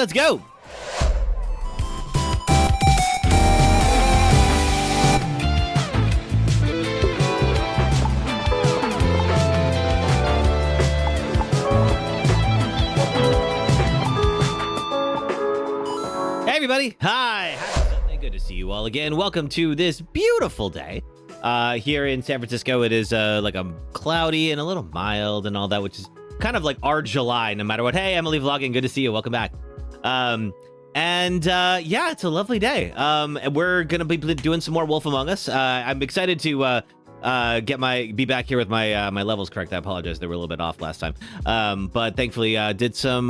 let's go. Hey, everybody. Hi. Happy Sunday. Good to see you all again. Welcome to this beautiful day. Here in San Francisco, it is like a cloudy and a little mild and all that, which is kind of like our July, no matter what. Hey, Emily Vlogging, good to see you. Welcome back. Yeah, it's a lovely day. And we're gonna be doing some more Wolf Among Us. I'm excited to be back here with my my levels correct. I apologize, they were a little bit off last time. But thankfully did some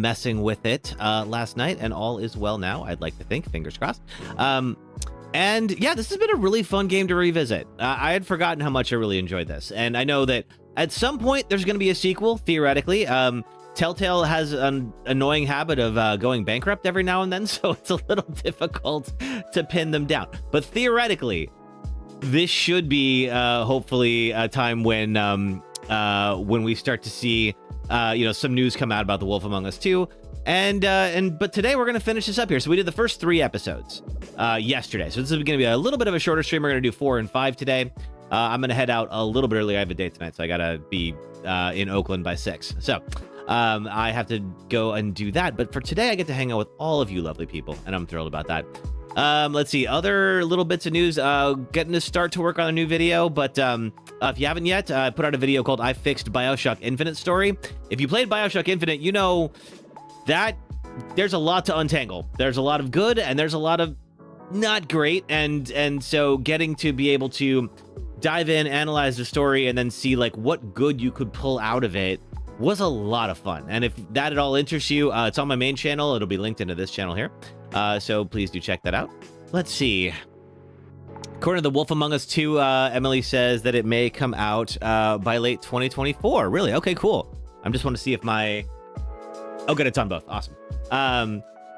messing with it last night, and all is well now. I'd like to think, fingers crossed. And yeah, this has been a really fun game to revisit. I had forgotten how much I really enjoyed this, and I know that at some point there's going to be a sequel, theoretically. Telltale has an annoying habit of going bankrupt every now and then, so it's a little difficult to pin them down. But theoretically, this should be hopefully a time when we start to see some news come out about The Wolf Among Us 2. But today we're going to finish this up here. So we did the first 3 episodes yesterday. So this is going to be a little bit of a shorter stream. We're going to do 4 and 5 today. I'm going to head out a little bit early. I have a date tonight, so I got to be in Oakland by 6. So I have to go and do that. But for today, I get to hang out with all of you lovely people, and I'm thrilled about that. Let's see, other little bits of news, getting to start to work on a new video, but if you haven't yet, I put out a video called I Fixed BioShock Infinite Story. If you played BioShock Infinite, you know that there's a lot to untangle. There's a lot of good, and there's a lot of not great, and so getting to be able to dive in, analyze the story, and then see like what good you could pull out of it was a lot of fun. And if that at all interests you, it's on my main channel. It'll be linked into this channel here. So please do check that out. Let's see. According to The Wolf Among Us 2, Emily says that it may come out by late 2024. Really? Okay, cool. I just want to see if my... Oh, good, it's on both. Awesome.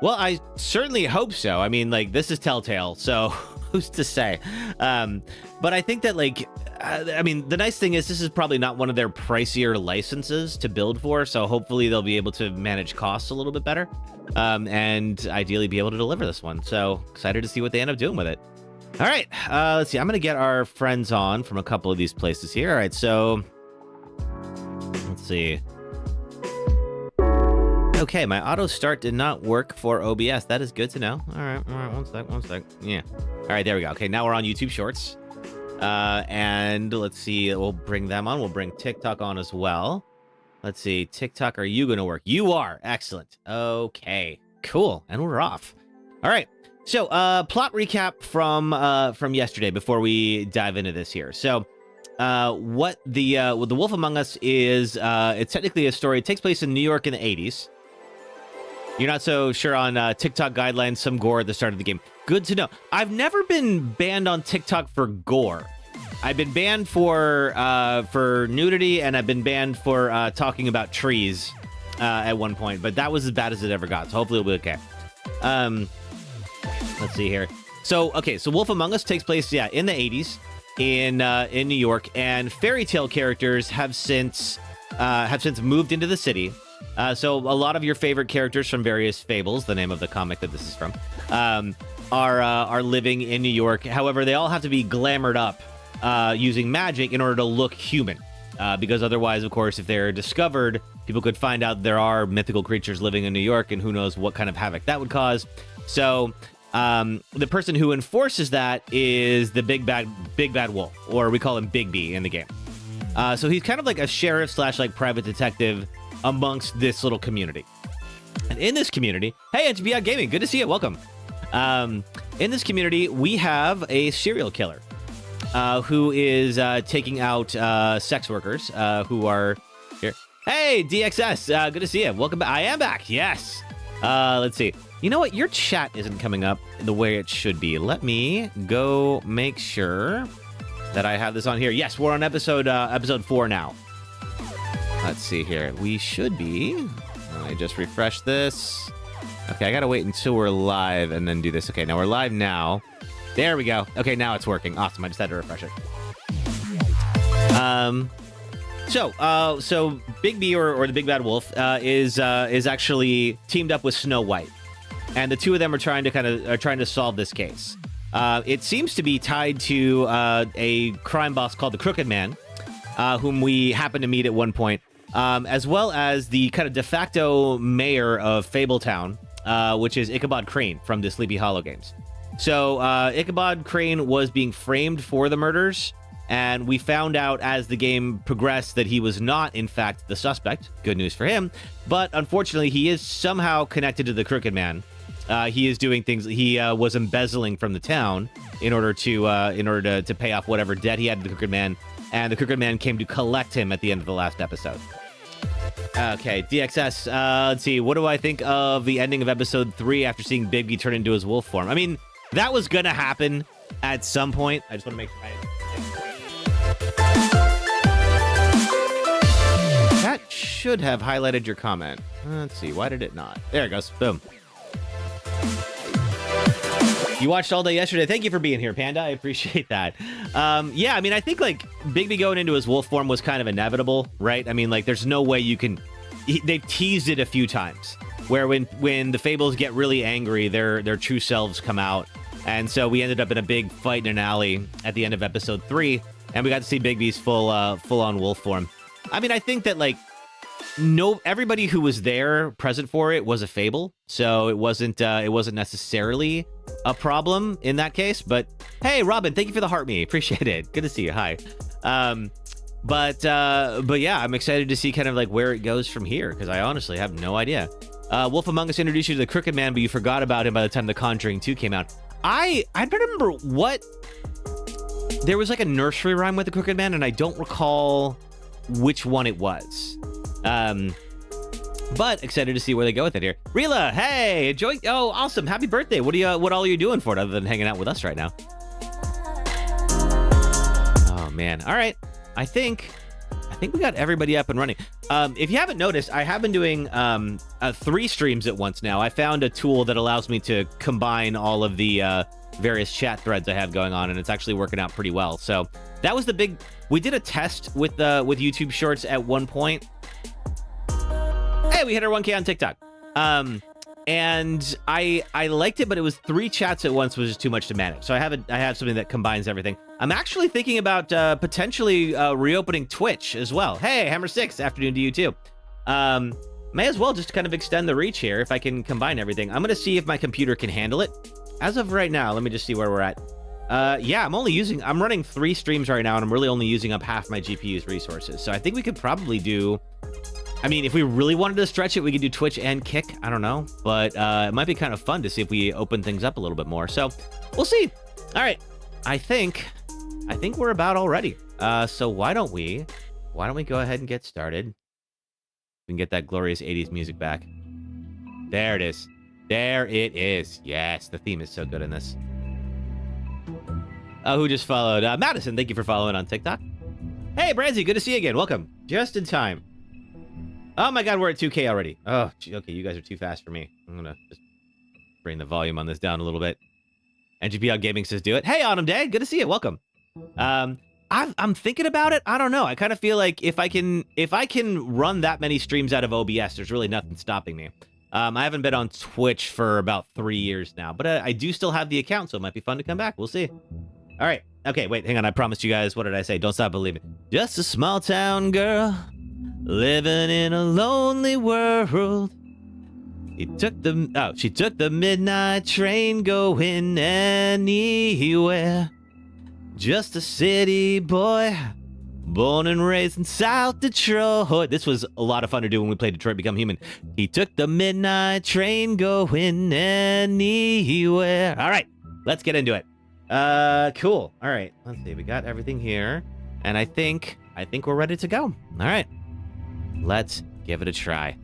Well, I certainly hope so. I mean, like, this is Telltale, so who's to say? But I think that, like, I mean, the nice thing is this is probably not one of their pricier licenses to build for, so hopefully they'll be able to manage costs a little bit better, and ideally be able to deliver this one. So excited to see what they end up doing with it. All right, let's see. I'm going to get our friends on from a couple of these places here. All right, so let's see. Okay, my auto start did not work for OBS. That is good to know. All right, one sec. Yeah. All right, there we go. Okay, now we're on YouTube Shorts. And let's see, we'll bring them on. We'll bring TikTok on as well. Let's see, TikTok, are you going to work? You are. Excellent. Okay, cool. And we're off. All right. So, plot recap from yesterday before we dive into this here. So, what the Wolf Among Us is, it's technically a story. It takes place in New York in the 80s. You're not so sure on TikTok guidelines, some gore at the start of the game. Good to know. I've never been banned on TikTok for gore. I've been banned for nudity, and I've been banned for talking about trees at one point. But that was as bad as it ever got. So hopefully it'll be okay. Let's see here. So Wolf Among Us takes place, in the 80s in New York, and fairy tale characters have since moved into the city. So a lot of your favorite characters from various fables, the name of the comic that this is from, are living in New York. However, they all have to be glamored up using magic in order to look human. Because otherwise, of course, if they're discovered, people could find out there are mythical creatures living in New York, and who knows what kind of havoc that would cause. So the person who enforces that is the big bad wolf, or we call him Big B in the game. So he's kind of like a sheriff / like private detective amongst this little community. And in this community, hey, NTBI Gaming, good to see you. Welcome. In this community, we have a serial killer who is taking out sex workers who are here. Hey, DXS, good to see you. Welcome back. I am back. Yes. Let's see. You know what? Your chat isn't coming up the way it should be. Let me go make sure that I have this on here. Yes, we're on episode 4 now. Let's see here. We should be. I just refreshed this. Okay, I gotta wait until we're live and then do this. Okay, now we're live now. There we go. Okay, now it's working. Awesome. I just had to refresh it. So Big B or the Big Bad Wolf is actually teamed up with Snow White, and the two of them are trying to solve this case. It seems to be tied to a crime boss called the Crooked Man, whom we happen to meet at one point, as well as the kind of de facto mayor of Fabletown, which is Ichabod Crane from the Sleepy Hollow games. So Ichabod Crane was being framed for the murders, and we found out as the game progressed that he was not, in fact, the suspect. Good news for him. But unfortunately, he is somehow connected to the Crooked Man. He is doing things. He was embezzling from the town in order to pay off whatever debt he had to the Crooked Man, and the Crooked Man came to collect him at the end of the last episode. Okay, DXS. Let's see. What do I think of the ending of episode 3 after seeing Bigby turn into his wolf form? I mean, that was gonna happen at some point. I just want to make sure. That should have highlighted your comment. Let's see. Why did it not? There it goes. Boom. You watched all day yesterday. Thank you for being here, Panda. I appreciate that. Yeah, I mean, I think, like, Bigby going into his wolf form was kind of inevitable, right? I mean, like, there's no way you can... They've teased it a few times, where when the Fables get really angry, their true selves come out. And so we ended up in a big fight in an alley at the end of episode 3, and we got to see Bigby's full-on wolf form. I mean, I think that, like, everybody who was there present for it was a Fable, so it wasn't necessarily a problem in that case. But hey, Robin, thank you for the heart me. Appreciate it. Good to see you. Hi. But yeah, I'm excited to see kind of like where it goes from here, because I honestly have no idea. Wolf Among Us introduced you to the Crooked Man, but you forgot about him by the time The Conjuring 2 came out. I don't remember what... There was like a nursery rhyme with the Crooked Man, and I don't recall which one it was. But excited to see where they go with it here. Rila, hey, enjoy. Oh, awesome. Happy birthday. What all are you doing for it other than hanging out with us right now? Oh man. All right. I think we got everybody up and running. If you haven't noticed, I have been doing 3 streams at once now. I found a tool that allows me to combine all of the various chat threads I have going on, and it's actually working out pretty well. So that was the big... We did a test with YouTube Shorts at one point. Hey, we hit our 1K on TikTok. And I liked it, but it was 3 chats at once was just too much to manage. So I have something that combines everything. I'm actually thinking about potentially reopening Twitch as well. Hey, Hammer6, afternoon to you too. May as well just kind of extend the reach here if I can combine everything. I'm going to see if my computer can handle it. As of right now, let me just see where we're at. Yeah, I'm running 3 streams right now, and I'm really only using up half my GPU's resources. So I think we could probably do... I mean, if we really wanted to stretch it, we could do Twitch and Kick. I don't know. But it might be kind of fun to see if we open things up a little bit more. So we'll see. All right. I think we're about all ready. So why don't we go ahead and get started? We can get that glorious 80s music back. There it is. There it is. Yes, the theme is so good in this. Who just followed? Madison, thank you for following on TikTok. Hey, Branzy, good to see you again. Welcome. Just in time. Oh my god, we're at 2K already. Oh, okay, you guys are too fast for me. I'm gonna just bring the volume on this down a little bit. NGPL Gaming says do it. Hey, Autumn Day, good to see you. Welcome. I'm thinking about it. I don't know. I kind of feel like if I can run that many streams out of OBS, there's really nothing stopping me. I haven't been on Twitch for about 3 years now, but I do still have the account, so it might be fun to come back. We'll see. All right. Okay, wait, hang on. I promised you guys. What did I say? Don't stop believing. Just a small town girl living in a lonely world. She took the midnight train going anywhere. Just a city boy, born and raised in South Detroit. This was a lot of fun to do when we played Detroit Become Human. He took the midnight train going anywhere. All right, let's get into it. Cool. All right, let's see. We got everything here, and I think we're ready to go. All right, let's give it a try.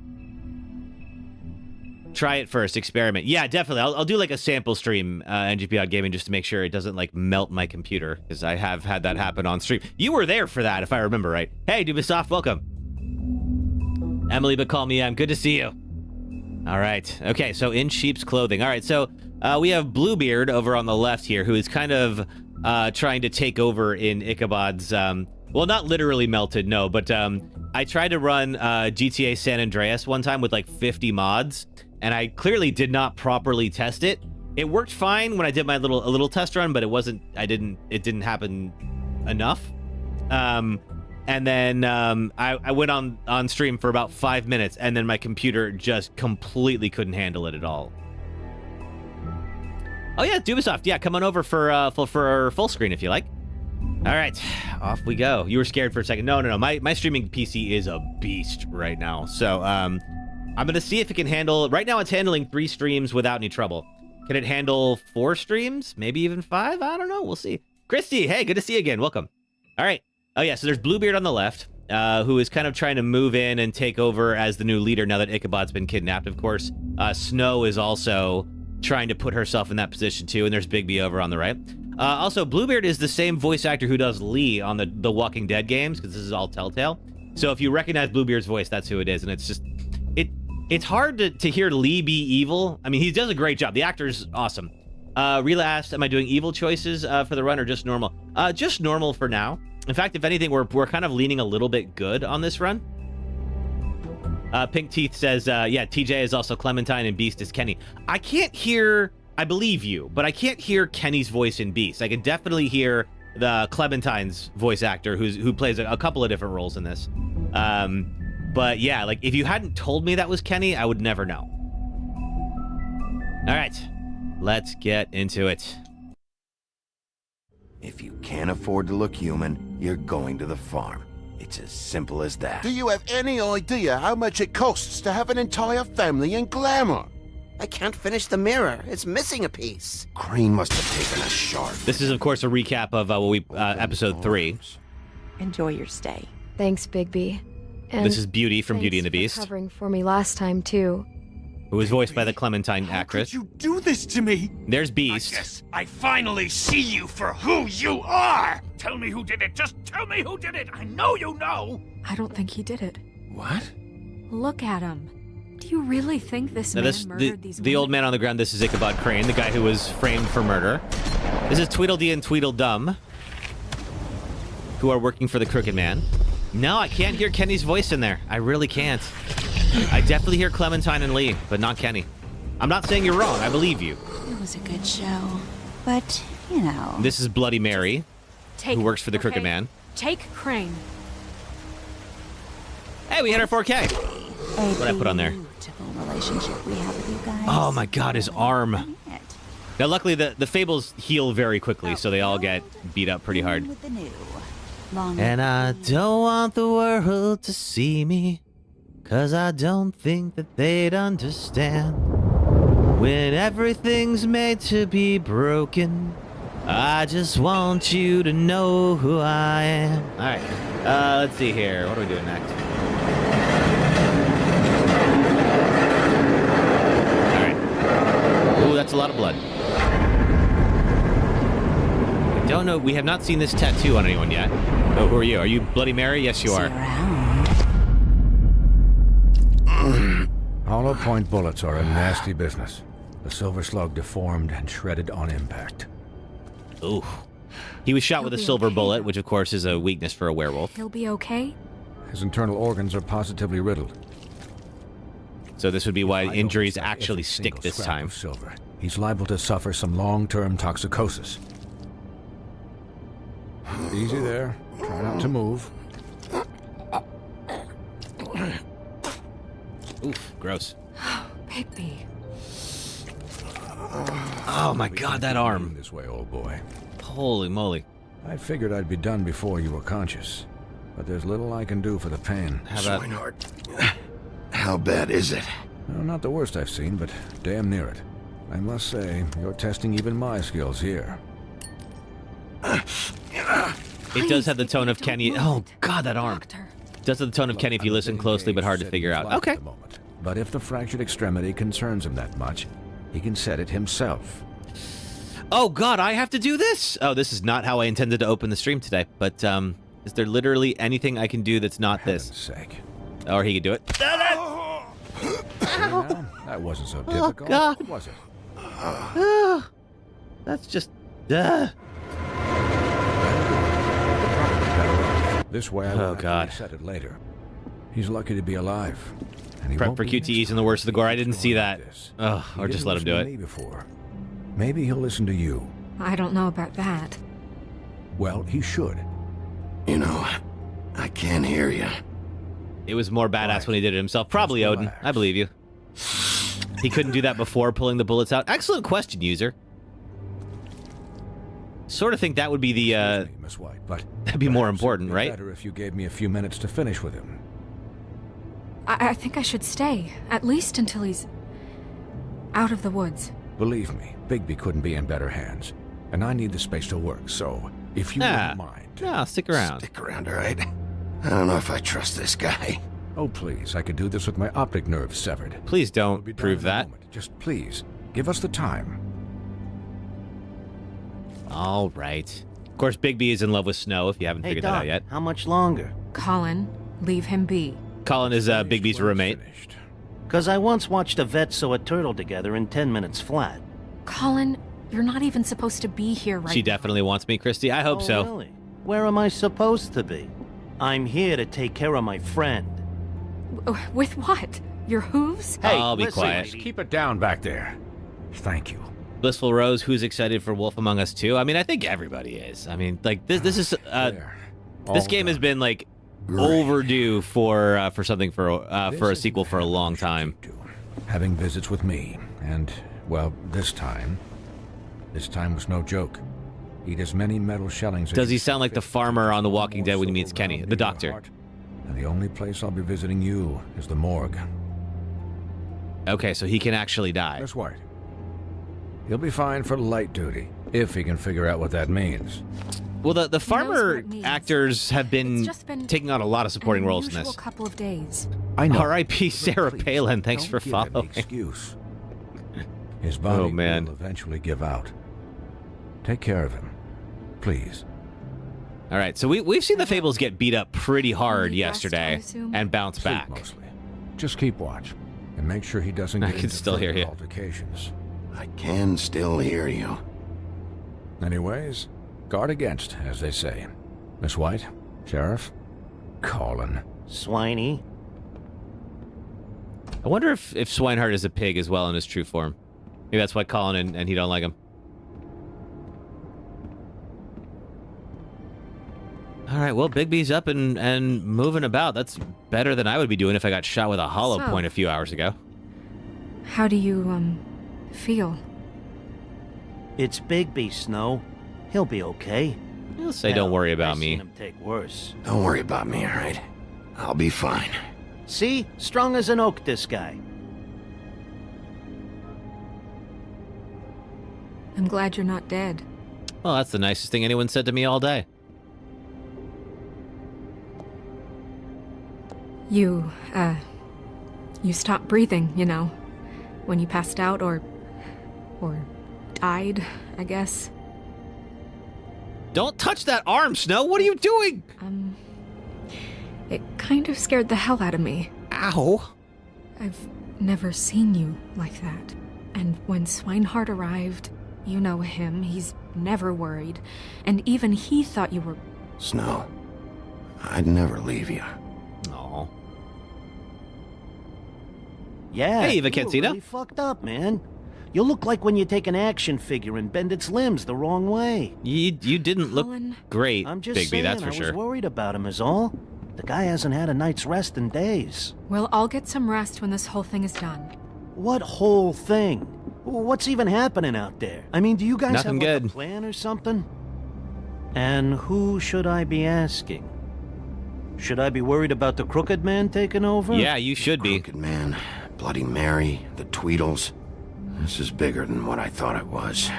Try it first, experiment. Yeah, definitely. I'll do like a sample stream, NGPod Gaming, just to make sure it doesn't like melt my computer, because I have had that happen on stream. You were there for that, if I remember right. Hey, Dubisoft, welcome. Emily, but call me Em. Good to see you. All right. Okay, so in sheep's clothing. All right, so we have Bluebeard over on the left here, who is kind of trying to take over in Ichabod's Well, not literally melted, no, but I tried to run GTA San Andreas one time with like 50 mods, and I clearly did not properly test it. It worked fine when I did my little test run, but it didn't happen enough. And then I went on stream for about 5 minutes, and then my computer just completely couldn't handle it at all. Oh yeah, Ubisoft. Yeah, come on over for full screen if you like. All right, off we go. You were scared for a second. No. My streaming PC is a beast right now. So I'm gonna see if it can handle. Right now, it's handling 3 streams without any trouble. Can it handle 4 streams? Maybe even 5? I don't know. We'll see. Christy, hey, good to see you again. Welcome. All right. Oh yeah, so there's Bluebeard on the left, who is kind of trying to move in and take over as the new leader now that Ichabod's been kidnapped. Of course, Snow is also trying to put herself in that position too, and there's Bigby over on the right. Also, Bluebeard is the same voice actor who does Lee on the Walking Dead games, because this is all Telltale. So if you recognize Bluebeard's voice, that's who it is, and it's just it's hard to hear Lee be evil. I mean, he does a great job. The actor's awesome. Rila asked, am I doing evil choices for the run or just normal? Just normal for now. In fact, if anything, we're kind of leaning a little bit good on this run. Pink Teeth says, yeah, TJ is also Clementine and Beast is Kenny. I can't hear, I believe you, but I can't hear Kenny's voice in Beast. I can definitely hear the Clementine's voice actor who plays a couple of different roles in this. But yeah, like if you hadn't told me that was Kenny, I would never know. All right, let's get into it. If you can't afford to look human, you're going to the farm. It's as simple as that. Do you have any idea how much it costs to have an entire family in glamour? I can't finish the mirror. It's missing a piece. Crane must have taken a sharp. This is, of course, a recap of episode 3. Enjoy your stay. Thanks, Bigby. And this is Beauty from Beauty and the Beast, covering for me last time too. Who was voiced by the Clementine actress. How could you do this to me? There's Beast. I guess I finally see you for who you are. Tell me who did it. Just tell me who did it. I know you know. I don't think he did it. What? Look at him. Do you really think this Now man this, murdered these the old man on the ground, this is Ichabod Crane, the guy who was framed for murder. This is Tweedledee and Tweedledum, who are working for the Crooked Man. No, I can't hear Kenny's voice in there. I really can't. I definitely hear Clementine and Lee, but not Kenny. I'm not saying you're wrong. I believe you. It was a good show, but, you know... This is Bloody Mary, who works for the Crooked Man. Take Crane. Hey, we hit our 4K. What I put on there? Beautiful relationship we have with you guys. Oh my god, his arm. Now, luckily, the Fables heal very quickly, so they all get beat up pretty hard. With the new. Long And I don't want the world to see me, 'cause I don't think that they'd understand. When everything's made to be broken, I just want you to know who I am. All right, let's see here. What are we doing next? All right. Ooh, that's a lot of blood. I don't know. We have not seen this tattoo on anyone yet. Oh, who are you? Are you Bloody Mary? Yes, you are. Hollow point bullets are a nasty business. The silver slug deformed and shredded on impact. Ooh. He was shot with a silver bullet, which of course is a weakness for a werewolf. He'll be okay? His internal organs are positively riddled. So this would be why injuries actually stick this time. Of silver. He's liable to suffer some long-term toxicosis. Easy there. Try not to move. Oof, gross. Bigby. Oh my god, that arm. This way, old boy. Holy moly. I figured I'd be done before you were conscious, but there's little I can do for the pain. How about... Swinehart, how bad is it? No, not the worst I've seen, but damn near it. I must say, you're testing even my skills here. It does have the tone of Kenny. Oh god, that arm. It does have the tone of Kenny if you listen closely, but hard to figure out. Okay. But if the fractured extremity concerns him that much, he can set it himself. Oh god, I have to do this? Oh, this is not how I intended to open the stream today, but is there literally anything I can do that's not this? Sake. Or he could do it. Well, that wasn't so difficult, God. was it? That's just... This way I Oh, won't God. have to reset it later. He's lucky to be alive. And he Prep won't for be QTEs next and the worst of the gore. I time didn't it's see going that. like this. Ugh, He or just didn't let him do listen to it. me before. Maybe he'll listen to you. I don't know about that. Well, he should. You know, I can't hear you. It was more badass Right. when he did it himself. Probably Just Odin. relax. I believe you. He couldn't do that before pulling the bullets out. Excellent question, user. Sort of think that would be the, Excuse me, Miss White, but that'd be more perhaps important, it'd be right? Better if you gave me a few minutes to finish with him. I think I should stay, at least until he's out of the woods. Believe me, Bigby couldn't be in better hands, and I need the space to work. So, if you wouldn't mind, No, stick around. Stick around, all right? I don't know if I trust this guy. oh please, I could do this with my optic nerve severed. Please We'll don't be done prove in a that. moment. Just please, give us the time. All right. Of course, Bigby is in love with Snow, if you haven't Hey, figured Doc, that out yet. how much longer? Colin, leave him be. Colin is Finished Bigby's when it's roommate. finished. Because I once watched a vet sew a turtle together in 10 minutes flat. Colin, you're not even supposed to be here right She now. definitely wants me, Christy. I hope Oh, so. Really? Where am I supposed to be? I'm here to take care of my friend. With what? Your hooves? Hey, I'll be listen, quiet. lady. Keep it down back there. Thank you. Blissful Rose, who's excited for Wolf Among Us 2? I mean, I think everybody is. I mean, like this is There. this All game has done. been like Great. overdue for something for a This sequel is for a long what you time. should do. Having visits with me, and, well, this time was no joke. Eat as many metal shellings. Does as he you sound like the fit. farmer on The Walking More Dead when he so meets Kenny, around the in your doctor? heart. And the only place I'll be visiting you is the morgue. Okay, so he can actually die. Miss White. He'll be fine for light duty, if he can figure out what that means. Well, the farmer what it means. actors have It's been just been taking on a lot of supporting an roles in unusual this. couple of days. I know. R.I.P. Sarah Please, Palin. Thanks don't for give him the following. excuse. His body Oh, man. will eventually give out. Take care of him, please. All right, so we've seen the Fables get beat up pretty hard Only rest, I yesterday assume? and bounce Sleep back. mostly. Just keep watch, and make sure he doesn't I get can into still hear further you. altercations. I can still hear you. Anyways, guard against, as they say. Miss White, Sheriff, Colin. Swiney. I wonder if Swinehart is a pig as well in his true form. Maybe that's why Colin and he don't like him. All right, well, Bigby's up and moving about. That's better than I would be doing if I got shot with a hollow So- point a few hours ago. How do you, feel? It's Bigby, Snow. He'll be okay. He'll say, Hell, don't worry about I've me. seen him take worse. Don't worry about me, all right? I'll be fine. See? Strong as an oak, this guy. I'm glad you're not dead. Well, that's the nicest thing anyone said to me all day. You stopped breathing, you know, when you passed out or died, I guess. Don't touch that arm, Snow. What are you doing? It kind of scared the hell out of me. Ow. I've never seen you like that. And when Swinehart arrived, you know him, he's never worried. And even he thought you were... Snow, I'd never leave you. Aw. Yeah. Hey, Eva you were Kensita. really fucked up, man. You look like when you take an action figure and bend its limbs the wrong way. You didn't look Colin? great, I'm just Bigby, saying, that's for I sure. was worried about him is all. The guy hasn't had a night's rest in days. Well, I'll get some rest when this whole thing is done. What whole thing? What's even happening out there? I mean, do you guys Nothing have like, good. a plan or something? And who should I be asking? Should I be worried about the Crooked Man taking over? Yeah, you should be. Crooked Man, Bloody Mary, the Tweedles. This is bigger than what I thought it was.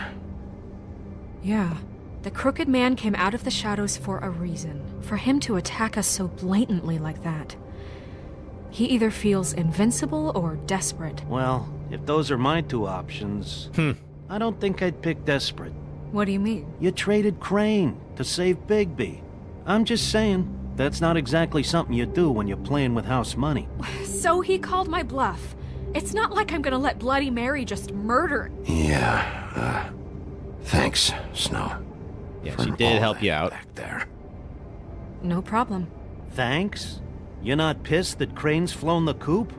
Yeah. The Crooked Man came out of the shadows for a reason. For him to attack us so blatantly like that. He either feels invincible or desperate. Well, if those are my two options, I don't think I'd pick desperate. What do you mean? You traded Crane to save Bigby. I'm just saying, that's not exactly something you do when you're playing with house money. So he called my bluff. It's not like I'm gonna let Bloody Mary just murder. Yeah, thanks, Snow. Yeah, for she did all help that you out. back there. No problem. Thanks? You're not pissed that Crane's flown the coop?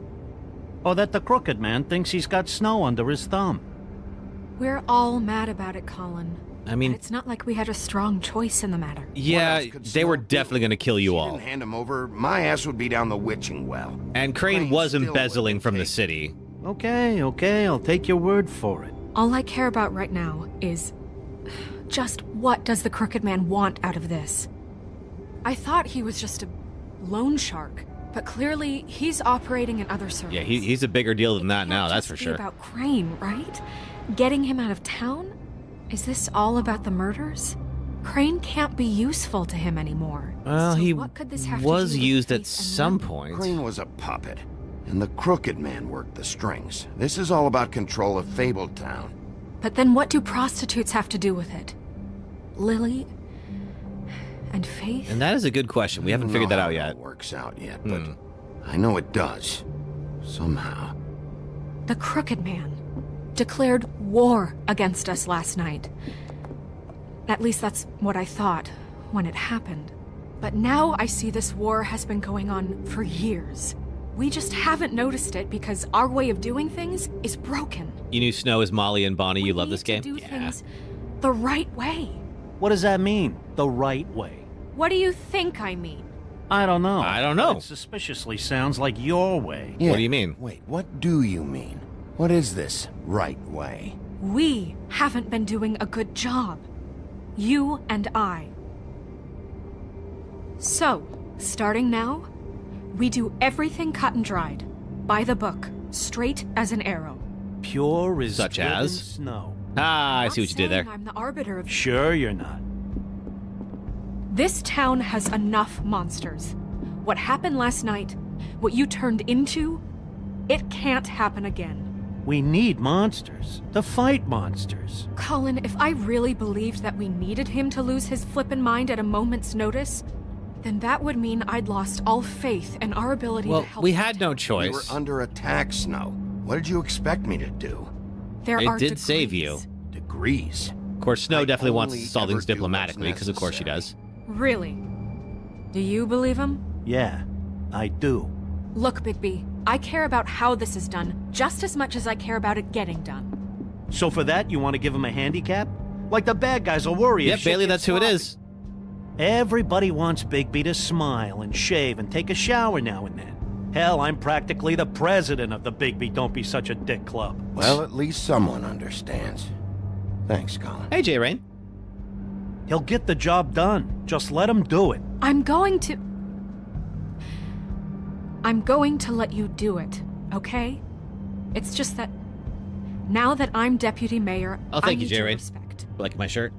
Or that the Crooked Man thinks he's got snow under his thumb? We're all mad about it, Colin. I mean, But it's not like we had a strong choice in the matter. yeah, What else could they were Snow do? definitely going to kill you She all. didn't hand him over, my ass would be down the witching well. And Crane Crane was still embezzling wouldn't from the take- city. Okay, I'll take your word for it. All I care about right now is just what does the Crooked Man want out of this? I thought he was just a loan shark, but clearly he's operating in other circles. Yeah, he's a bigger deal than that It now, can't that's just for be sure. about Crane, right? Getting him out of town? Is this all about the murders? Crane can't be useful to him anymore. Well, So he what could this have to was do with used at Faith and some Lem? point. Crane was a puppet, and the Crooked Man worked the strings. This is all about control of Fabletown. But then what do prostitutes have to do with it? Lily? And Faith? And that is a good question. We haven't figured that out yet. It works out yet, but I know it does. Somehow. The Crooked Man declared war against us last night. At least that's what I thought when it happened. But now I see this war has been going on for years. We just haven't noticed it because our way of doing things is broken. You knew Snow is Molly and Bonnie. You We love this need game? to do things the right way. What does that mean, the right way? What do you think I mean? I don't know. I don't know. It suspiciously sounds like your way. Yeah. What do you mean? Wait, what do you mean? What is this right way? We haven't been doing a good job. You and I. So, starting now, we do everything cut and dried. By the book, straight as an arrow. Pure as Such driven as? snow. Ah, I Not see what you did saying there. I'm the arbiter of... Sure you're not. This town has enough monsters. What happened last night, what you turned into, it can't happen again. We need monsters. To fight monsters. Colin, if I really believed that we needed him to lose his flippin' mind at a moment's notice, then that would mean I'd lost all faith in our ability Well, to help. we this had no town. We were choice. under attack, Snow. What did you expect me to do? There It are did save you. degrees. Degrees. Of course, Snow I definitely wants only to solve ever things do what's diplomatically, because of course she necessary. does. Really? Do you believe him? Yeah, I do. Look, Bigby, I care about how this is done just as much as I care about it getting done. So for that, you want to give him a handicap? Like the bad guys will worry if Yep, shit Bailey, gets that's who it sloppy. is. Everybody wants Bigby to smile and shave and take a shower now and then. Hell, I'm practically the president of the Bigby Don't Be Such a Dick Club. Well, at least someone understands. Thanks, Colin. Hey, J. Rain. He'll get the job done. Just let him do it. I'm going to let you do it, okay? It's just that now that I'm deputy mayor, Oh, I thank you, need J. your Rain. respect. Like my shirt?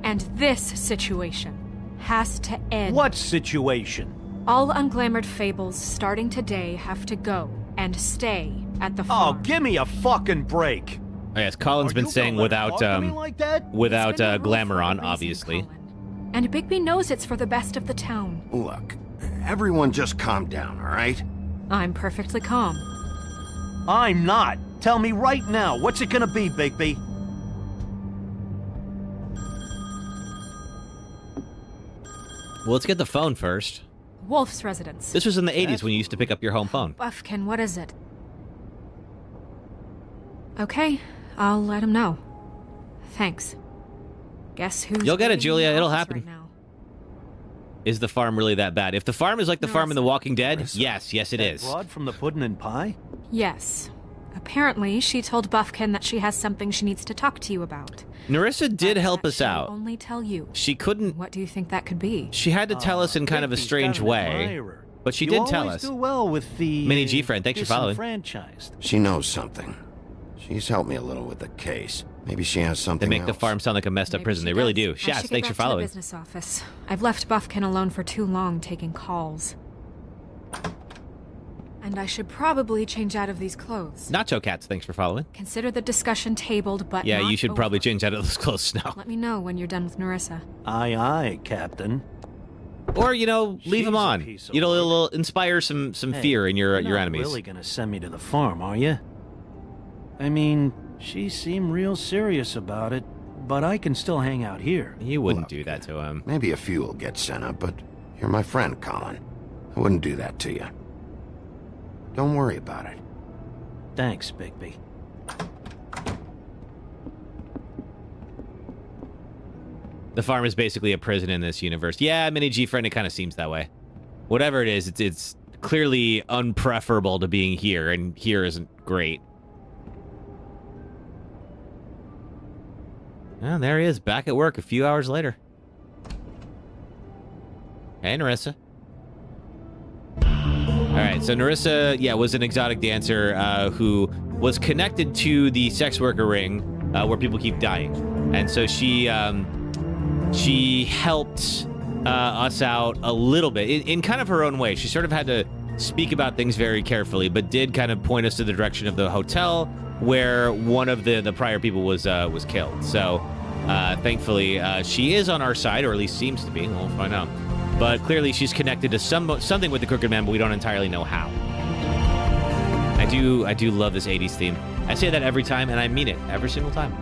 And this situation has to end. What situation? All unglamored fables starting today have to go and stay at the Oh, farm. give me a fucking break. Oh, yes, Colin's Are been you saying gonna let him without, talk to me like that? without It's been the rule glamour for a on, reason, obviously. Colin. And Bigby knows it's for the best of the town. Look, everyone just calm down, all right? I'm perfectly calm. I'm not. Tell me right now, what's it gonna be, Bigby? Well, let's get the phone first. Wolf's residence. This was in the 80s when you used to pick up your home phone. Buffkin, what is it? Okay, I'll let him know. Thanks. Guess who's You'll get it, waiting in Julia. the It'll office happen. right now? Is the farm really that bad? If the farm is like the farm in The Walking Dead, Marissa. yes, it is. Broad from the puddin' and pie? Yes. Apparently, she told Buffkin that she has something she needs to talk to you about. Narissa did But help that us she'll out. Only tell you. She couldn't. What do you think that could be? She had to tell us in kind of a Bigby's strange got an way, admirer. but she You did tell always us. do well with the Mini G friend, thanks for following. disenfranchised. She knows something. She's helped me a little with the case. Maybe she has They something make the else. farm sound like a messed up Maybe prison. she They really does. do. I Shaz, should get thanks for back to the following. business office. I've left Buffkin alone for too long taking calls. And I should probably change out of these clothes. Nacho Cats, thanks for following. Consider the discussion tabled, but Yeah, not you should probably over. change out of those clothes now. Let me know when you're done with Narissa. Aye, aye, Captain. Or, leave She's them a on. piece of It'll inspire some Hey, fear in your you're not enemies. really gonna send me to the farm, are you? I mean, she seemed real serious about it. but I can still hang out here. You wouldn't Look, do that to him. Maybe a few will get sent up, but you're my friend, Colin. I wouldn't do that to you. Don't worry about it. Thanks, Bigby. The farm is basically a prison in this universe. Yeah, Mini G friend, it kind of seems that way. Whatever it is, it's clearly unpreferable to being here, and here isn't great. And there he is, back at work a few hours later. Hey, Narissa. Alright, so Narissa, yeah, was an exotic dancer who was connected to the sex worker ring where people keep dying. And so she helped us out a little bit in kind of her own way. She sort of had to speak about things very carefully, but did kind of point us to the direction of the hotel where one of the prior people was killed. So thankfully, she is on our side, or at least seems to be. We'll find out. But clearly, she's connected to something with the Crooked Man, but we don't entirely know how. I do love this 80s theme. I say that every time, and I mean it every single time.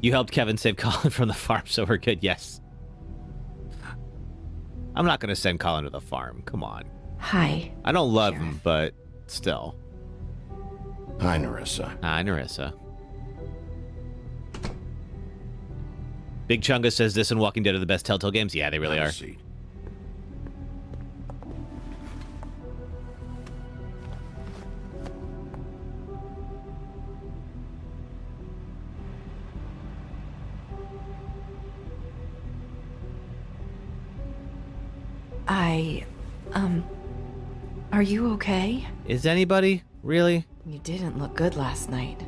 You helped Kevin save Colin from the farm, so we're good. Yes. I'm not going to send Colin to the farm. Come on. Hi. I don't love Sheriff. him, but still. Hi, Narissa. Hi, Narissa. Big Chunga says this and Walking Dead are the best Telltale games. Yeah, they really Have a are. seat. Are you okay? Is anybody? Really? You didn't look good last night.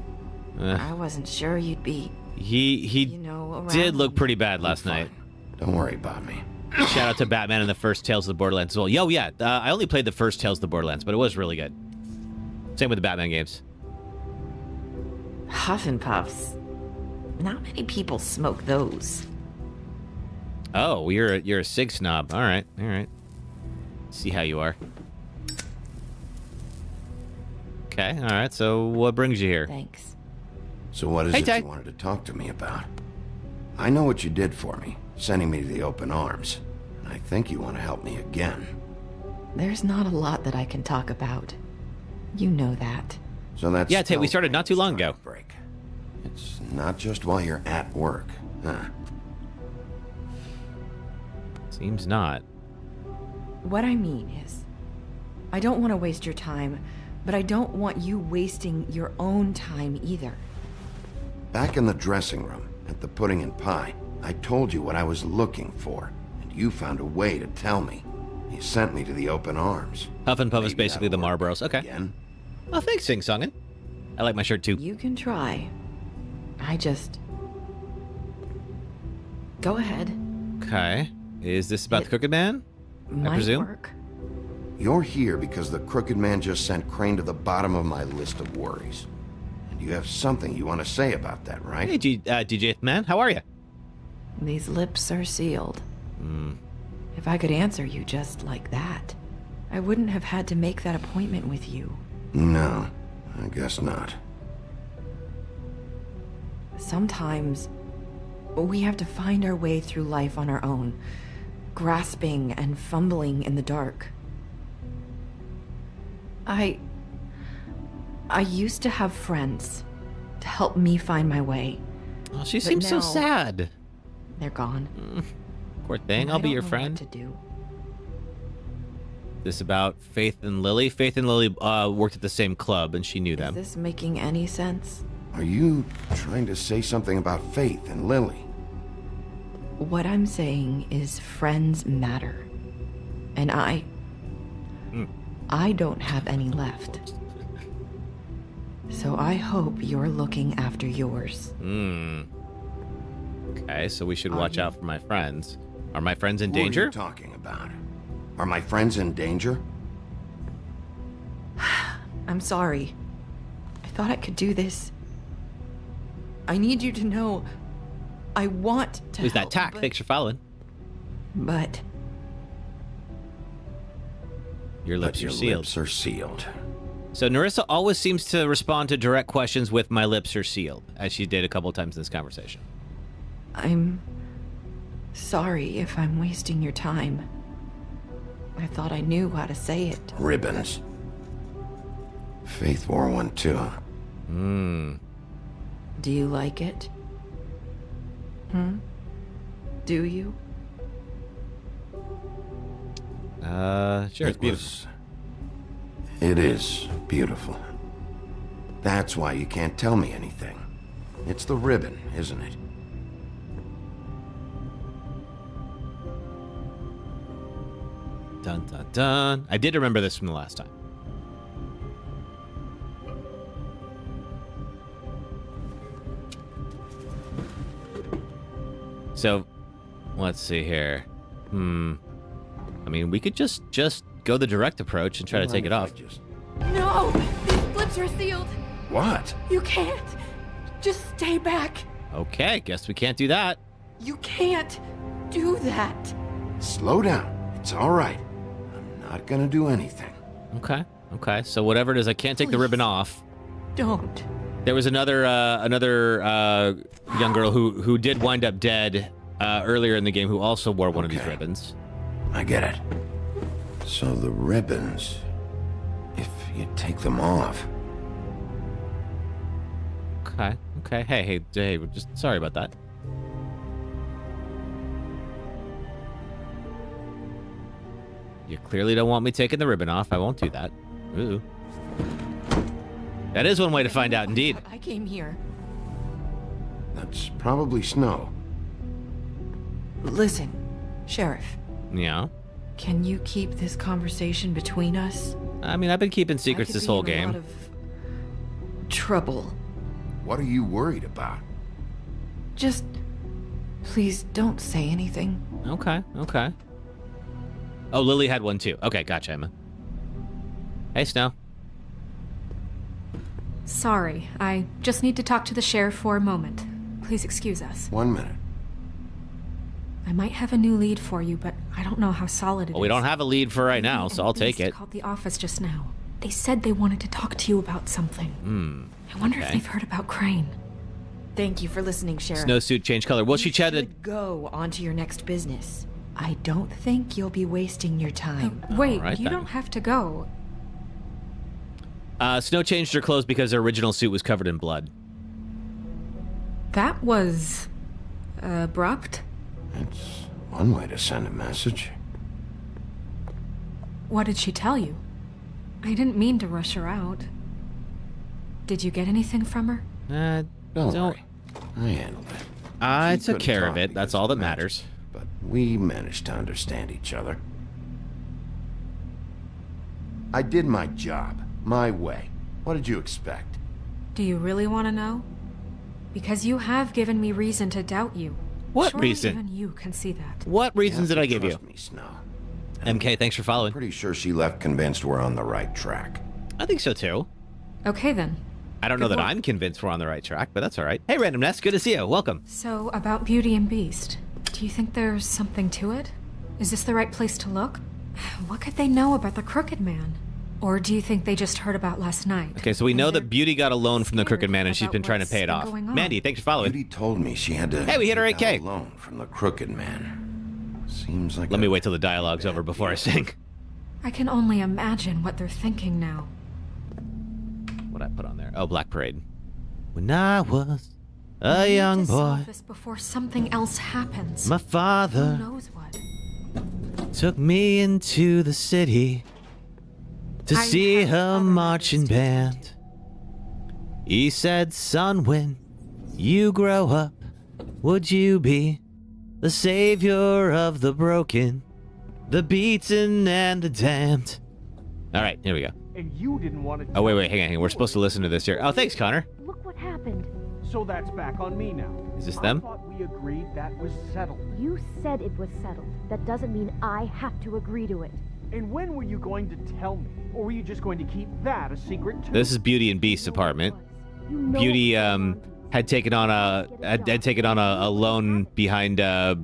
I wasn't sure you'd be, He you know, around. did look pretty bad last night. Don't worry about me. Shout out to Batman and the first Tales of the Borderlands as well. Yo, yeah, I only played the first Tales of the Borderlands, but it was really good. Same with the Batman games. Huff and Puffs. Not many people smoke those. Oh, you're a cig snob. All right. See how you are. Okay, all right. So what brings you here? Thanks. So what is Hey, it Ty. you wanted to talk to me about? I know what you did for me, sending me to the open arms. And I think you want to help me again. There's not a lot that I can talk about. You know that. So that's Yeah, Tay, we started not too long ago. Break. It's not just while you're at work, huh? Seems not. What I mean is, I don't want to waste your time, but I don't want you wasting your own time either. Back in the dressing room, at the pudding and pie, I told you what I was looking for, and you found a way to tell me. You sent me to the open arms. Huff and Puff is Maybe basically the that'll work Marlboros. Okay. Again? Oh, thanks, Sing Songin. I like my shirt too. You can try. I just... Go ahead. Okay. Is this about the Crooked Man? Might presume? work. You're here because the Crooked Man just sent Crane to the bottom of my list of worries. And you have something you want to say about that, right? Hey, DJ Man, how are you? These lips are sealed. If I could answer you just like that, I wouldn't have had to make that appointment with you. No, I guess not. Sometimes, we have to find our way through life on our own, grasping and fumbling in the dark. I used to have friends to help me find my way. Oh, she But seems so now- sad. They're gone. Poor thing. And I'll I be don't your know friend. What to do. This about Faith and Lily. Faith and Lily worked at the same club, and she knew Is them. this making any sense? Are you trying to say something about Faith and Lily? What I'm saying is friends matter. And I don't have any left. So I hope you're looking after yours. Okay, so we should watch out for my friends. Are my friends in Who are danger? you talking about? Are my friends in danger? I'm sorry. I thought I could do this. I need you to know I want to Who's that help, tack? but- Thanks for following. But Your lips But your are sealed. lips are sealed. So Nerissa always seems to respond to direct questions with "my lips are sealed," as she did a couple times in this conversation. I'm sorry if I'm wasting your time. I thought I knew how to say it. Ribbons. Faith wore one too. Do you like it? Do you? Sure, it's beautiful. It is beautiful. That's why you can't tell me anything. It's the ribbon, isn't it? Dun, dun, dun. I did remember this from the last time. So, let's see here. I mean, we could just go the direct approach and try to take it off. No! These lips are sealed! What? You can't! Just stay back! Okay, guess we can't do that. You can't do that. Slow down. It's all right. I'm not gonna do anything. Okay. So whatever it is, I can't take the ribbon off. Don't. There was another young girl who did wind up dead earlier in the game who also wore one of these ribbons. I get it. So the ribbons, if you take them off. Okay. Hey, we're just sorry about that. You clearly don't want me taking the ribbon off. I won't do that. Ooh. That is one way to find out, indeed. I came here. That's probably snow. Listen, Sheriff. Yeah. Can you keep this conversation between us? I mean, I've been keeping I secrets could this be whole in a game. lot of trouble. What are you worried about? Just please don't say anything. Okay. Oh, Lily had one too. Okay, gotcha, Emma. Hey, Snow. Sorry, I just need to talk to the sheriff for a moment. Please excuse us. 1 minute. I might have a new lead for you, but I don't know how solid it is. Well, we don't have a lead for right now, so I'll take it. Called the office just now. They said they wanted to talk to you about something. I wonder if they've heard about Crane. Thank you for listening, Sheriff. Snowsuit changed color. Well, she You chatted. should go on to your next business. I don't think you'll be wasting your time. Wait, All right, you then. don't have to go. Snow changed her clothes because her original suit was covered in blood. That was abrupt. It's one way to send a message. What did she tell you? I didn't mean to rush her out. Did you get anything from her? Don't worry. I handled it. I She took couldn't care of talk it. That's because all that of magic, matters. But we managed to understand each other. I did my job, my way. What did you expect? Do you really want to know? Because you have given me reason to doubt you. What Surely reason? Even you can see that. What reasons did I give you? Trust me, Snow. MK, thanks for following. Pretty sure she left convinced we're on the right track. I think so too. Okay then. I don't know Good that work. I'm convinced we're on the right track, but that's all right. Hey, Random Nest, good to see you. Welcome. So, about Beauty and Beast, do you think there's something to it? Is this the right place to look? What could they know about the Crooked Man? Or do you think they just heard about last night? Okay, so we know that Beauty got a loan from the Crooked Man and she's about been trying to what's pay it been off. going on. Mandy, thanks for following. Beauty told me she had to Hey, we hit her take out 8K. a loan from the Crooked Man. Seems like Let me wait till the dialogue's over before I sing. I can only imagine what they're thinking now. What I put on there? Oh, Black Parade. When I was a We need young to solve boy, this before something else happens. my Who father knows what? took me into the city to I see have a other marching matters to band. He said, son, when you grow up, would you be the savior of the broken, the beaten, and the damned? All right, here we go. And you didn't want to. Oh, wait, hang on. We're supposed to listen to this here. Oh, thanks, Connor. Look what happened. So that's back on me now. Is this them? I thought we agreed that was settled. You said it was settled. That doesn't mean I have to agree to it. And when were you going to tell me? Or were you just going to keep that a secret too? This is Beauty and Beast's apartment. You know Beauty what had taken on a loan behind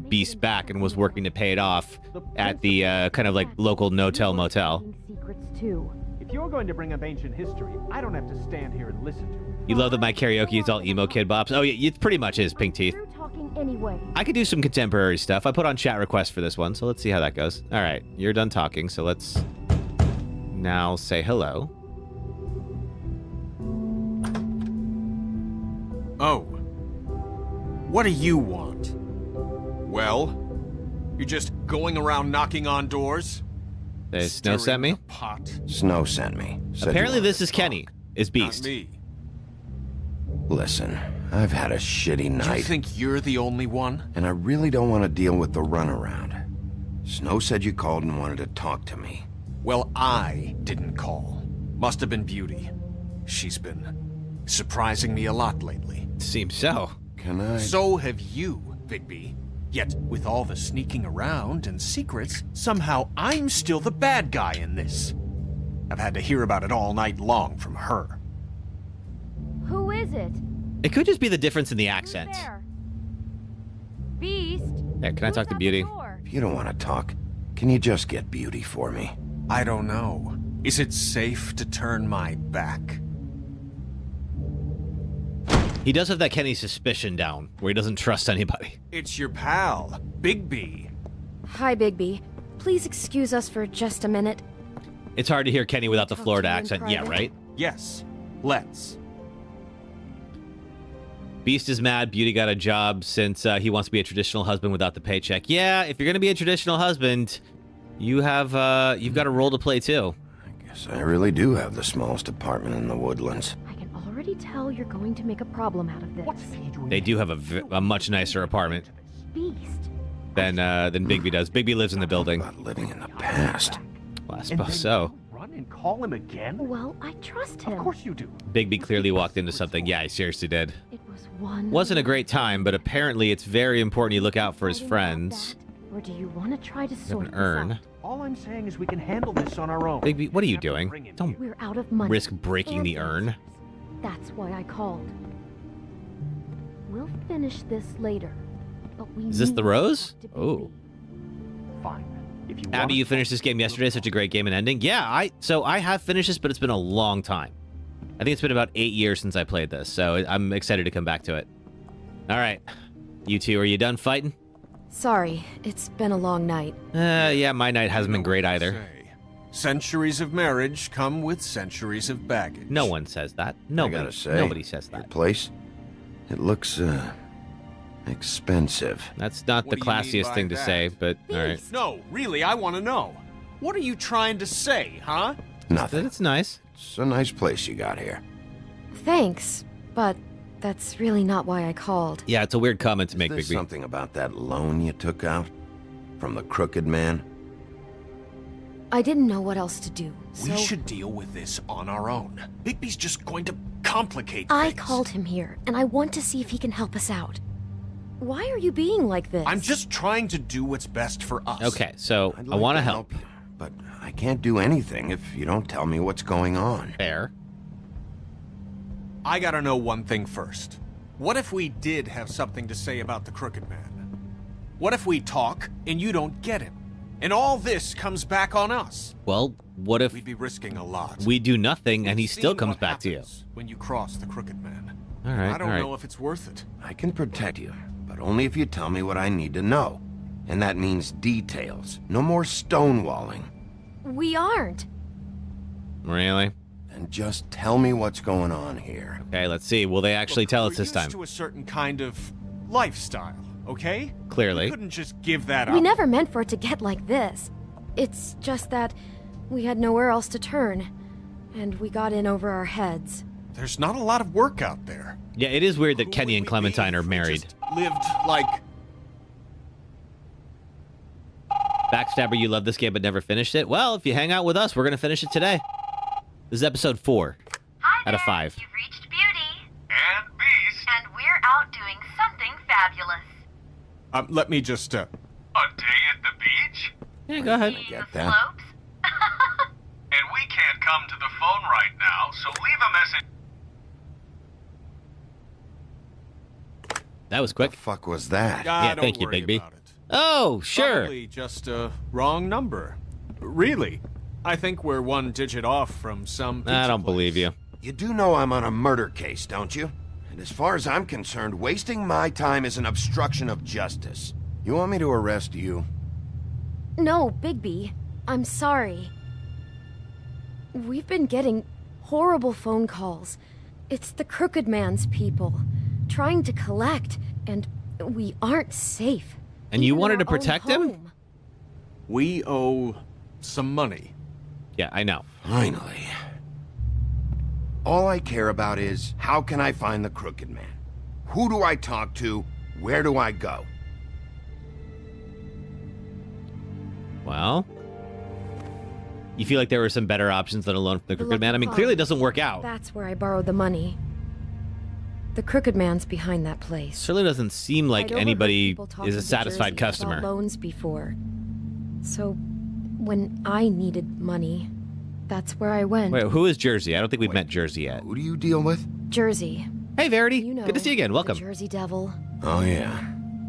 Beast's back and was working to pay it off at the kind of like local no-tell motel. Secrets too. It If you're going to bring up ancient history, I don't have to stand here and listen to it. You love that my karaoke is all emo kid bops? Oh, yeah, it pretty much is Pink Teeth. Through talking anyway. I could do some contemporary stuff. I put on chat requests for this one, so let's see how that goes. All right, you're done talking, so let's now say hello. Oh. What do you want? Well, you're just going around knocking on doors? Snow sent me? Pot. Snow sent me. Said Apparently you this wanted is to Kenny, talk. is Beast. Not me. Listen, I've had a shitty You night, think you're the only one? and I really don't want to deal with the runaround. Snow said you called and wanted to talk to me. Well, I didn't call. Must have been Beauty. She's been surprising me a lot lately. Seems so. Can I? So have you, Bigby. Yet, with all the sneaking around and secrets, somehow I'm still the bad guy in this. I've had to hear about it all night long from her. Who is it? It could just be the difference in the Who's accent. there? Beast? There, can I Who's talk to at Beauty? the door? If you don't want to talk, can you just get Beauty for me? I don't know. Is it safe to turn my back? He does have that Kenny suspicion down, where he doesn't trust anybody. It's your pal, Bigby. Hi, Bigby. Please excuse us for just a minute. It's hard to hear Kenny without the Talk to Florida you in accent. Yeah, private. right? Yes, let's. Beast is mad. Beauty got a job since he wants to be a traditional husband without the paycheck. Yeah, if you're going to be a traditional husband, you've got a role to play too. I guess I really do have the smallest apartment in the woodlands. I can already tell you're going to make a problem out of this. What's he doing? They do have a much nicer apartment Beast. than Bigby does. Bigby lives in the building. About living in the past. Well, I And suppose then so. you run and call him again? Well, I trust him. Of course you do. Bigby clearly walked into something. Yeah, he seriously did. It was one. Wasn't a great time, but apparently it's very important you look out for his Fighting friends. about that, or do you want to try to You have sort an this urn. out? All I'm saying is we can handle this on our own. Bigby, what are you Have to doing? bring him Don't We're out of money. risk breaking and the urn. answers. That's why I called. We'll finish this later, but we Is this the need rose? to talk to Oh. Bigby. Fine. If you Abby, wanna you talk, finished this game yesterday. we'll Such a talk. great game and ending. Yeah, I have finished this, but it's been a long time. I think it's been about 8 years since I played this, so I'm excited to come back to it. All right, you two, are you done fighting? Sorry, it's been a long night. Yeah, my night hasn't been great You know what they either. say. Centuries of marriage come with centuries of baggage. No one says that. I Nobody. gotta say, Nobody says your that. place, it looks, expensive. That's not What the do you mean classiest by thing to that? say, but all right. No, really, I want to know. What are you trying to say, huh? Nothing. That's nice. It's a nice place you got here. Thanks, but that's really not why I called. Yeah, it's a weird comment to make, Is Bigby. there something about that loan you took out? From the crooked man? I didn't know what else to do, so We should deal with this on our own. Bigby's just going to complicate I things. called him here, and I want to see if he can help us out. Why are you being like this? I'm just trying to do what's best for us. Okay, so I'd I like want to to help. you, but I can't do anything if you don't tell me what's going on. Fair. I gotta know one thing first. What if we did have something to say about the Crooked Man? What if we talk and you don't get him? And all this comes back on us? Well, what if We'd be risking a lot. we do nothing and he We've still seen comes what back to you? happens when you cross the Crooked Man. All right, I don't all right. know if it's worth it. I can protect you, but only if you tell me what I need to know. And that means details. No more stonewalling. We aren't. Really? And just tell me what's going on here. Okay, let's see. Will they actually Look, tell we're us this used time? to a certain kind of lifestyle, okay? Clearly. You couldn't just give that up. We never meant for it to get like this. It's just that we had nowhere else to turn, and we got in over our heads. There's not a lot of work out there. Yeah, it is weird that Who Kenny would and we be Clementine are if we married. just lived like... Backstabber, you love this game but never finished it? Well, if you hang out with us, we're going to finish it today. This is episode 4 Hi out of there. 5. You've reached Beauty. And Beast. And we're out doing something fabulous. Let me just, A day at the beach? Yeah, go ahead. See get the that. slopes? And we can't come to the phone right now, so leave a message. That was quick. The fuck was that? Yeah, don't thank you, worry Bigby. about it. Oh, sure. Probably just a wrong number. Really. I think we're one digit off from some pizza I don't place. believe you. You do know I'm on a murder case, don't you? And as far as I'm concerned, wasting my time is an obstruction of justice. You want me to arrest you? No, Bigby. I'm sorry. We've been getting horrible phone calls. It's the Crooked Man's people, trying to collect, and we aren't safe. And you Even wanted in to our own protect him? home. We owe some money. Yeah, I know. Finally. All I care about is, how can I find the Crooked Man? Who do I talk to? Where do I go? Well, you feel like there were some better options than a loan from the Crooked Man? I mean, clearly it doesn't work out. That's where I borrowed the money. The Crooked Man's behind that place. Certainly doesn't seem like I'd overheard anybody people talking is a to satisfied Jersey customer. about loans before. So, when I needed money, that's where I went. Wait, who is Jersey? I don't think we've met Jersey yet. Who do you deal with? Jersey. Hey, Verity. You know, Good to see you again. Welcome. The Jersey Devil. Oh, yeah.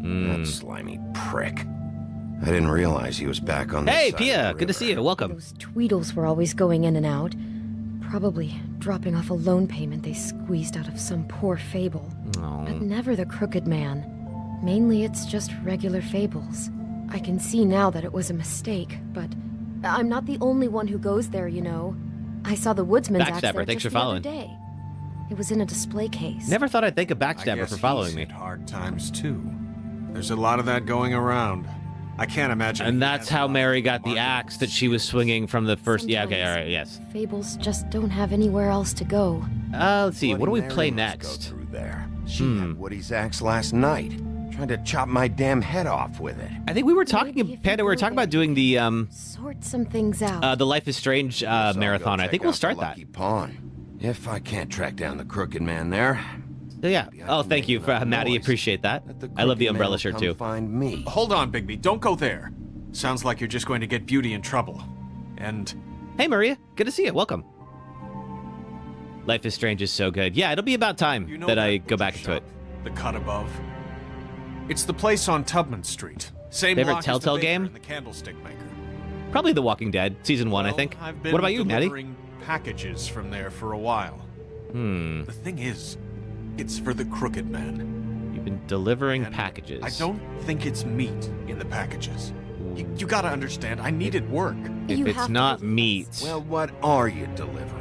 That slimy prick. I didn't realize he was back on the Hey, side Pia. of the Good to see you. Welcome. Those Tweedles were always going in and out. Probably dropping off a loan payment they squeezed out of some poor fable. Oh. But never the Crooked Man. Mainly it's just regular fables. I can see now that it was a mistake, but I'm not the only one who goes there, you know. I saw the Woodsman's axe Backstabber, there thanks just for the other following. day. It was in a display case. Never thought I'd thank a I backstabber guess for following he's me. hit hard times too. There's a lot of that going around. I can't imagine. And he that's has a how lot Mary of got the market axe that she was swinging from the first. Yeah, okay, Sometimes all right, yes. Fables just don't have anywhere else to go. Let's see. What do we Bloody play Mary must next? Go through there. She had Woody's axe last night, trying to chop my damn head off with it. I think we were talking, Maybe if you Panda. We were go talking about there. doing Sort some things out. the Life is Strange Guess I'll go marathon. I check think we'll out the start that. Lucky Pawn. If I can't track down the Crooked Man there. So, yeah. maybe I Oh, can thank make you, for enough Maddie. noise Appreciate that. that I love the Crooked Man umbrella will shirt come too. Find me. Hold on, Bigby. Don't go there. Sounds like you're just going to get Beauty in trouble. And Hey, Maria. Good to see you. Welcome. Life is Strange is so good. Yeah, it'll be about time you know that I butcher go back into shop, it. The cut above. It's the place on Tubman Street. Same Favorite block as Telltale the baker game? and the Candlestick Maker. Probably The Walking Dead, season 1, I Well, think. I've been What about you, Maddie? delivering packages from there for a while. The thing is, it's for the Crooked Man. You've been delivering And packages. I don't think it's meat in the packages. You gotta understand, I needed work. If You it's have to not do meat, Well, what are you delivering?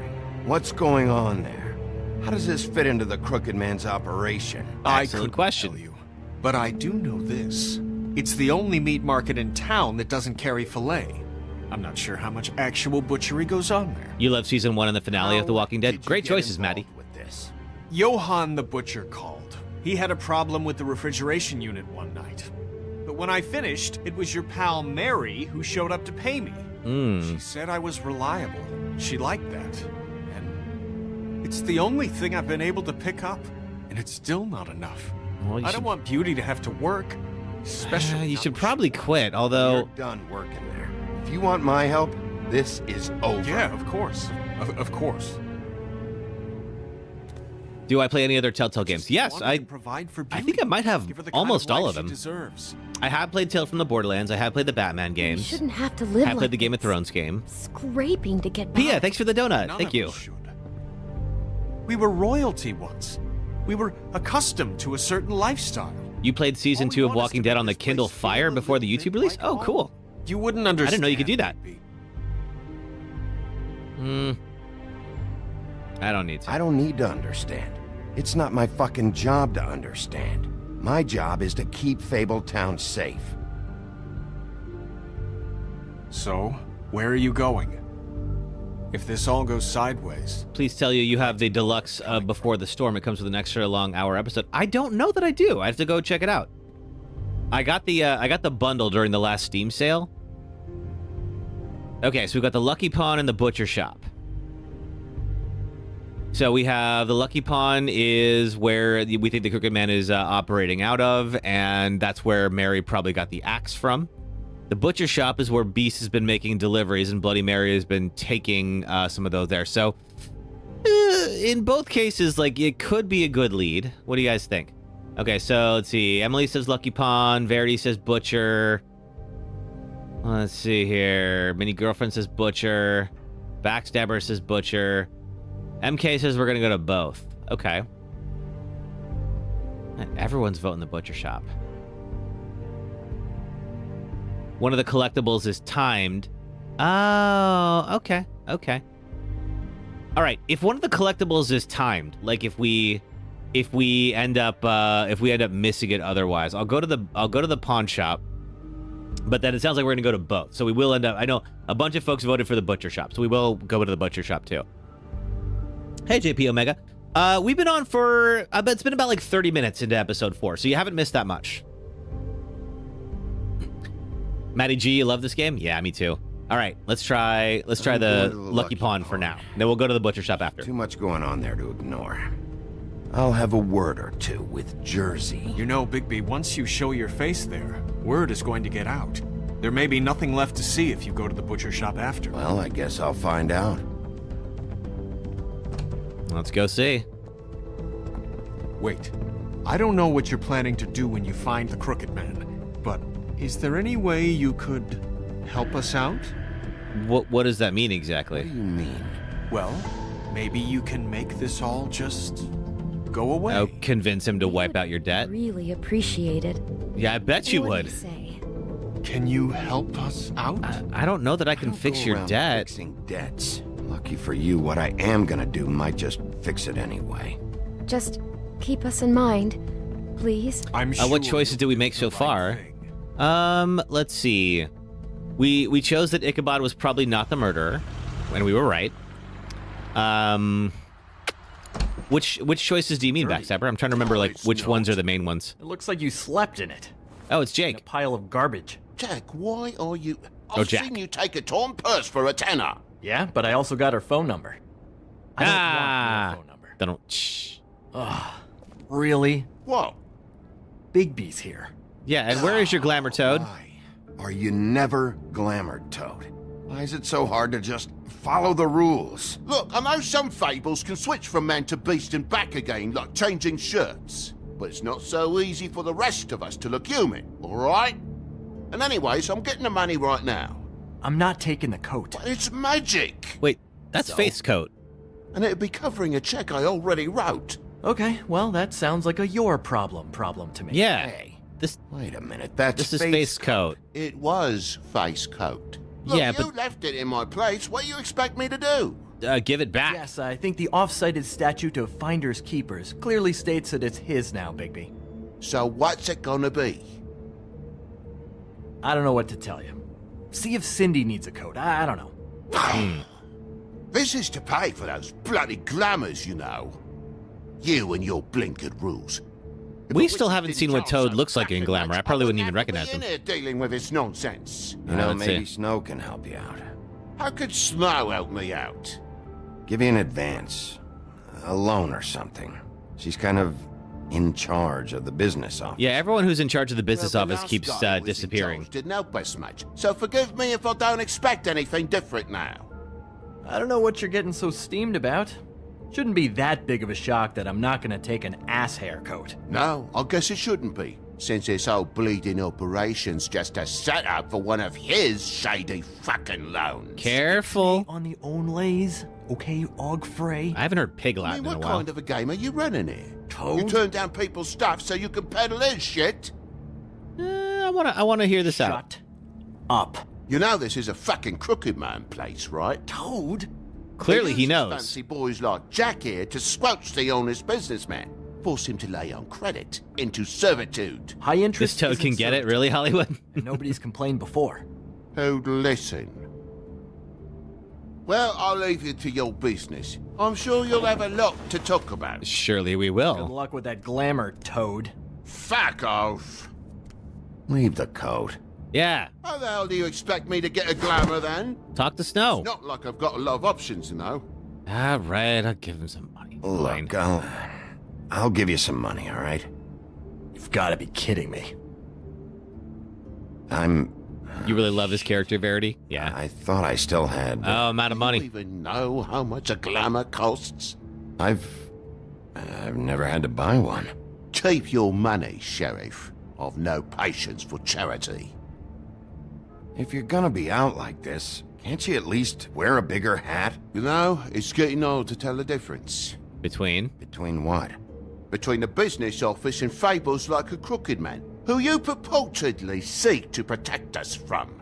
What's going on there? How does this fit into the Crooked Man's operation? I Excellent couldn't question. tell you. But I do know this. It's the only meat market in town that doesn't carry filet. I'm not sure how much actual butchery goes on there. you love season 1 and the finale of The Walking How Dead. did you Great get choices, involved Maddie. with this? Johann the Butcher called. He had a problem with the refrigeration unit one night. But when I finished, it was your pal Mary who showed up to pay me. She said I was reliable. She liked that. And it's the only thing I've been able to pick up. And it's still not enough. Well, you I should- don't want Beauty to have to work. Especially you not should when probably she- quit, although... You're done working there. If you want my help, this is over. Yeah, of course. Of course. Do I play any other Telltale games? Just Yes, wanted I to provide for think Beauty. I might have Give her the kind almost all life of she them. deserves. I have played Tales from the Borderlands. I have played the Batman You games. shouldn't have to I live have like played the Game of this. Thrones game. Scraping to get by. Pia, thanks for the donut. None Thank of you. us should. We were royalty once. We were accustomed to a certain lifestyle. You played season All we 2 of want is Walking to Dead make on the this Kindle place Fire feel a before the little YouTube bit release? like Oh, home. cool. You wouldn't understand. didn't know you could do that. Bigby. I don't need to. I don't need to understand. It's not my fucking job to understand. My job is to keep Fabletown safe. So, where are you going? If this all goes sideways, Please tell you have the deluxe Before the Storm. It comes with an extra long hour episode. I don't know that I do. I have to go check it out. I got the bundle during the last Steam sale. Okay, so we've got the Lucky Pawn and the Butcher Shop. So we have the Lucky Pawn is where we think the Crooked Man is operating out of, and that's where Mary probably got the axe from. The Butcher Shop is where Beast has been making deliveries, and Bloody Mary has been taking some of those there. So in both cases, like, it could be a good lead. What do you guys think? Okay, so let's see. Emily says Lucky Pawn. Verity says Butcher. Let's see here. Mini girlfriend says butcher. Backstabber says butcher. MK says we're gonna go to both. Okay. Everyone's voting the butcher shop. One of the collectibles is timed. Oh, okay, okay. All right. If one of the collectibles is timed, like if we end up missing it otherwise, I'll go to the pawn shop. But then it sounds like we're gonna go to both. So we will end up. I know a bunch of folks voted for the butcher shop, so we will go to the butcher shop too. Hey, JP Omega. We've been on for, it's been about like 30 minutes into episode 4, so you haven't missed that much. Matty G, you love this game? Yeah, me too. All right, let's try the Lucky Pawn for now. Then we'll go to the butcher shop after. Too much going on there to ignore. I'll have a word or two with Jersey. You know, Bigby, once you show your face there, word is going to get out. There may be nothing left to see if you go to the butcher shop after. Well, I guess I'll find out. Let's go see. Wait, I don't know what you're planning to do when you find the Crooked Man, but is there any way you could help us out? What does that mean exactly? What do you mean? Well, maybe you can make this all just go away. Oh, convince him to wipe out your debt? Really appreciate it. Yeah, I bet you would. Can you help us out? I don't know that I can fix your debt. Fixing debts. Lucky for you, what I am gonna do might just fix it anyway. Just keep us in mind, please. I'm sure. What choices did we make so far? Let's see. We chose that Ichabod was probably not the murderer, and we were right. Which choices do you mean, Backstabber? I'm trying to remember like which ones are the main ones. It looks like you slept in it. Oh, it's Jake. In a pile of garbage. Jack, why are you... Oh, I've Jack. seen you take a torn purse for a tenner. Yeah, but I also got her phone number. I don't want your phone number. Don't. Shh. Ugh. Really? What? Bigby's here. Yeah, and where is your glamour, Toad? Why are you never glamored, Toad? Why is it so hard to just follow the rules? Look, I know some fables can switch from man to beast and back again, like changing shirts. But it's not so easy for the rest of us to look human, alright? And anyways, I'm getting the money right now. I'm not taking the coat. But it's magic! Wait, that's Faith's coat. And it'd be covering a check I already wrote. Okay, well, that sounds like a your problem to me. Yeah. Hey, wait a minute, this is Faith's coat. It was Faith's coat. Look, Yeah, you but left it in my place. What do you expect me to do? give it back. Yes, I think the off-cited statute of Finders Keepers clearly states that it's his now, Bigby. So what's it gonna be? I don't know what to tell you. See if Cindy needs a coat. I don't know. This is to pay for those bloody glamours, you know. You and your blinkered rules. We still haven't seen what Toad looks like in glamour. I probably wouldn't even recognize him. In here dealing with this nonsense. You know, let's maybe see. Snow can help you out. How could Snow help me out? Give you an advance. A loan or something. She's kind of in charge of the business office. Yeah, everyone who's in charge of the business Well, the office last keeps guy who was in disappearing. charge didn't help us much. So forgive me if I don't expect anything different now. I don't know what you're getting so steamed about. Shouldn't be that big of a shock that I'm not gonna take an ass hair coat. No, I guess it shouldn't be, since this whole bleeding operation's just a setup for one of his shady fucking loans. Careful. On the own lays, okay, Og Frey. I haven't heard Pig I Latin mean, in a what while. kind of a game are you running here? Toad? You turn down people's stuff so you can peddle his shit? I wanna hear this out. Shut up. You know this is a fucking crooked man place, right? Toad? Clearly They he use knows. Fancy boys like Jack here to squelch the honest businessman. Force him to lay on credit into servitude. High This interest. Toad isn't can get it, servitude, really, Hollywood? and nobody's complained before. Who'd listen? Well, I'll leave you to your business. I'm sure you'll have a lot to talk about. Surely we Good will. luck with that glamour, Toad. Fuck off. Leave the coat. Yeah, How the hell do you expect me to get a glamour then? talk to Snow. Not like I've got a lot of options, you know. All right, I'll give him some money. Fine. Look, I'll give you some money, all right? You've got to be kidding me. You really love this character, Verity? Yeah. I thought I still had. But Oh, I'm out of Do money. you even know how much a glamour costs? I've never had to buy one. Keep your money, Sheriff. I've no patience for charity. If you're gonna be out like this, can't you at least wear a bigger hat? You know, it's getting hard to tell the difference. Between? Between what? Between the business office and fables like a crooked man, who you purportedly seek to protect us from.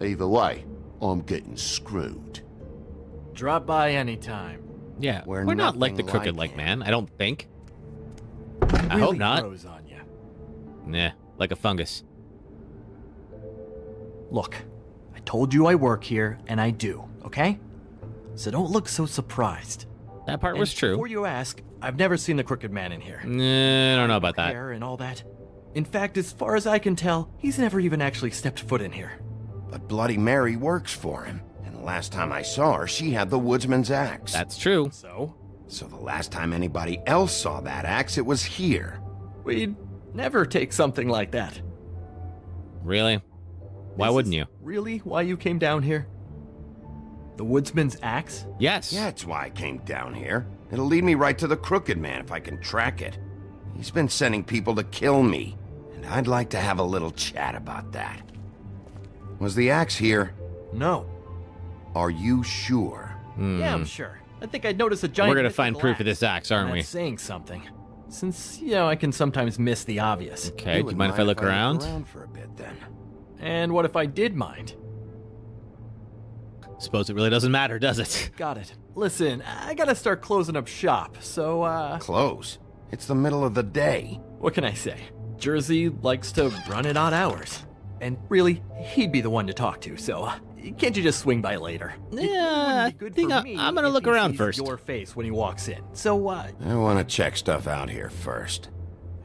Either way, I'm getting screwed. Drop by anytime. Yeah, we're not like the crooked like man, I don't think. I Really hope not. grows on you. Nah, like a fungus. Look, I told you I work here, and I do, okay? So don't look so surprised. That part was true. Before you ask, I've never seen the crooked man in here. Nah, I don't know about that. Hair and all that. In fact, as far as I can tell, he's never even actually stepped foot in here. But Bloody Mary works for him. And the last time I saw her, she had the woodsman's axe. That's true. So? So the last time anybody else saw that axe, it was here. We'd never take something like that. Really? Why wouldn't you? Really why you came down here? The woodsman's axe? Yes. Yeah, that's why I came down here. It'll lead me right to the crooked man if I can track it. He's been sending people to kill me, and I'd like to have a little chat about that. Was the axe here? No. Are you sure? Yeah, I'm sure. I think I'd notice a giant... We're gonna find proof of this axe, aren't we? That's saying something. Since, I can sometimes miss the obvious. Okay, do you mind if I look around? For a bit, then. And what if I did mind? Suppose it really doesn't matter, does it? Got it. Listen, I gotta start closing up shop, so, Close? It's the middle of the day. What can I say? Jersey likes to run at odd hours. And really, he'd be the one to talk to, so can't you just swing by later? Yeah, I'm gonna look around first. Your face when he walks in. So, I want to check stuff out here first.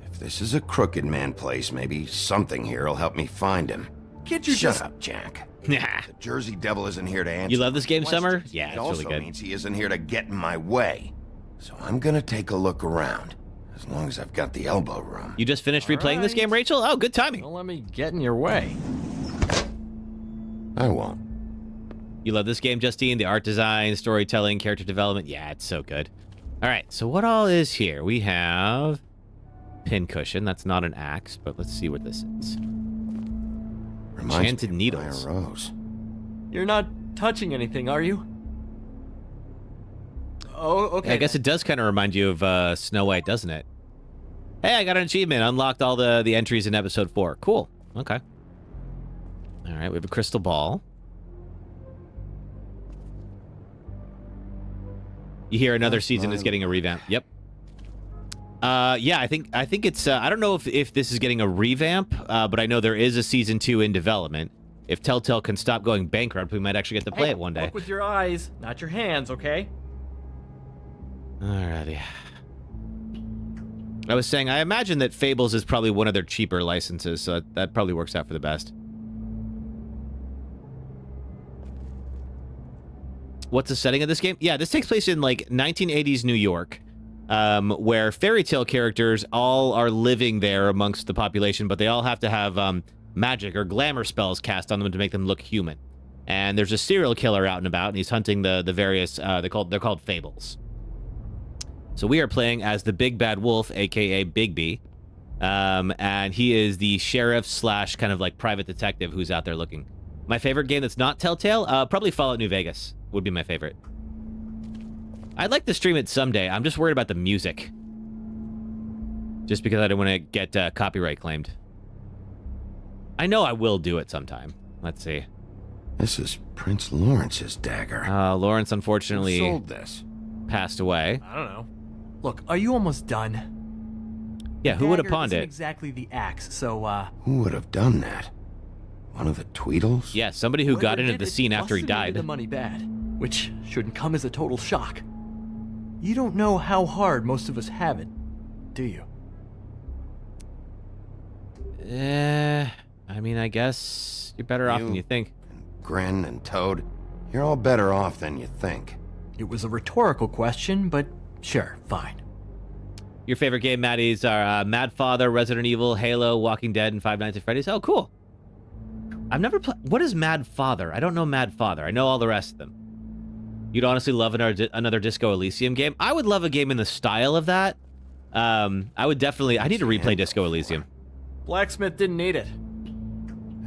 If this is a crooked man place, maybe something here will help me find him. Can't you Shut just... up, Jack. Nah. The Jersey Devil isn't here to answer. You love this game, questions. Summer? Yeah, it it's also really good. means he isn't here to get in my way. So I'm gonna take a look around. As long as I've got the elbow room. You just finished replaying this game, Rachel? Oh, good timing. Don't let me get in your way. I won't. You love this game, Justine? The art design, storytelling, character development. Yeah, it's so good. All right, so what all is here? We have pincushion. That's not an axe, but let's see what this is. Enchanted needles. Rose. You're not touching anything, are you? Oh, okay. I guess it does kind of remind you of Snow White, doesn't it? Hey, I got an achievement. Unlocked all the entries in episode 4. Cool. Okay. All right, we have a crystal ball. You hear another season is getting a revamp. Yep. Yeah, I think it's I don't know if this is getting a revamp, but I know there is a season 2 in development. If Telltale can stop going bankrupt, we might actually get to play it one day. Look with your eyes, not your hands, okay? Alrighty. I was saying, I imagine that Fables is probably one of their cheaper licenses, so that probably works out for the best. What's the setting of this game? Yeah, this takes place in, like, 1980s New York, where fairy tale characters all are living there amongst the population, but they all have to have magic or glamour spells cast on them to make them look human. And there's a serial killer out and about, and he's hunting the various, they're called Fables. So we are playing as the Big Bad Wolf, a.k.a. Bigby, and he is the sheriff slash kind of like private detective who's out there looking. My favorite game that's not Telltale? Probably Fallout New Vegas would be my favorite. I'd like to stream it someday. I'm just worried about the music. Just because I don't want to get copyright claimed. I know I will do it sometime. Let's see. This is Prince Lawrence's dagger. Lawrence unfortunately Who sold this? Passed away. I don't know. Look, are you almost done? Yeah, who would have pawned isn't it? Exactly the axe, so Who would have done that? One of the Tweedles? Yeah, somebody who got into the scene after he busted into died. the money bad, which shouldn't come as a total shock. You don't know how hard most of us have it, do you? I mean, I guess you're better off than you think. Grin and Toad, you're all better off than you think. It was a rhetorical question, but sure, fine. Your favorite game, Maddie's, are Mad Father, Resident Evil, Halo, Walking Dead, and Five Nights at Freddy's. Oh, cool. I've never played... What is Mad Father? I don't know Mad Father. I know all the rest of them. You'd honestly love another Disco Elysium game? I would love a game in the style of that. I would definitely... I need to replay Disco Elysium. Blacksmith didn't need it.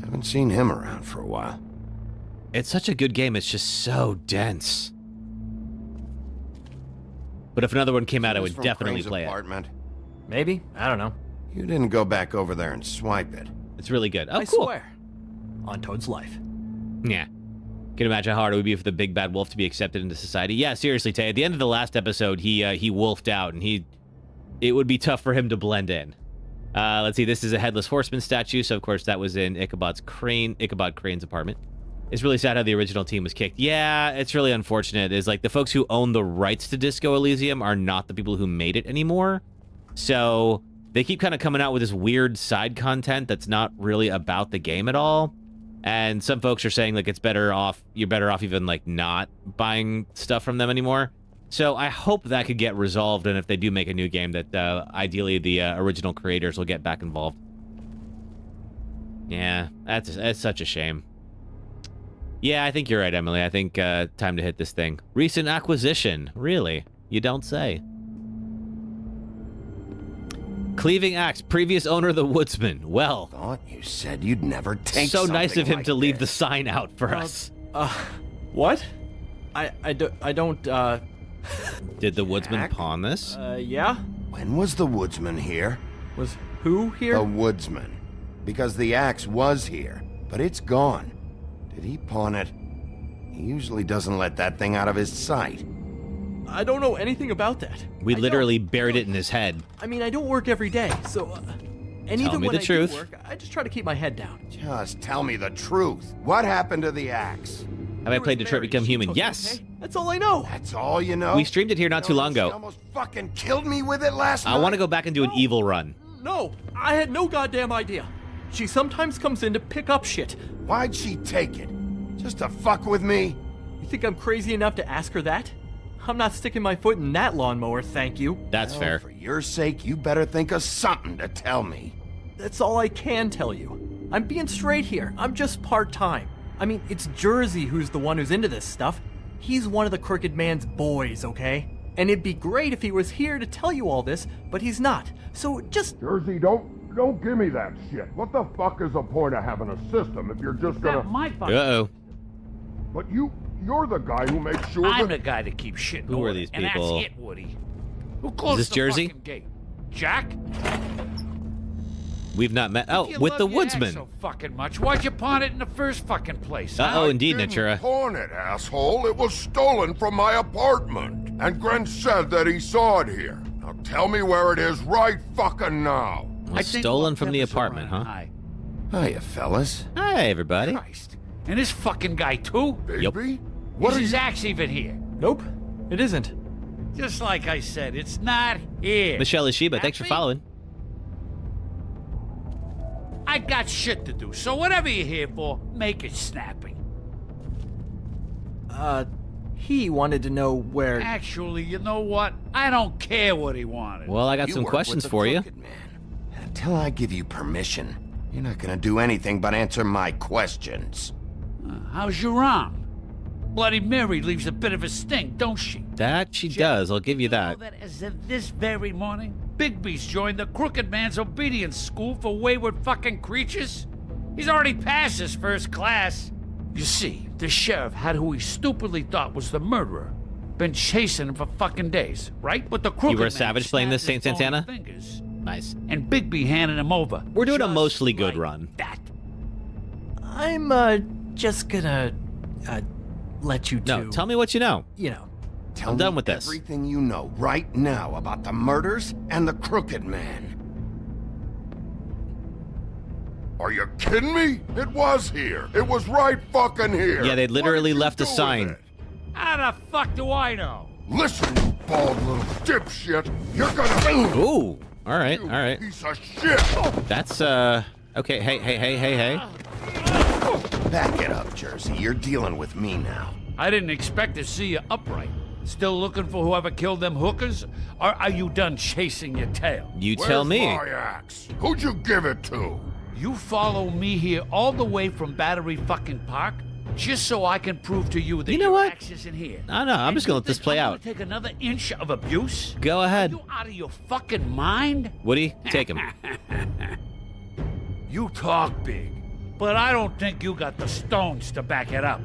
Haven't seen him around for a while. It's such a good game. It's just so dense. But if another one came out, I would definitely play apartment. Maybe? I don't know. You didn't go back over there and swipe it. It's really good. Oh, I cool. swear. On Toad's life. Yeah. Can you imagine how hard it would be for the big bad wolf to be accepted into society? Yeah, seriously, Tay. At the end of the last episode, he wolfed out, and it would be tough for him to blend in. Let's see. This is a headless horseman statue, so of course that was in Ichabod Crane's apartment. It's really sad how the original team was kicked. Yeah, it's really unfortunate. It's like the folks who own the rights to Disco Elysium are not the people who made it anymore. So they keep kind of coming out with this weird side content that's not really about the game at all. And some folks are saying like you're better off even like not buying stuff from them anymore. So I hope that could get resolved, and if they do make a new game, that ideally the original creators will get back involved. Yeah, that's such a shame. Yeah, I think you're right, Emily. I think time to hit this thing. Recent acquisition. Really? You don't say. Cleaving axe, previous owner of the Woodsman. Well, thought you said you'd never take so nice of him like to leave this. the sign out for us. What? I don't, Did the Woodsman pawn this? Yeah? When was the Woodsman here? Was who here? The Woodsman. Because the axe was here, but it's gone. Did he pawn it? He usually doesn't let that thing out of his sight. I don't know anything about that. We literally buried it in his head. I mean, I don't work every day, so... and Tell even me when the I truth. do work, I just try to keep my head down. Just tell me the truth. What happened to the axe? Have I played Detroit Become Human? Yes. Okay? That's all I know. That's all you know? We streamed it here not too long She ago. almost fucking killed me with it last night. I want to go back and do an evil run. No, I had no goddamn idea. She sometimes comes in to pick up shit. Why'd she take it? Just to fuck with me? You think I'm crazy enough to ask her that? I'm not sticking my foot in that lawnmower, thank you. That's fair. For your sake, you better think of something to tell me. That's all I can tell you. I'm being straight here. I'm just part-time. I mean, it's Jersey who's the one who's into this stuff. He's one of the Crooked Man's boys, okay? And it'd be great if he was here to tell you all this, but he's not. So just... Jersey, don't give me that shit. What the fuck is the point of having a system if you're just gonna... my Uh-oh. But you're the guy who makes sure I'm that... the guy to keep shit Who are going, these and people? that's it, Woody. Who closed this the Jersey? fucking gate? Jack? We've not met. Oh, You with love the your axe Woodsman. so fucking much. Why'd you pawn it in the first fucking place? huh? Uh-oh, indeed, Didn't Natura. pawn it, asshole. It was stolen from my apartment. And Gren said that he saw it here. Now tell me where it is right fucking now. It was stolen from the apartment, huh? High. Hiya, fellas. Hi, everybody. Christ. And this fucking guy, too? Baby? Is his axe even here? Nope, it isn't. Just like I said, it's not here. Michelle Ishiba, thanks for Happy? following. I got shit to do, so whatever you're here for, make it snappy. He wanted to know where... Actually, you know what? I don't care what he wanted. Well, I got You some work questions with the for you. Crooked Man. Until I give you permission, you're not gonna do anything but answer my questions. How's your arm? Bloody Mary leaves a bit of a stink, don't she? That she does. I'll give you that. Know that as of this very morning, Bigby's joined the Crooked Man's obedience school for wayward fucking creatures? He's already passed his first class. You see, the sheriff had who he stupidly thought was the murderer. Been chasing him for fucking days, right? But the Crooked You were a Man savage playing this, snapped Saint his bony Santana? fingers, Nice. and Bigby handed him over. We're doing a Just mostly good like run. that. I'm, just gonna, let you two... No, tell me what you know. You know. Tell I'm done me with this. everything you know right now about the murders and the Crooked Man. Are you kidding me? It was here. It was right fucking here. Yeah, they literally What did you left a do with sign. it? How the fuck do I know? Listen, you bald little dipshit. You're gonna... Ooh. All right, all right. Piece of shit. That's, okay. Hey. Back it up, Jersey. You're dealing with me now. I didn't expect to see you upright. Still looking for whoever killed them hookers? Or are you done chasing your tail? You tell me. Where's my axe? Who'd you give it to? You follow me here all the way from Battery fucking Park just so I can prove to you that You know your what? axe isn't here. I know. I'm And just gonna you let this think play I'm out. gonna take another inch of abuse? Go ahead. You out of your fucking mind? Woody, take him. You talk big, but I don't think you got the stones to back it up.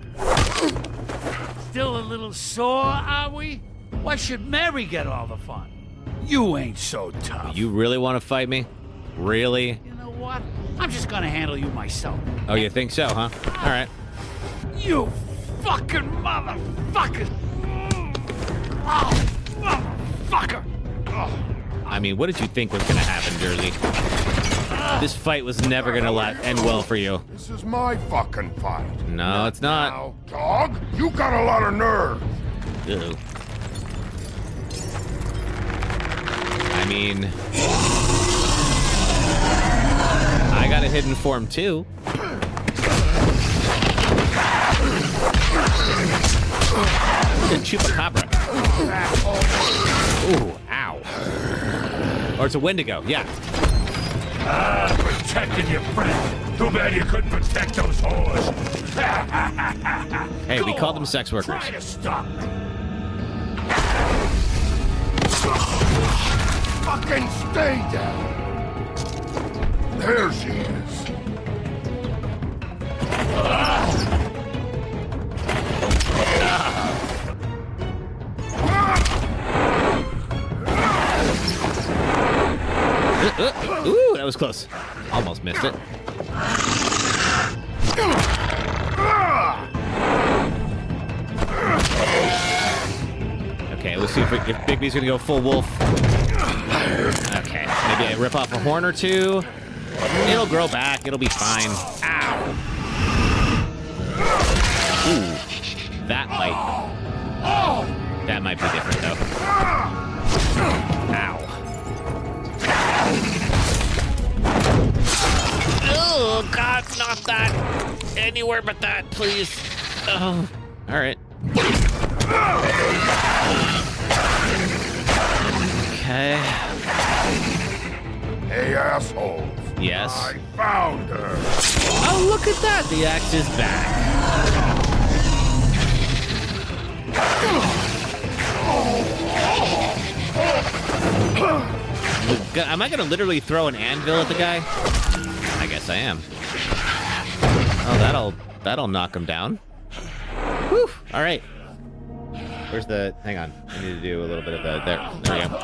Still a little sore, are we? Why should Mary get all the fun? You ain't so tough. You really want to fight me? Really? You know what? I'm just gonna handle you myself. Oh, you think so, huh? All right. You fucking motherfucker! Oh, motherfucker! Oh. I mean, what did you think was gonna happen, Jersey? This fight was never gonna end well for you. This is my fucking fight. No, it's not. Now, dog, you got a lot of nerve. Ew. I mean, I got a hidden form too. Look at Chupacabra. Ooh, ow. Or it's a Wendigo, yeah. Protecting your friend. Too bad you couldn't protect those whores. Hey, we called them sex workers. Try to stop me. Fucking stay down. There she is. Ooh, that was close. Almost missed it. Okay, let's see if Bigby's gonna go full wolf. Okay, maybe I rip off a horn or two. It'll grow back. It'll be fine. Ow. Ooh, that might be different though. Ow. Oh God, not that. Anywhere but that, please. Oh, all right. Okay. Hey, assholes. Yes. I found her. Oh, look at that. The axe is back. Am I going to literally throw an anvil at the guy? I guess I am. Oh, that'll knock him down. Whew. All right. Where's the... Hang on. I need to do a little bit of the... There we go.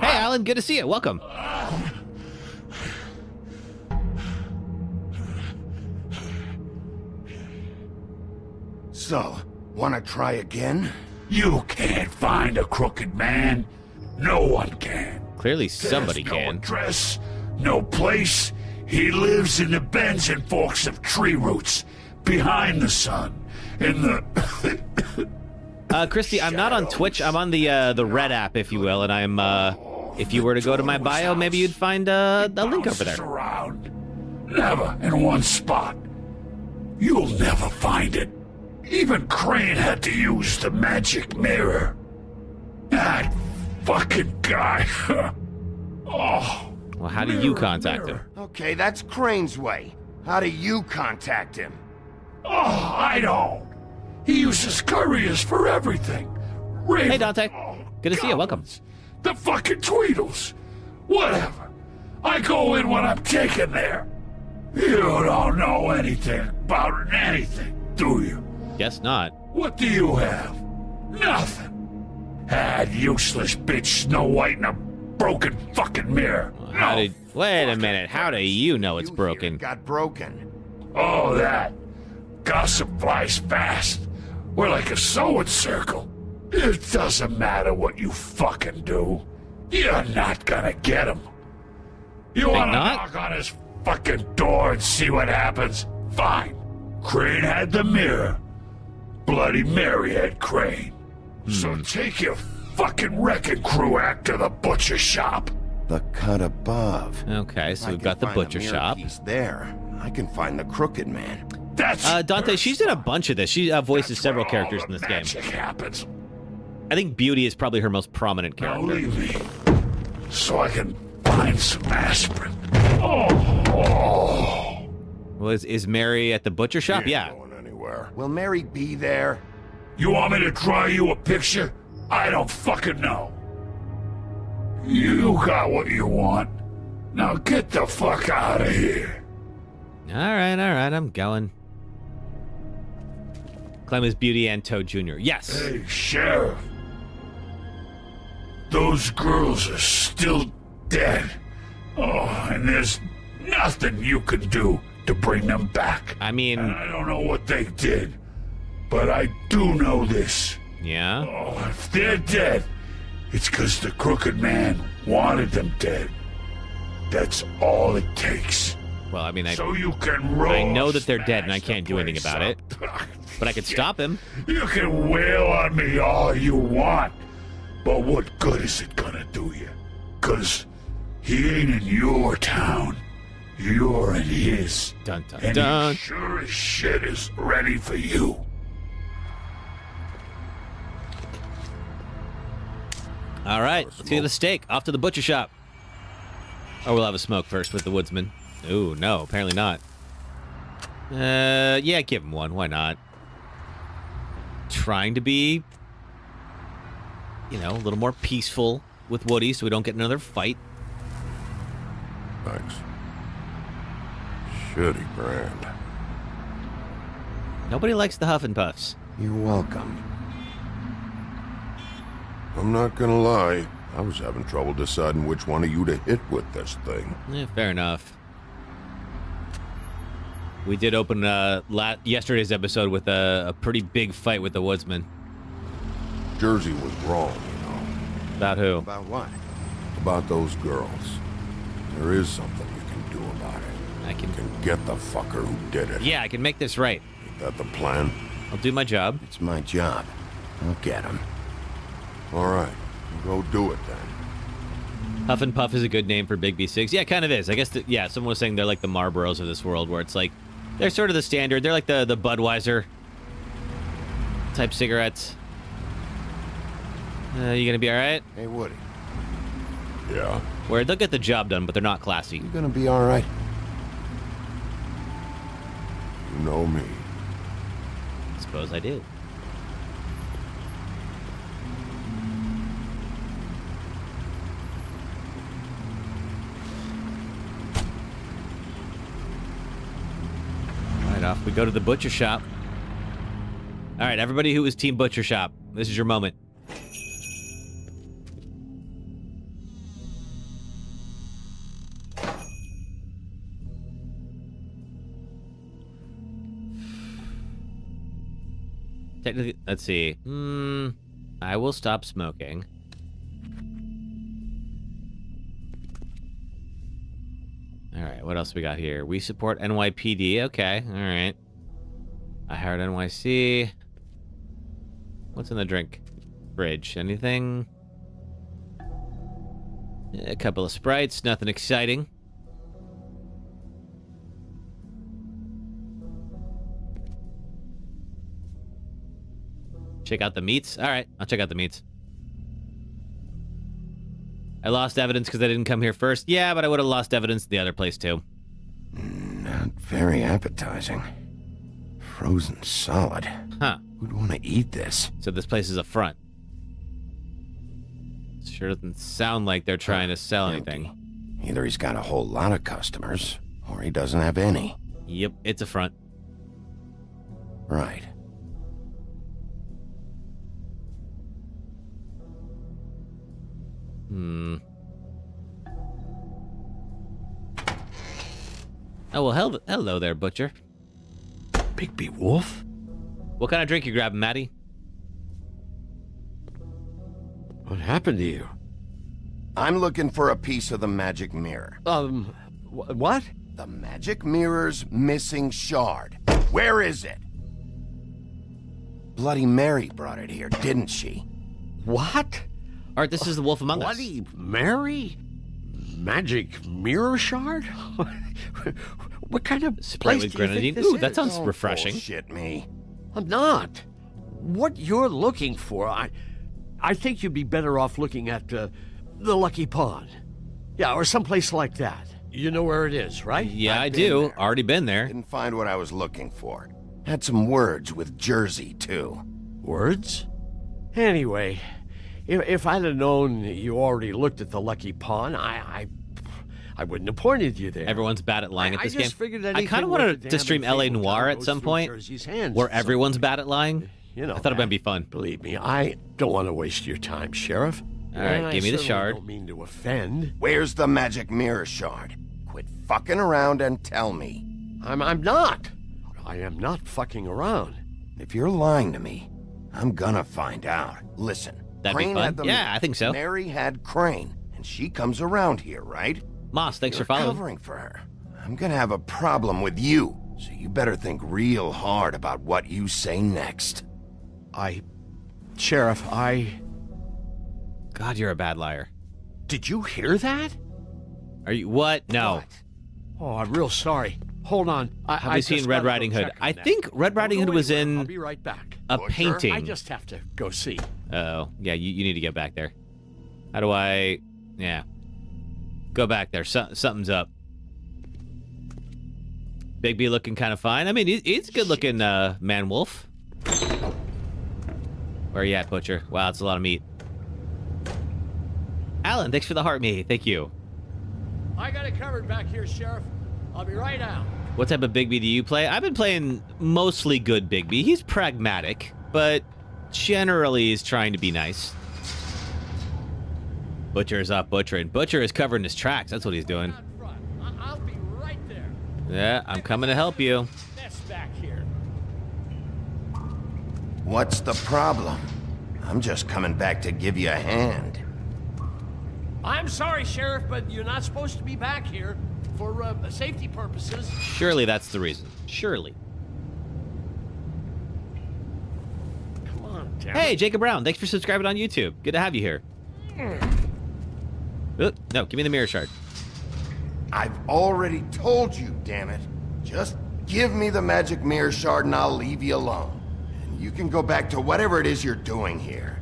Hey, Alan. Good to see you. Welcome. So, wanna try again? You can't find a crooked man. No one can. Clearly somebody There's no can. address, no place. He lives in the bends and forks of tree roots, behind the sun, in the... Christy, I'm not on Twitch. I'm on the Red app, if you will, and I'm, if you were to go to my bio, maybe you'd find a link over there. Around. Never in one spot. You'll never find it. Even Crane had to use the magic mirror. That fucking guy. Oh. Well, how do you contact him? Okay, that's Crane's way. How do you contact him? Oh, I don't. He uses couriers for everything. Raven. Hey, Dante. Good to see you. Welcome. The fucking Tweedles. Whatever. I go in when I'm taken there. You don't know anything about anything, do you? Guess not. What do you have? Nothing. Had useless bitch Snow White in a broken fucking mirror. Wait a minute. How do you know it's broken? Got broken. Oh, that. Gossip flies fast. We're like a sewing circle. It doesn't matter what you fucking do. You're not gonna get him. You wanna knock on his fucking door and see what happens? Fine. Crane had the mirror. Bloody Mary had Crane. So take your fucking wrecking crew act to the butcher shop. The cut above. Okay, so we've got the butcher shop. There. I can find the crooked man. That's Dante, she's in a bunch of this. She voices several characters in this game. Happens. I think Beauty is probably her most prominent character. Now leave me, so I can find some aspirin. Oh. Well, is Mary at the butcher shop? Yeah. Will Mary be there? You want me to draw you a picture? I don't fucking know. You got what you want. Now get the fuck out of here. All right, I'm going. Clem is Beauty and Toad Jr. Yes. Hey, Sheriff. Those girls are still dead. Oh, and there's nothing you can do to bring them back. I mean... And I don't know what they did, but I do know this. Yeah? Oh, if they're dead, it's because the Crooked Man wanted them dead. That's all it takes. Well, I mean, so you can roll. I know that they're dead and I can't do anything about it. But I could stop him. You can wail on me all you want, but what good is it gonna do you? 'Cause he ain't in your town. You're in his. Dun, dun, and dun. he sure as shit is ready for you. All right, let's get the steak. Off to the butcher shop. Or we'll have a smoke first with the woodsman. Ooh, no, apparently not. Yeah, give him one. Why not? Trying to be, you know, a little more peaceful with Woody so we don't get another fight. Thanks. Shitty brand. Nobody likes the Huff and Puffs. You're welcome. I'm not gonna lie. I was having trouble deciding which one of you to hit with this thing. Yeah, fair enough. We did open yesterday's episode with a pretty big fight with the woodsman. Jersey was wrong, you know. About who? About what? About those girls. There is something you can do about it. I can get the fucker who did it. Yeah, I can make this right. Is that the plan? I'll do my job. It's my job. I'll get him. All right. Go do it then. Huff and Puff is a good name for Big B6. Yeah, it kind of is. I guess, yeah, someone was saying they're like the Marlboros of this world, where it's like, they're sort of the standard. They're like the Budweiser type cigarettes. You gonna be all right? Hey, Woody. Yeah? Where they'll get the job done, but they're not classy. You gonna be all right? You know me. I suppose I do. Off we go to the butcher shop. All right, everybody who is Team Butcher Shop, this is your moment. Technically, let's see. I will stop smoking. All right, what else we got here? We support NYPD. Okay, all right. I hired NYC. What's in the drink fridge? Anything? A couple of Sprites, nothing exciting. Check out the meats. All right, I'll check out the meats. I lost evidence because I didn't come here first. Yeah, but I would have lost evidence at the other place too. Not very appetizing. Frozen solid. Huh. Who'd want to eat this? So this place is a front. Sure doesn't sound like they're trying to sell anything. Either he's got a whole lot of customers, or he doesn't have any. Yep, it's a front. Right. Oh, well, hello there, butcher. Bigby Wolf? What kind of drink you grabbing, Maddie? What happened to you? I'm looking for a piece of the magic mirror. What? The magic mirror's missing shard. Where is it? Bloody Mary brought it here, didn't she? What? All right, this is the Wolf Among Us. Bloody Mary? Magic mirror shard? What kind of Sprite place with do you grenadine? think this Ooh, that is? sounds refreshing. Bullshit me. I'm not. What you're looking for, I think you'd be better off looking at the Lucky Pond. Yeah, or someplace like that. You know where it is, right? Yeah, I do. Already been there. Didn't find what I was looking for. Had some words with Jersey, too. Words? Anyway, If I'd have known you already looked at the Lucky Pawn, I wouldn't have pointed you there. Everyone's bad at lying at this I just game. figured I kind of wanted to stream LA Noire at some point, where everyone's bad at lying. You know, I thought it might be fun. Believe me, I don't want to waste your time, Sheriff. All right, give me the shard. I don't mean to offend. Where's the magic mirror shard? Quit fucking around and tell me. I'm not. I am not fucking around. If you're lying to me, I'm gonna find out. Listen, That'd be Crane fun. had the Yeah, I think so. Mary had Crane, and she comes around here, right? Moss, thanks You're for following. covering for her. I'm gonna have a problem with you, so you better think real hard about what you say next. Sheriff, God, you're a bad liar. Did you hear that? Are you what? No. What? Oh, I'm real sorry. Hold on. Have you seen Red Riding Hood? I think Red Riding Hood was in I'll be right back. a painting. I just have to go see. Oh, yeah, you need to get back there. How do I... Yeah. Go back there. Something's up. Big B looking kind of fine. I mean, he's a good-looking man-wolf. Where are you at, Butcher? Wow, that's a lot of meat. Alan, thanks for the heart meat. Thank you. I got it covered back here, Sheriff. I'll be right out. What type of Bigby do you play? I've been playing mostly good Bigby. He's pragmatic, but generally is trying to be nice. Butcher is up butchering. Butcher is covering his tracks. That's what he's doing. I'll be right there. Yeah, I'm coming to help you. That's back here. What's the problem? I'm just coming back to give you a hand. I'm sorry, Sheriff, but you're not supposed to be back here for safety purposes. Surely that's the reason. Surely. Come on, damn Hey, it. Jacob Brown. Thanks for subscribing on YouTube. Good to have you here. No, give me the mirror shard. I've already told you, damn it. Just give me the magic mirror shard and I'll leave you alone. And you can go back to whatever it is you're doing here.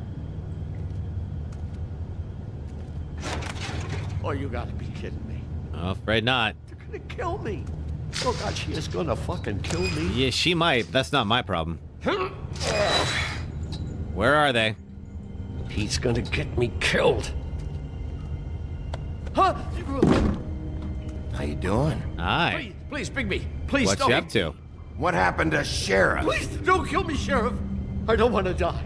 Oh, you gotta be kidding me. Oh, afraid not. They're gonna kill me. Oh, God, she is gonna fucking kill me. Yeah, she might. But that's not my problem. Where are they? He's gonna get me killed. Huh? How you doing? Hi. Please, Bigby. Please What don't. you up to? What happened to Sheriff? Please don't kill me, Sheriff. I don't want to die.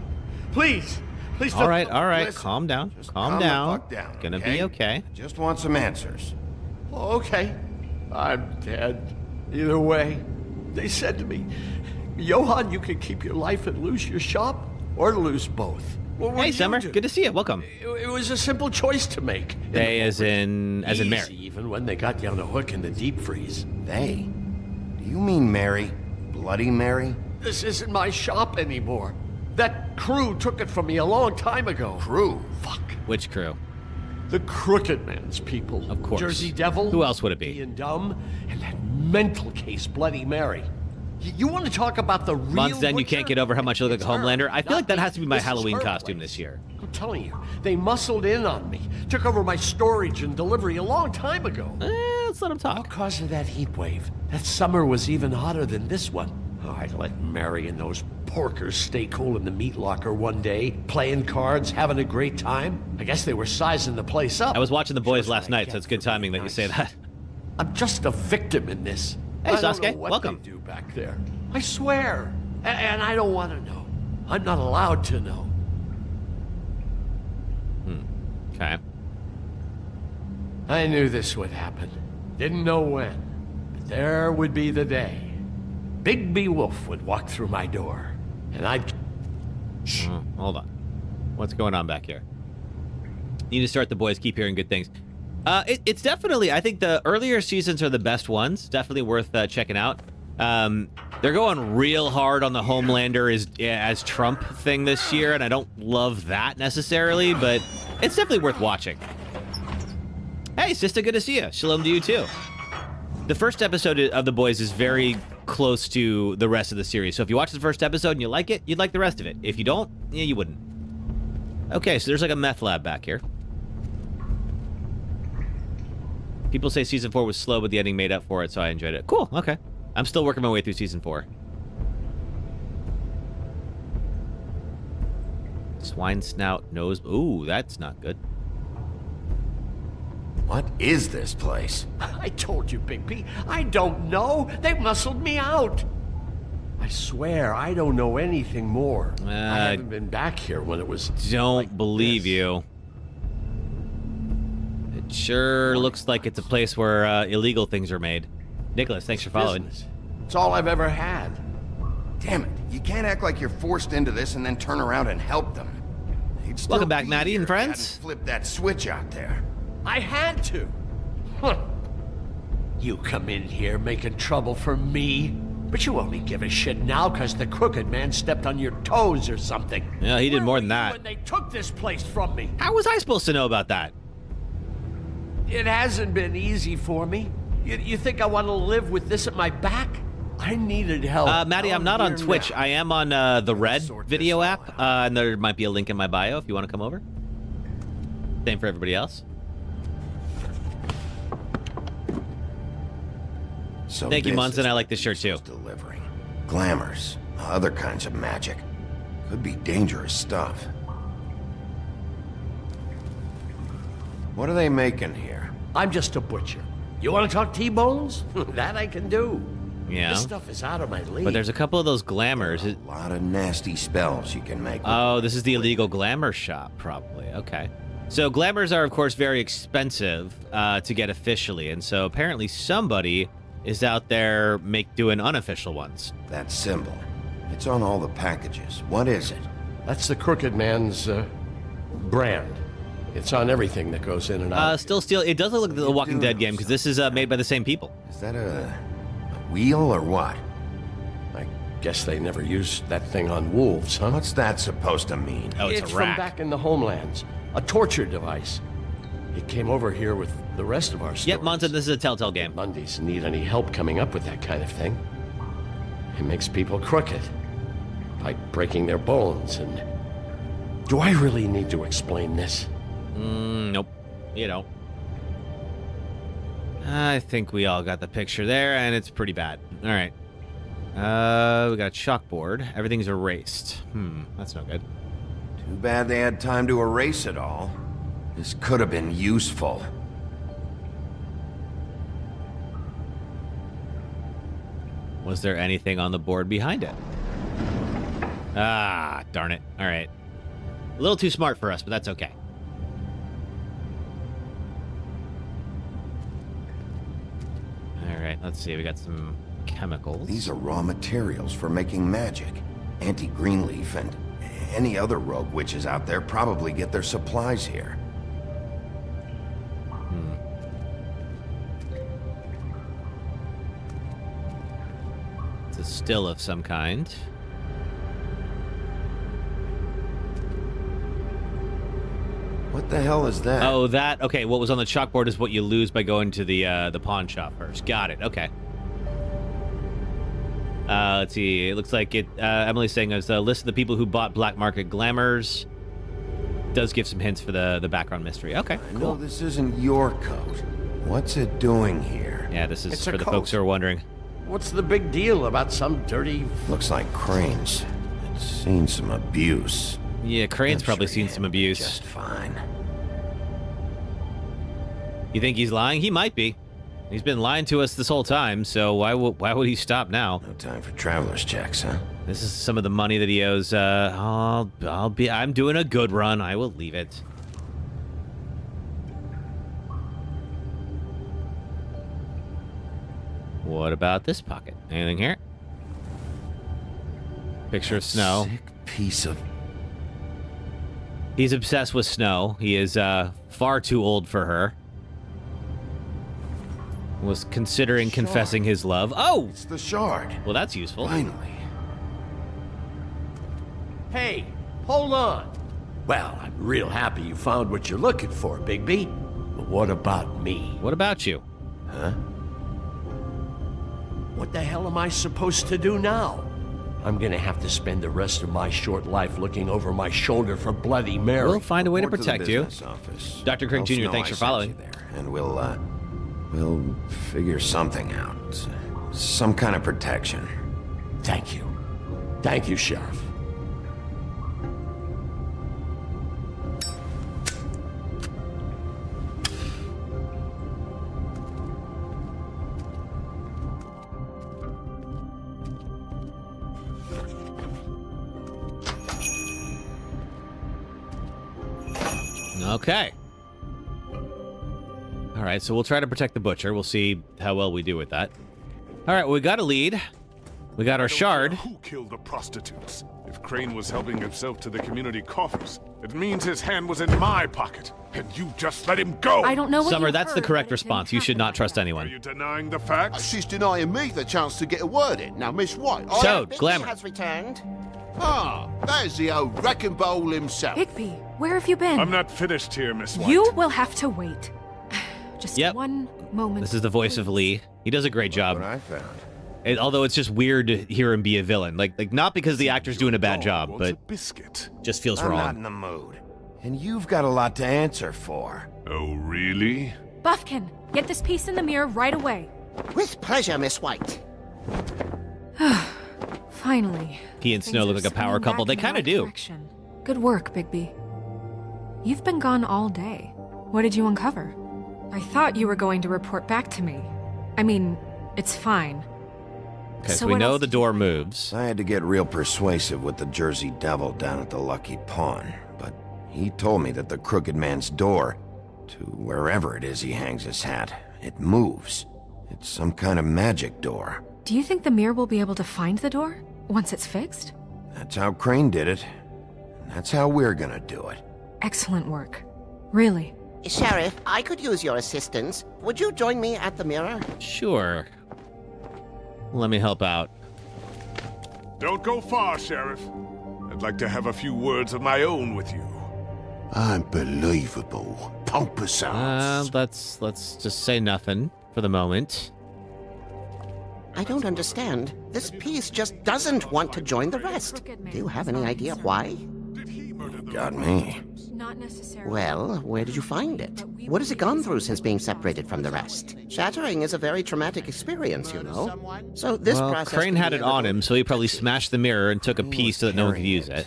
Please. Please don't. All right, all right. Listen, Calm down. Calm the down. fuck down. Gonna be okay. I just want some answers. Oh, okay. I'm dead. Either way. They said to me, Johan, you can keep your life and lose your shop, or lose both. Well, what Hey, did you Summer. do? Good to see you. Welcome. It was a simple choice to make. They as in Easy, Mary. even when they got you on a hook in the deep freeze. They? Do you mean Mary? Bloody Mary? This isn't my shop anymore. That crew took it from me a long time ago. Crew? Fuck. Which crew? The Crooked Man's people. Of course. Jersey Devil. Who else would it be? Ian Dumb, and that mental case, Bloody Mary. You want to talk about the real Months then, you Butcher? can't get over how much you look like a It's her, Homelander. I feel not like that me. has to be my This is Halloween her costume place. this year. I'm telling you, they muscled in on me, took over my storage and delivery a long time ago. Let's let them talk. Because of that heat wave, that summer was even hotter than this one. Oh, I'd let Mary and those porkers stay cool in the meat locker one day, playing cards, having a great time. I guess they were sizing the place up. I was watching The Boys Shows what last I night, get so it's good for being timing that you nice. say that. I'm just a victim in this. Hey, I don't Sasuke, know what welcome. they do back there. I swear. And I don't want to know. I'm not allowed to know. Okay. I knew this would happen. Didn't know when. But there would be the day. Bigby Wolf would walk through my door. And I'd... Hold on. What's going on back here? Need to start The Boys. Keep hearing good things. It's definitely, I think the earlier seasons are the best ones. Definitely worth checking out. They're going real hard on the Homelander as Trump thing this year, and I don't love that necessarily, but it's definitely worth watching. Hey, Sista, good to see you. Shalom to you, too. The first episode of The Boys is very close to the rest of the series, so if you watch the first episode and you like it, you'd like the rest of it. If you don't, yeah, you wouldn't. Okay, so there's like a meth lab back here. People say season 4 was slow, but the ending made up for it, so I enjoyed it. Cool, okay. I'm still working my way through season 4. Swine snout, nose. Ooh, that's not good. What is this place? I told you, Bigby. I don't know. They muscled me out. I swear, I don't know anything more. I haven't been back here when it was. Don't like believe this. you. It sure looks like it's a place where illegal things are made. Nicholas, thanks for following. Business. It's all I've ever had. Damn it, you can't act like you're forced into this and then turn around and help them. Welcome back, Maddie and friends. Flip that switch out there. I had to. Huh. You come in here making trouble for me, but you only give a shit now because the crooked man stepped on your toes or something. Yeah, he did more than that. When they took this place from me. How was I supposed to know about that? It hasn't been easy for me. You think I want to live with this at my back? I needed help. Maddie, I'm not on Twitch. I am on the Red video app, and there might be a link in my bio if you want to come over. Same for everybody else. So thank you, this Munson. is I like this shirt too. Delivering glamours, other kinds of magic. Could be dangerous stuff. What are they making here? I'm just a butcher. You want to talk T-bones? That I can do. Yeah. This stuff is out of my league. But there's a couple of those glamours. A lot of nasty spells you can make. Oh, this is the illegal glamour shop, probably. Okay. So glamours are, of course, very expensive to get officially, and so apparently somebody is out there doing unofficial ones. That symbol. It's on all the packages. What is it? That's the Crooked Man's brand. It's on everything that goes in and out. Still steal. It does look like the Walking Dead game because this is made by the same people. Is that a wheel or what? I guess they never used that thing on wolves, huh? What's that supposed to mean? Oh, it's a rack. From back in the homelands. A torture device. It came over here with the rest of our stories. Yep, Munson, this is a Telltale game. Mondays need any help coming up with that kind of thing. It makes people crooked. By breaking their bones and... Do I really need to explain this? Nope. You don't. I think we all got the picture there, and it's pretty bad. All right. We got a chalkboard. Everything's erased. That's no good. Too bad they had time to erase it all. This could have been useful. Was there anything on the board behind it? Ah, darn it. All right. A little too smart for us, but that's okay. All right, let's see. We got some chemicals. These are raw materials for making magic. Auntie Greenleaf and any other rogue witches out there probably get their supplies here. It's a still of some kind. What the hell is that? Oh, that. Okay, what was on the chalkboard is what you lose by going to the pawn shop first. Got it. Okay. Let's see. It looks like it. Emily's saying there's a list of the people who bought black market glamours. Does give some hints for the background mystery. Okay, cool. cool. No, this isn't your coat. What's it doing here? Yeah, this is It's for a the coat. folks who are wondering. What's the big deal about some dirty... Looks like Crane's. It's seen some abuse. Yeah, Crane's I'm probably sure seen he some handled it abuse. Just fine. You think he's lying? He might be. He's been lying to us this whole time, so why would he stop now? No time for traveler's checks, huh? This is some of the money that he owes. I'm doing a good run. I will leave it. What about this pocket? Anything here? Picture of Snow. Sick piece of... He's obsessed with Snow. He is far too old for her. Was considering confessing his love. Oh! It's the shard. Well, that's useful. Finally. Hey, hold on. Well, I'm real happy you found what you're looking for, Bigby. But what about me? What about you? Huh? What the hell am I supposed to do now? I'm gonna have to spend the rest of my short life looking over my shoulder for Bloody Mary. We'll find a way to Report protect the you. business office. Dr. Craig Let Jr., us know thanks I for sent following. you there, and we'll figure something out. Some kind of protection. Thank you. Thank you, Sheriff. Okay. All right, so we'll try to protect the butcher. We'll see how well we do with that. All right, well, we got a lead. We got our shard. Who killed the prostitutes? If Crane was helping himself to the community coffers, it means his hand was in my pocket, and you just let him go. I don't know what Summer, you that's the heard, correct but it didn't response. You should not trust anyone. Are you denying the facts? She's denying me the chance to get a word in. Now, Miss White, Toad, Bigby Glamour. has returned. Ah, there's the old wrecking ball himself. Bigby, where have you been? I'm not finished here, Miss White. You will have to wait. Just Yep. one moment. This is the voice of Lee. He does a great job. What I found. Although it's just weird to hear him be a villain. Like not because the actor's doing a bad job, Wants a but biscuit. just feels I'm not wrong. in the mood. And you've got a lot to answer for. Oh, really? Buffkin, get this piece in the mirror right away. With pleasure, Miss White. Finally. He and Snow Things look are like a power swinging couple. back They in the kind of right do. direction. Good work, Bigby. You've been gone all day. What did you uncover? I thought you were going to report back to me. I mean, it's fine. Okay, so So we what know else the did you door find? moves. I had to get real persuasive with the Jersey Devil down at the Lucky Pawn, but he told me that the Crooked Man's door, to wherever it is he hangs his hat, it moves. It's some kind of magic door. Do you think the mirror will be able to find the door once it's fixed? That's how Crane did it. And that's how we're gonna do it. Excellent work. Really. Sheriff, I could use your assistance. Would you join me at the mirror? Sure. Let me help out. Don't go far, Sheriff. I'd like to have a few words of my own with you. Unbelievable. Pompous ass. Let's just say nothing for the moment. I don't understand. This piece just doesn't want to join the rest. Do you have any idea why? Got me. Not necessarily. Well, where did you find it? What has it gone through since being separated from the rest? Shattering is a very traumatic experience, you know. So this Well, process Crane can had be it a on little- him, so he probably smashed the mirror and took a piece so that no one could use it.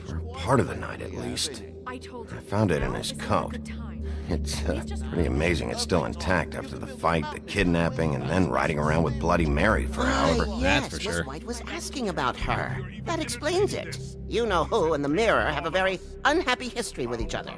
For part of the night, at least. I told you. I found it in his Now coat. isn't the time. It's pretty amazing it's still intact after the fight, the kidnapping, and then riding around with Bloody Mary for however. Yes, That's for Miss sure. White was asking about her. That explains it. You know who and the mirror have a very unhappy history with each other.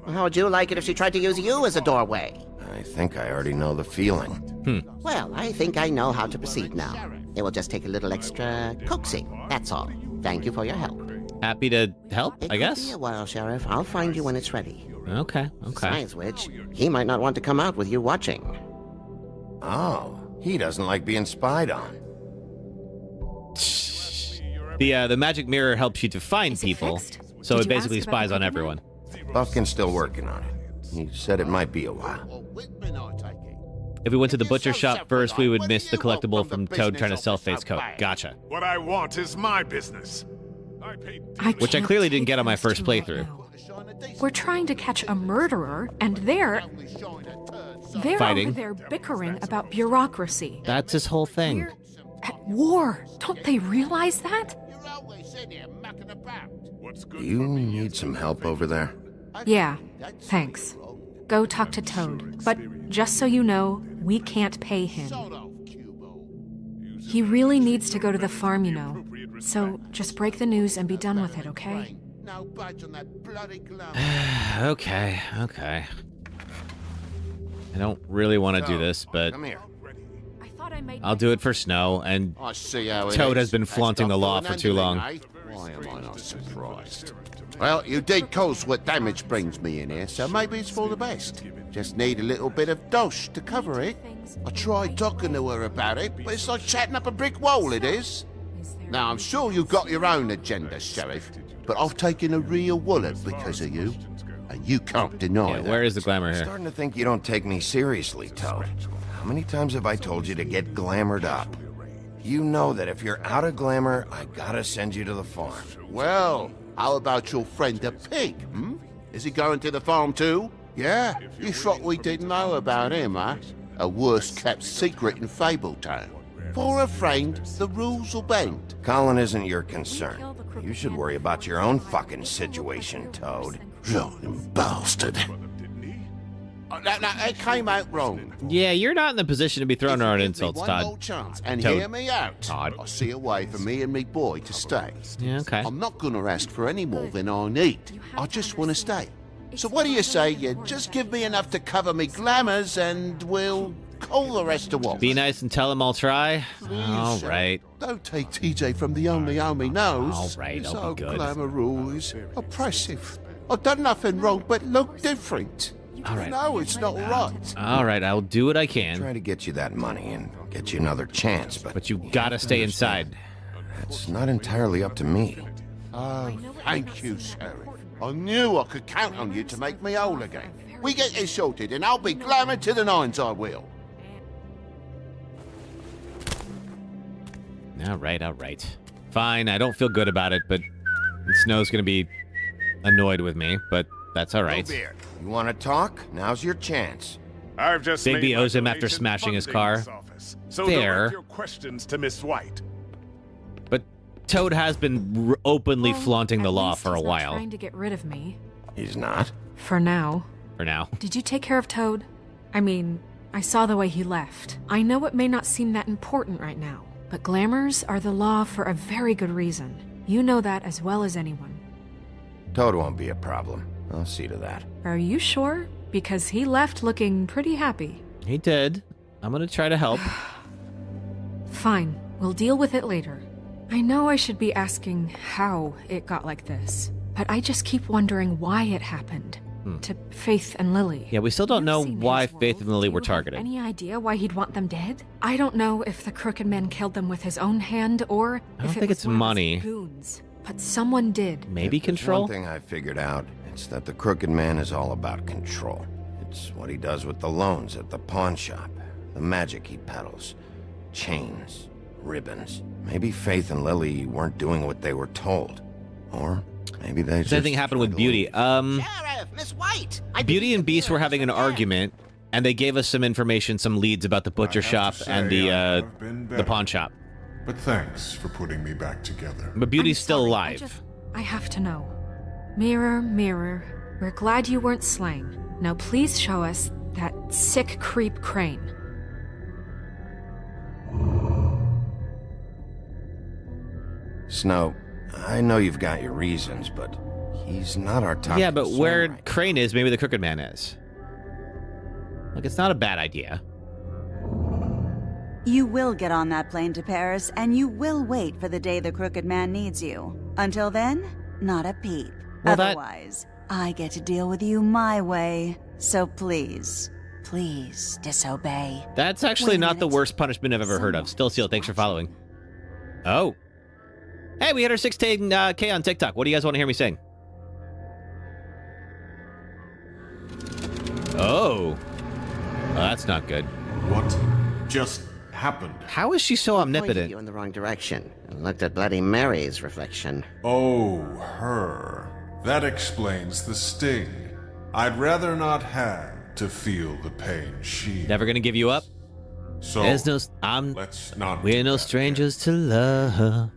How would you like it if she tried to use you as a doorway? I think I already know the feeling. Well, I think I know how to proceed now. It will just take a little extra coaxing, that's all. Thank you for your help. Happy to help, It I could guess. be a while, Sheriff. I'll find you when it's ready. Okay. Besides which, he might not want to come out with you watching. Oh, he doesn't like being spied on. The magic mirror helps you to find Is it people, fixed? so Did it you basically ask about spies the on Crooked everyone. Buffkin's still working on it. He said it might be a while. If we went to the butcher shop first, we would miss the collectible from Toad trying to sell Fate's coat. Gotcha. What I want is my business. Which I can't clearly didn't take get on my those first two right playthrough. now. We're trying to catch a murderer, and they're Fighting. over there bickering about bureaucracy. That's his whole thing. We're at war. Don't they realize that? Do you need some help over there? Yeah, thanks. Go talk to Toad. But just so you know, we can't pay him. He really needs to go to the farm, you know. So just break the news and be done with it, okay? Okay. I don't really want to do this, but Come here. I thought I made I'll do it for Snow, and I see how it Toad is. has been That's flaunting the not law full for too long. handling, eh? Why am I not surprised? Well, you did cause what damage brings me in here, so maybe it's for the best. Just need a little bit of dosh to cover it. I tried talking to her about it, but it's like chatting up a brick wall, it is. Now, I'm sure you've got your own agenda, Sheriff, but I've taken a real wallet because of you, and you can't deny Yeah, that. where is the glamour I'm here? starting to think you don't take me seriously, Toad. How many times have I told you to get glamored up? You know that if you're out of glamour, I gotta send you to the farm. Well, how about your friend the pig, hmm? Is he going to the farm too? Yeah? You thought we didn't know about him, huh? A worst-kept secret in Fabletown. For a friend, the rules will bend. Colin isn't your concern. You should worry about your own fucking situation, Toad. Lying bastard. That came out wrong. Yeah, you're not in the position to be throwing around Give me insults, one more Todd. chance and Toad. hear me out. Todd. I see a way for me and me boy to stay. Yeah, okay. I'm not gonna ask for any more than I need. I just want to stay. So what do you say you just give me enough to cover me glamours and we'll call the rest a wash? Be nice and tell him I'll try. All Please, right. Don't take TJ from the only home he knows. All right, His I'll be good. glamour is oppressive. I've done nothing wrong but look different. All right. No, it's not right. All right, I'll do what I can. Try to get you that money and get you another chance, But you gotta stay inside. It's not entirely up to me. Oh, thank you, Sheriff. I knew I could count on you to make me whole again. We get this sorted and I'll be glamour to the nines, I will. All right. Fine, I don't feel good about it, but Snow's gonna be annoyed with me, but that's all right. You want to talk? Now's your chance. I've just Bigby made my owes him after donation smashing his funding car. this office. So Fair. direct your questions to Miss White. But Toad has been openly flaunting the law for a He's not while. trying to get rid of me. He's not? For now. For now. Did you take care of Toad? I mean, I saw the way he left. I know it may not seem that important right now, but glamours are the law for a very good reason. You know that as well as anyone. Toad won't be a problem. I'll see to that. Are you sure? Because he left looking pretty happy. He did. I'm gonna try to help. Fine, we'll deal with it later. I know I should be asking how it got like this, but I just keep wondering why it happened. To Faith and Lily. Yeah, we still don't know why Faith and Lily were targeted. Any idea why he'd want them dead? I don't know if the Crooked Man killed them with his own hand or I don't if it think was it's one of his money. goons. But someone did. Maybe If there's control? One thing I figured out, it's that the Crooked Man is all about control. It's what he does with the loans at the pawn shop, the magic he peddles, chains, ribbons. Maybe Faith and Lily weren't doing what they were told. Or maybe they just... Same thing happened with Beauty. Sheriff, Miss White! Beauty and Beast were having an argument, and they gave us some information, some leads about the butcher shop and the pawn shop. But thanks for putting me back together. But Beauty's I'm still sorry, alive. I have to know. Mirror, mirror, we're glad you weren't slain. Now please show us that sick creep Crane. Snow, I know you've got your reasons, but he's not our top Yeah, but concern where right Crane is, maybe the Crooked Man is. Like, it's not a bad idea. You will get on that plane to Paris, and you will wait for the day the Crooked Man needs you. Until then, not a peep. Well, Otherwise, I get to deal with you my way. So please, please disobey. That's actually not the worst punishment I've ever heard of. Still Seal, thanks for following. Oh. Hey, we hit our 16K on TikTok. What do you guys want to hear me sing? Oh. Well, that's not good. What just happened? How is she so Pointed omnipotent? you in the wrong direction and looked at Bloody Mary's reflection. Oh, her. That explains the sting. I'd rather not have to feel the pain she... Never gonna give you up? So, There's no... We're no strangers to love.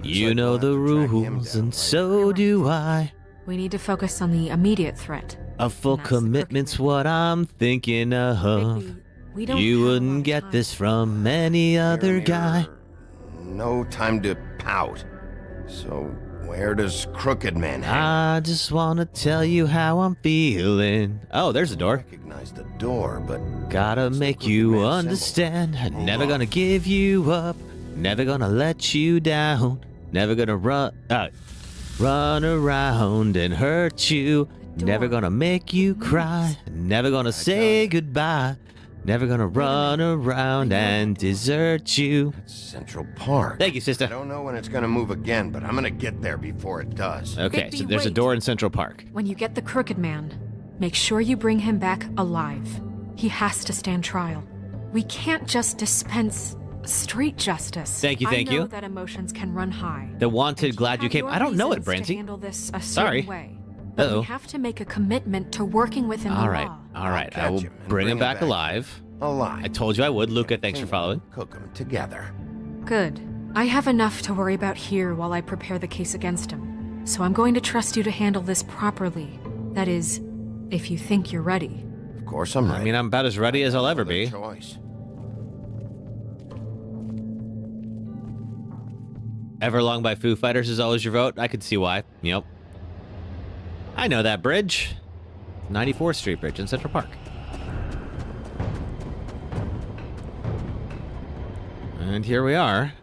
You know the rules, and so do I. We need to focus on the immediate threat. A full commitment's what I'm thinking of. We don't You wouldn't get this from any other guy. No time to pout. So, where does Crooked Man hang? I just want to tell you how I'm feeling. Oh, there's a door. Recognize the door, but... Gotta make you understand. Never gonna give you up. Never gonna let you down. Never gonna run around and hurt you. Never gonna make you cry. Never gonna say goodbye. Never gonna run around and desert you. Central Park. Thank you, sister. I don't know when it's gonna move again, but I'm gonna get there before it does. Okay, Bigby, so there's a wait. door in Central Park. When you get the Crooked Man, make sure you bring him back alive. He has to stand trial. We can't just dispense street justice. Thank you, thank I know you. that emotions can run high. The Wanted, glad you Have came. your I don't know it, reasons to Branty. handle this a certain Sorry. way. But Uh-oh. we have to make a commitment to working within the All right, law. all right. I catch will him and bring him bring him back back. alive. Alive. I told you I would. Luca, thanks for following. Cook them together. Good. I have enough to worry about here while I prepare the case against him. So I'm going to trust you to handle this properly. That is, if you think you're ready. Of course I'm ready. I mean, I'm about as ready as I'll ever be. Choice. Everlong by Foo Fighters is always your vote. I could see why. Yep. I know that bridge. 94th Street Bridge in Central Park. And here we are.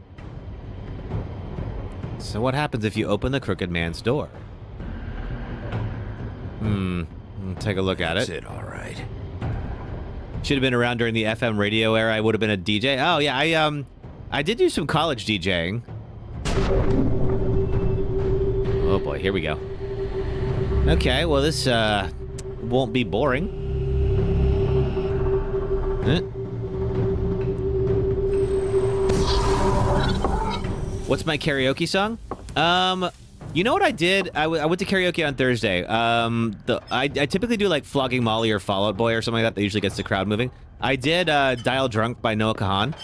So what happens if you open the Crooked Man's door? Take a look at it. That's it, all right. Should have been around during the FM radio era. I would have been a DJ. Oh yeah, I did do some college DJing. Oh boy, here we go. Okay, well this won't be boring. What's my karaoke song? You know what I did? I went to karaoke on Thursday. I typically do like Flogging Molly or Fall Out Boy or something like that. That usually gets the crowd moving. I did Dial Drunk by Noah Kahan.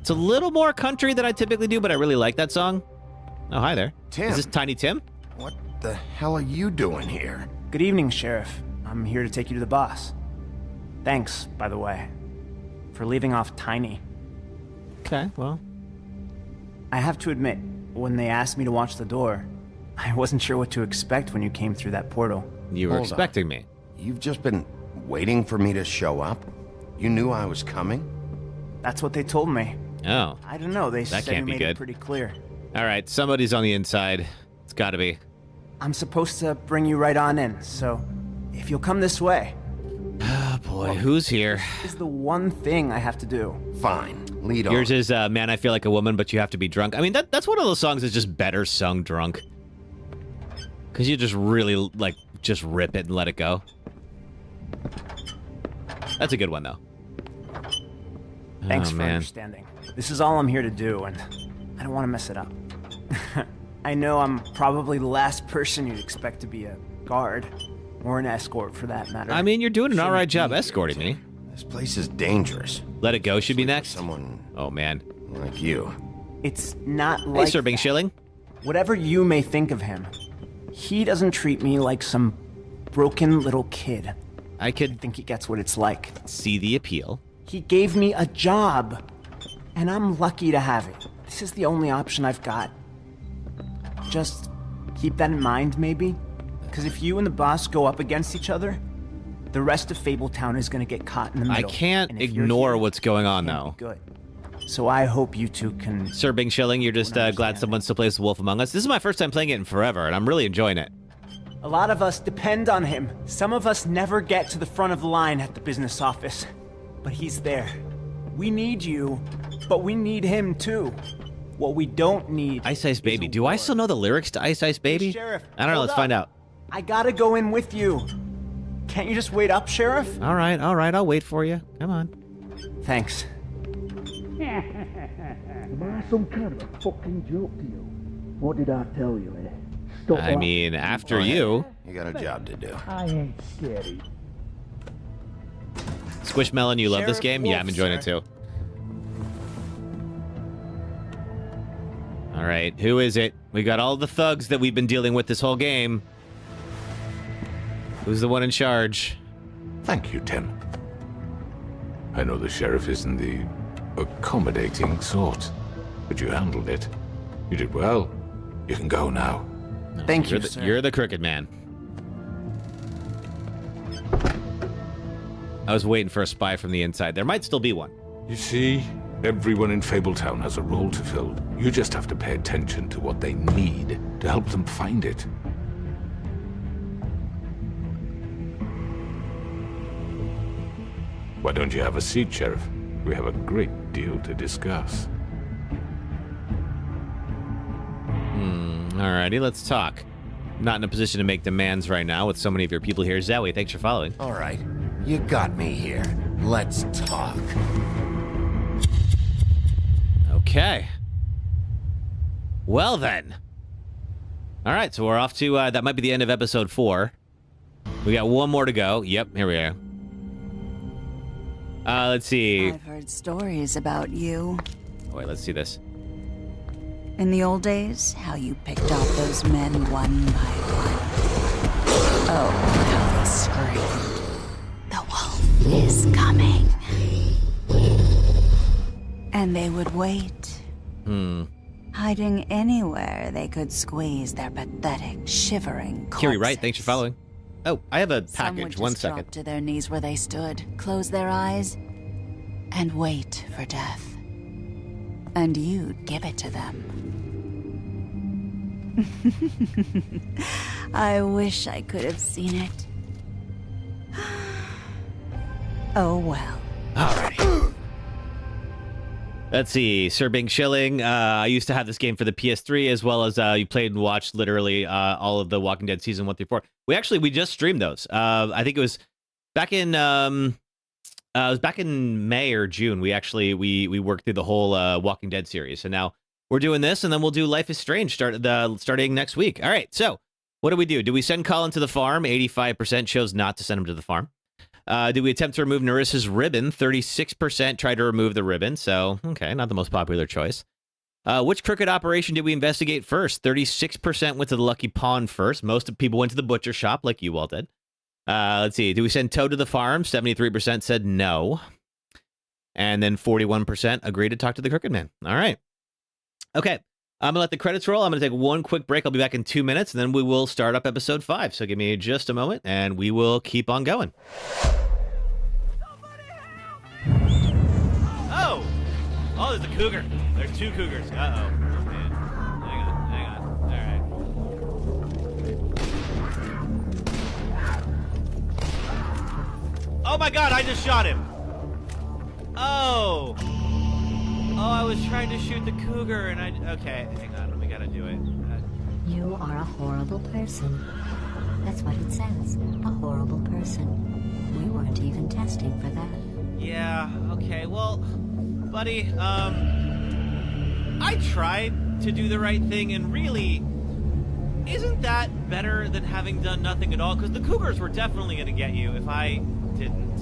It's a little more country than I typically do, but I really like that song. Oh, hi there. Tim. Is this Tiny Tim? What the hell are you doing here? Good evening, Sheriff. I'm here to take you to the boss. Thanks, by the way, for leaving off Tiny. Okay, well. I have to admit, when they asked me to watch the door, I wasn't sure what to expect when you came through that portal. You were expecting me. You've just been waiting for me to show up? You knew I was coming? That's what they told me. Oh. I don't know, they that said can't you be made good. it pretty clear. All right, somebody's on the inside. It's gotta be. I'm supposed to bring you right on in, so if you'll come this way. Oh boy, who's here? This is the one thing I have to do. Fine, lead on. Yours is, Man, I Feel Like a Woman, but you have to be drunk. I mean, that's one of those songs that's just better sung drunk. Because you just really, like, just rip it and let it go. That's a good one, though. Thanks oh, for man. understanding. This is all I'm here to do, and I don't want to mess it up. I know I'm probably the last person you'd expect to be a guard, or an escort for that matter. I mean, you're doing an alright job escorting me. This place is dangerous. Let It Go should be next? Someone oh, man. like you. It's not like Hey, Sir Bing Shilling. Whatever you may think of him, he doesn't treat me like some broken little kid. I think he gets what it's like. See the appeal. He gave me a job, and I'm lucky to have it. This is the only option I've got. Just keep that in mind, maybe? Because if you and the boss go up against each other, the rest of Fabletown is going to get caught in the middle. I can't ignore what's going on, though. Good. So I hope you two can... Sir Bing Shilling, you're just glad someone still plays The Wolf Among Us. This is my first time playing it in forever, and I'm really enjoying it. A lot of us depend on him. Some of us never get to the front of the line at the business office. But he's there. We need you, but we need him too. What we don't need... Ice Ice Baby. Do I still know the lyrics to Ice Ice Baby? Hey, Sheriff, I don't know. hold Let's up. find out. I gotta go in with you. Can't you just wait up, Sheriff? All right. I'll wait for you. Come on. Thanks. Am I some kind of a fucking joke to you? What did I tell you, eh? Stop I mean, after you. You got a job to do. I ain't scary. Squishmallow, you love this Sheriff game? Wolf, Yeah, I'm enjoying it too. All right, who is it? We got all the thugs that we've been dealing with this whole game. Who's the one in charge? Thank you, Tim. I know the sheriff isn't the accommodating sort, but you handled it. You did well. You can go now. Thank you, You're sir. You're the Crooked Man. I was waiting for a spy from the inside. There might still be one. You see, everyone in Fabletown has a role to fill. You just have to pay attention to what they need to help them find it. Why don't you have a seat, Sheriff? We have a great deal to discuss. Alrighty, let's talk. Not in a position to make demands right now with so many of your people here. Zoe, thanks for following. All right, you got me here. Let's talk. Okay. Well then. All right, so we're off to, that might be the end of episode 4. We got one more to go. Yep, here we are. Let's see. I've heard stories about you. Oh, wait, let's see this. In the old days, how you picked off those men one by one. Oh, how they screamed. The wolf is coming. And they would wait. Hiding anywhere they could squeeze their pathetic, shivering corpses. Kiri Wright, thanks for following. Oh, I have a Some would package. just 1 drop second. to their knees where they stood, close their eyes, and wait for death. And you'd give it to them. I wish I could have seen it. Oh well. Alrighty. Let's see, Sir Bing Shilling. I used to have this game for the PS3 as well as you played and watched literally all of the Walking Dead season 1 through 4. We just streamed those. I think it was back in May or June. We worked through the whole Walking Dead series. So now we're doing this, and then we'll do Life is Strange starting next week. All right. So what do we do? Do we send Colin to the farm? 85% chose not to send him to the farm. Did we attempt to remove Narissa's ribbon? 36% tried to remove the ribbon. So, okay, not the most popular choice. Which crooked operation did we investigate first? 36% went to the Lucky Pawn first. Most of people went to the butcher shop, like you all did. Let's see. Did we send Toad to the farm? 73% said no. And then 41% agreed to talk to the crooked man. All right. Okay. I'm going to let the credits roll. I'm going to take one quick break. I'll be back in 2 minutes, and then we will start up episode 5. So give me just a moment, and we will keep on going. Oh! Oh, there's a cougar. There's 2 cougars. Uh-oh. Man. Hang on. All right. Oh, my God. I just shot him. Oh. Oh, I was trying to shoot the cougar, and okay, hang on, we gotta do it. You are a horrible person. That's what it says. A horrible person. We weren't even testing for that. Yeah, okay, well, buddy, I tried to do the right thing, and really, isn't that better than having done nothing at all? Because the cougars were definitely gonna get you if I didn't.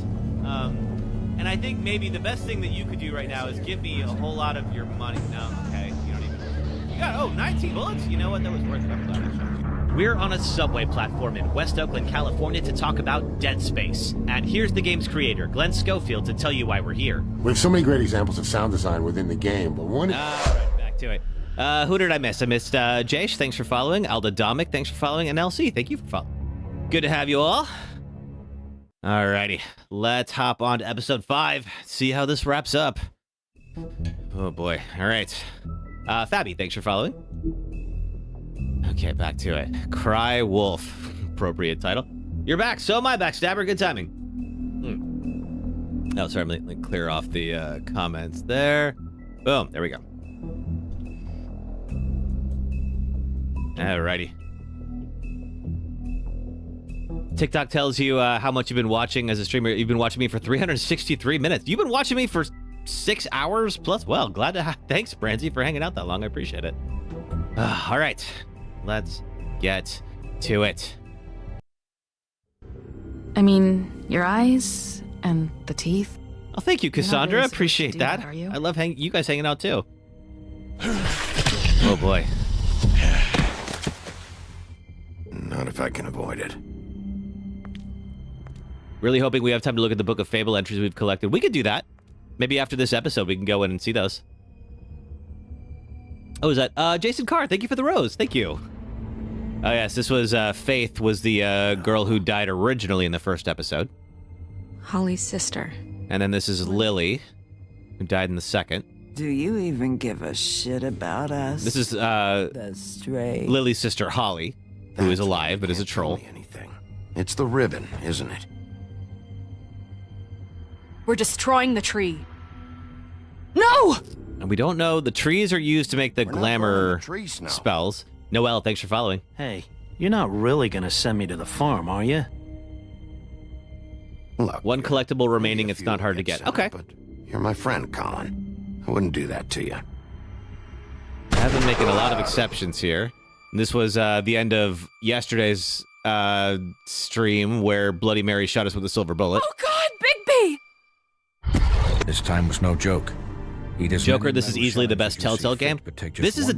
And I think maybe the best thing that you could do right now is give me a whole lot of your money. No, okay, you don't even... You got, 19 bullets? You know what, that was worth it. I'm glad I shot you. We're on a subway platform in West Oakland, California to talk about Dead Space. And here's the game's creator, Glenn Schofield, to tell you why we're here. We have so many great examples of sound design within the game, but one... Alright, back to it. Who did I miss? I missed Jace, thanks for following. Alda Domic, thanks for following. And LC, thank you for following. Good to have you all. Alrighty, let's hop on to episode 5, see how this wraps up. Oh boy, alright. Fabi, thanks for following. Okay, back to it. Cry Wolf, appropriate title. You're back, so am I, Backstabber, good timing. Oh, sorry, let me clear off the comments there. Boom, there we go. Alrighty. TikTok tells you how much you've been watching as a streamer. You've been watching me for 363 minutes. You've been watching me for 6 hours plus. Well, glad to thanks, Branzy, for hanging out that long. I appreciate it. All right, let's get to it. I mean, your eyes and the teeth. Oh, thank you, Cassandra. Really appreciate that. Are you? I love you guys hanging out too. Oh boy. Not if I can avoid it. Really hoping we have time to look at the Book of Fable entries we've collected. We could do that. Maybe after this episode, we can go in and see those. Oh, is that Jason Carr? Thank you for the rose. Thank you. Oh, yes, this was Faith, was the girl who died originally in the first episode. Holly's sister. And then this is Lily, who died in the second. Do you even give a shit about us? This is The stray. Lily's sister, Holly, who is alive but is a troll. It's the ribbon, isn't it? We're destroying the tree. No! And we don't know. The trees are used to make the glamour spells. Noel, thanks for following. Hey, you're not really gonna send me to the farm, are you? Look, one collectible remaining. It's not hard to get. Okay. But you're my friend, Colin. I wouldn't do that to you. I have been making a lot of exceptions here. This was the end of yesterday's stream where Bloody Mary shot us with a silver bullet. Oh God, Bigby! This time was no joke. Joker, this is easily the best Telltale game. This is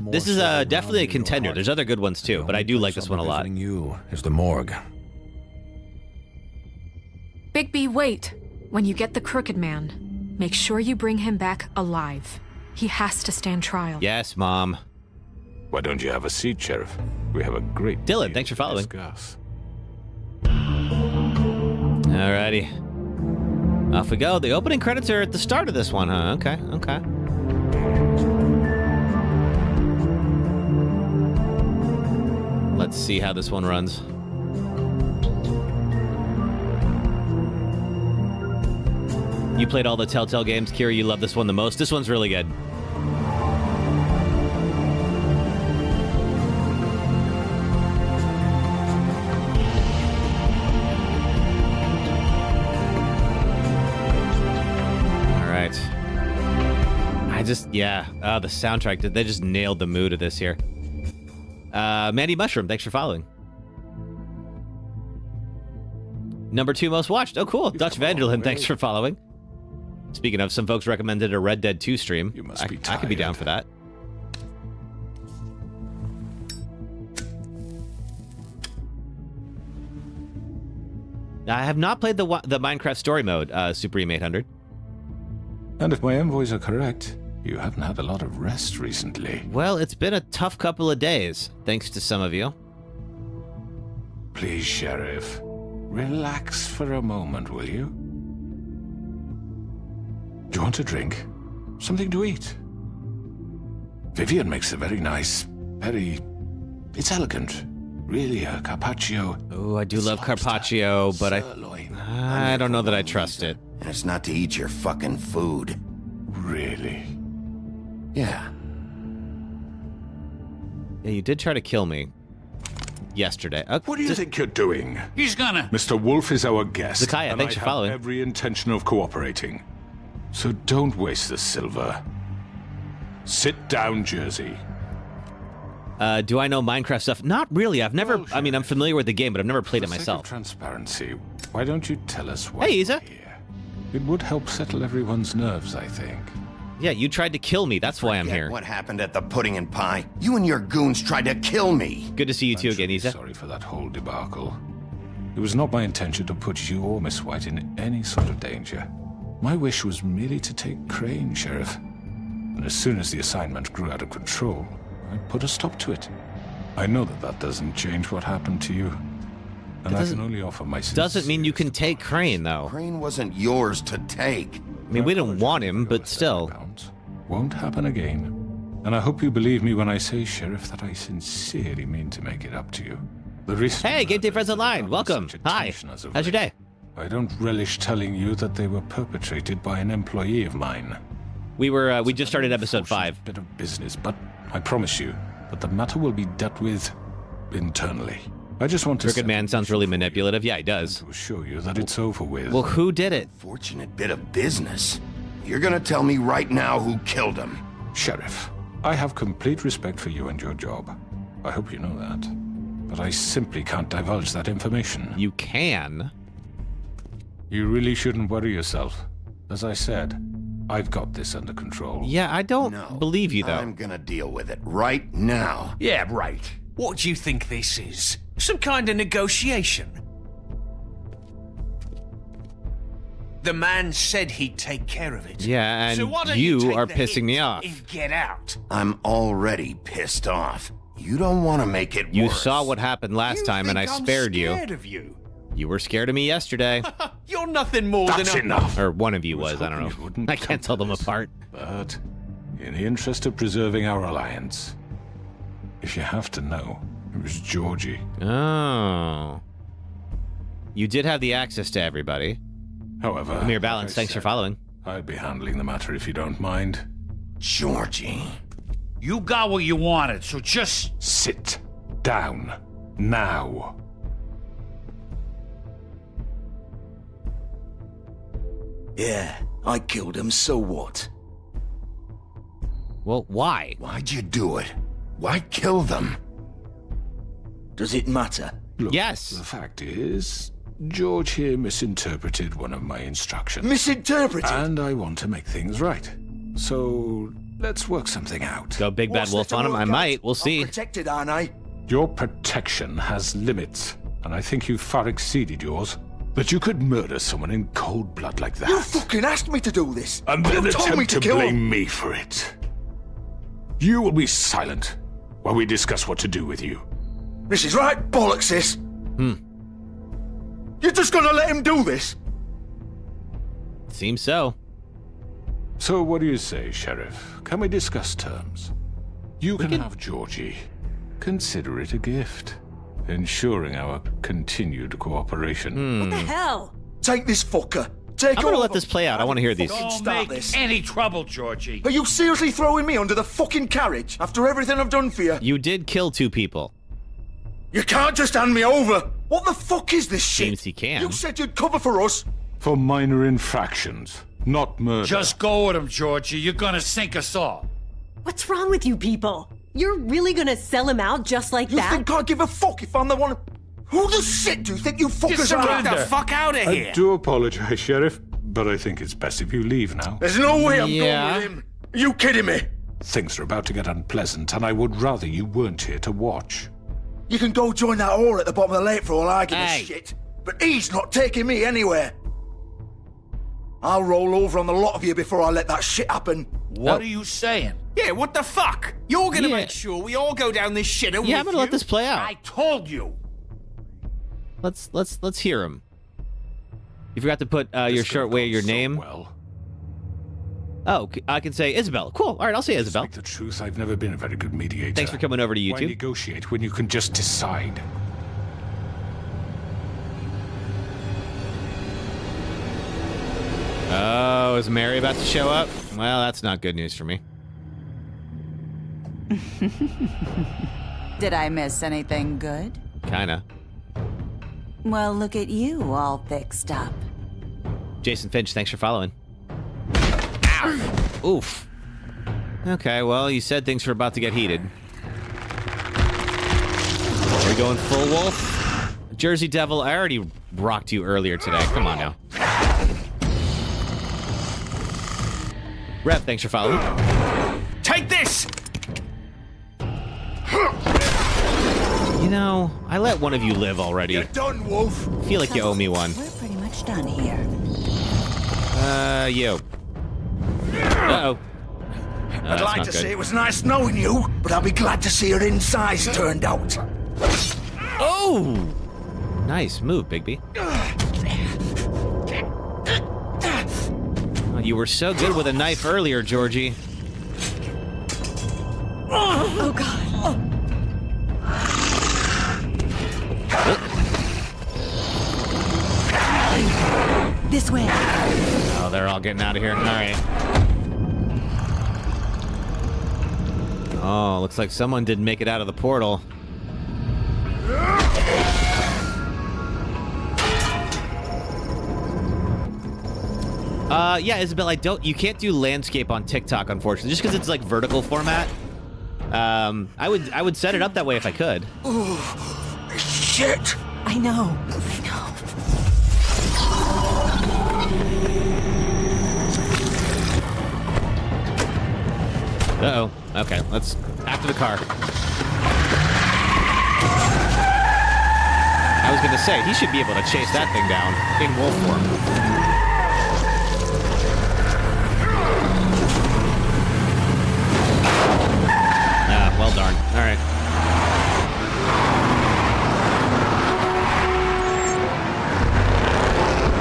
definitely a contender. There's other good ones too, but I do like this one a lot. You is the morgue. Bigby, wait. When you get the Crooked Man, make sure you bring him back alive. He has to stand trial. Yes, Mom. Why don't you have a seat, Sheriff? We have a great Dylan, thanks for following. Discuss. Alrighty. Off we go. The opening credits are at the start of this one, huh? Okay. Let's see how this one runs. You played all the Telltale games. Kira, you love this one the most. This one's really good. The soundtrack, they just nailed the mood of this here. Mandy Mushroom, thanks for following. Number 2 most watched. Oh, cool. Dutch Vanderlyn, thanks for following. Speaking of, some folks recommended a Red Dead 2 stream. I could be down for that. I have not played the Minecraft story mode, Supreme 800. And if my envoys are correct, you haven't had a lot of rest recently. Well, it's been a tough couple of days, thanks to some of you. Please, Sheriff, relax for a moment, will you? Do you want a drink? Something to eat? Vivian makes a very nice, it's elegant. Really, a carpaccio. Oh, I do love carpaccio, but I don't know that I trust it. And it's not to eat your fucking food. Really? Yeah. Yeah, you did try to kill me yesterday. What do you think you're doing? He's gonna. Mr. Wolf is our guest. Zakaya, thanks for following. I have every intention of cooperating. So don't waste the silver. Sit down, Jersey. Do I know Minecraft stuff? Not really. I've never. I mean, I'm familiar with the game, but I've never played it myself. For the sake of transparency, why don't you tell us why? Hey, Isa. It would help settle everyone's nerves, I think. Yeah, you tried to kill me. That's why I'm here. What happened at the pudding and pie? You and your goons tried to kill me. Good to see you too again, Isa. Sorry for that whole debacle. It was not my intention to put you or Miss White in any sort of danger. My wish was merely to take Crane, Sheriff. And as soon as the assignment grew out of control, I put a stop to it. I know that doesn't change what happened to you. And I can only offer my sincere... Doesn't mean you can take Crane, though. Crane wasn't yours to take. I mean, we didn't want him, but still. Won't happen again. And I hope you believe me when I say, Sheriff, that I sincerely mean to make it up to you. Hey, Game Day Friends Online, welcome. Hi, how's your day? I don't relish telling you that they were perpetrated by an employee of mine. We just started episode 5. Bit of business, but I promise you that the matter will be dealt with internally. I just want to... Crooked Man sounds really manipulative. Yeah, he does. To assure you that it's over with. Well, who did it? Fortunate bit of business. You're gonna tell me right now who killed him. Sheriff, I have complete respect for you and your job. I hope you know that. But I simply can't divulge that information. You can. You really shouldn't worry yourself. As I said, I've got this under control. Yeah, I don't believe you, though. I'm gonna deal with it right now. Yeah, right. What do you think this is? Some kind of negotiation? The man said he'd take care of it. Yeah, and so why don't you take are the pissing me hit off. and get out. I'm already pissed off. You don't want to make it worse. You saw what happened last time, and I spared you. I'm scared of you. You were scared of me yesterday. You're nothing more than That's enough. Or one of you was, I don't know. I can't tell them apart. But in the interest of preserving our alliance, if you have to know, it was Georgie. Oh. You did have the access to everybody. However, Amir Balance, thanks for following. I'd be handling the matter if you don't mind. Georgie. You got what you wanted, so just... Sit down. Now. Yeah, I killed him, so what? Well, why? Why'd you do it? Why kill them? Does it matter? Look, yes. The fact is, George here misinterpreted one of my instructions. Misinterpreted? And I want to make things right. So, let's work something out. Go big bad wolf on him? I might. We'll see. I'm protected, aren't I? Your protection has limits, and I think you've far exceeded yours. But you could murder someone in cold blood like that. You fucking asked me to do this! And then you told me attempt to to kill blame him. me for it. You will be silent while we discuss what to do with you. This is right bollocks, this. You're just gonna let him do this? Seems so. So what do you say, Sheriff? Can we discuss terms? You can have Georgie. Consider it a gift, ensuring our continued cooperation. What the hell? Take this fucker. Take I'm gonna over. let this play out. I want to hear these. Don't make this. Any trouble, Georgie? Are you seriously throwing me under the fucking carriage after everything I've done for you? You did kill 2 people. You can't just hand me over. What the fuck is this shit? Seems he can. You said you'd cover for us. For minor infractions, not murder. Just go with him, Georgie. You're gonna sink us all. What's wrong with you people? You're really gonna sell him out just like You that? think I give a fuck if I'm the one? Who the shit do you think you fuckers are? Get the fuck out of here. I do apologize, Sheriff, but I think it's best if you leave now. There's no way I'm going with him. Are you kidding me? Things are about to get unpleasant, and I would rather you weren't here to watch. You can go join that whore at the bottom of the lake for all I give a shit. But he's not taking me anywhere. I'll roll over on the lot of you before I let that shit happen. What are you saying? Yeah, what the fuck? You're gonna make sure we all go down this shitter with you? Yeah, I'm gonna let this play out. I told you. Let's hear him. You forgot to put your short way your name. Well. Oh, I can say Isabel. Cool. All right, I'll say Isabel. To speak the truth, I've never been a very good mediator. Thanks for coming over to Why YouTube. negotiate when you can just decide? Oh, is Mary about to show up? Well, that's not good news for me. Did I miss anything good? Kinda. Well, look at you, all fixed up. Jason Finch, thanks for following. Ow! Oof. Okay, well, you said things were about to get heated. Are we going full wolf? Jersey Devil, I already rocked you earlier today. Come on now. Rev, thanks for following. Take this! You know, I let one of you live already. You're done, Wolf. I feel like you owe me one. We're pretty much done here. You. Uh-oh. I'd like to say it was nice knowing you, but I'll be glad to see your insides turned out. Oh! Nice move, Bigby. Oh, you were so good with a knife earlier, Georgie. Oh, God. This way. Oh, they're all getting out of here. All right. Oh, looks like someone didn't make it out of the portal. Yeah, Isabel, you can't do landscape on TikTok, unfortunately, just because it's like vertical format. I would set it up that way if I could. Ooh, shit! I know. Uh-oh. Okay, let's... After the car. I was gonna say, he should be able to chase that thing down in wolf form. Ah, well darn. Alright.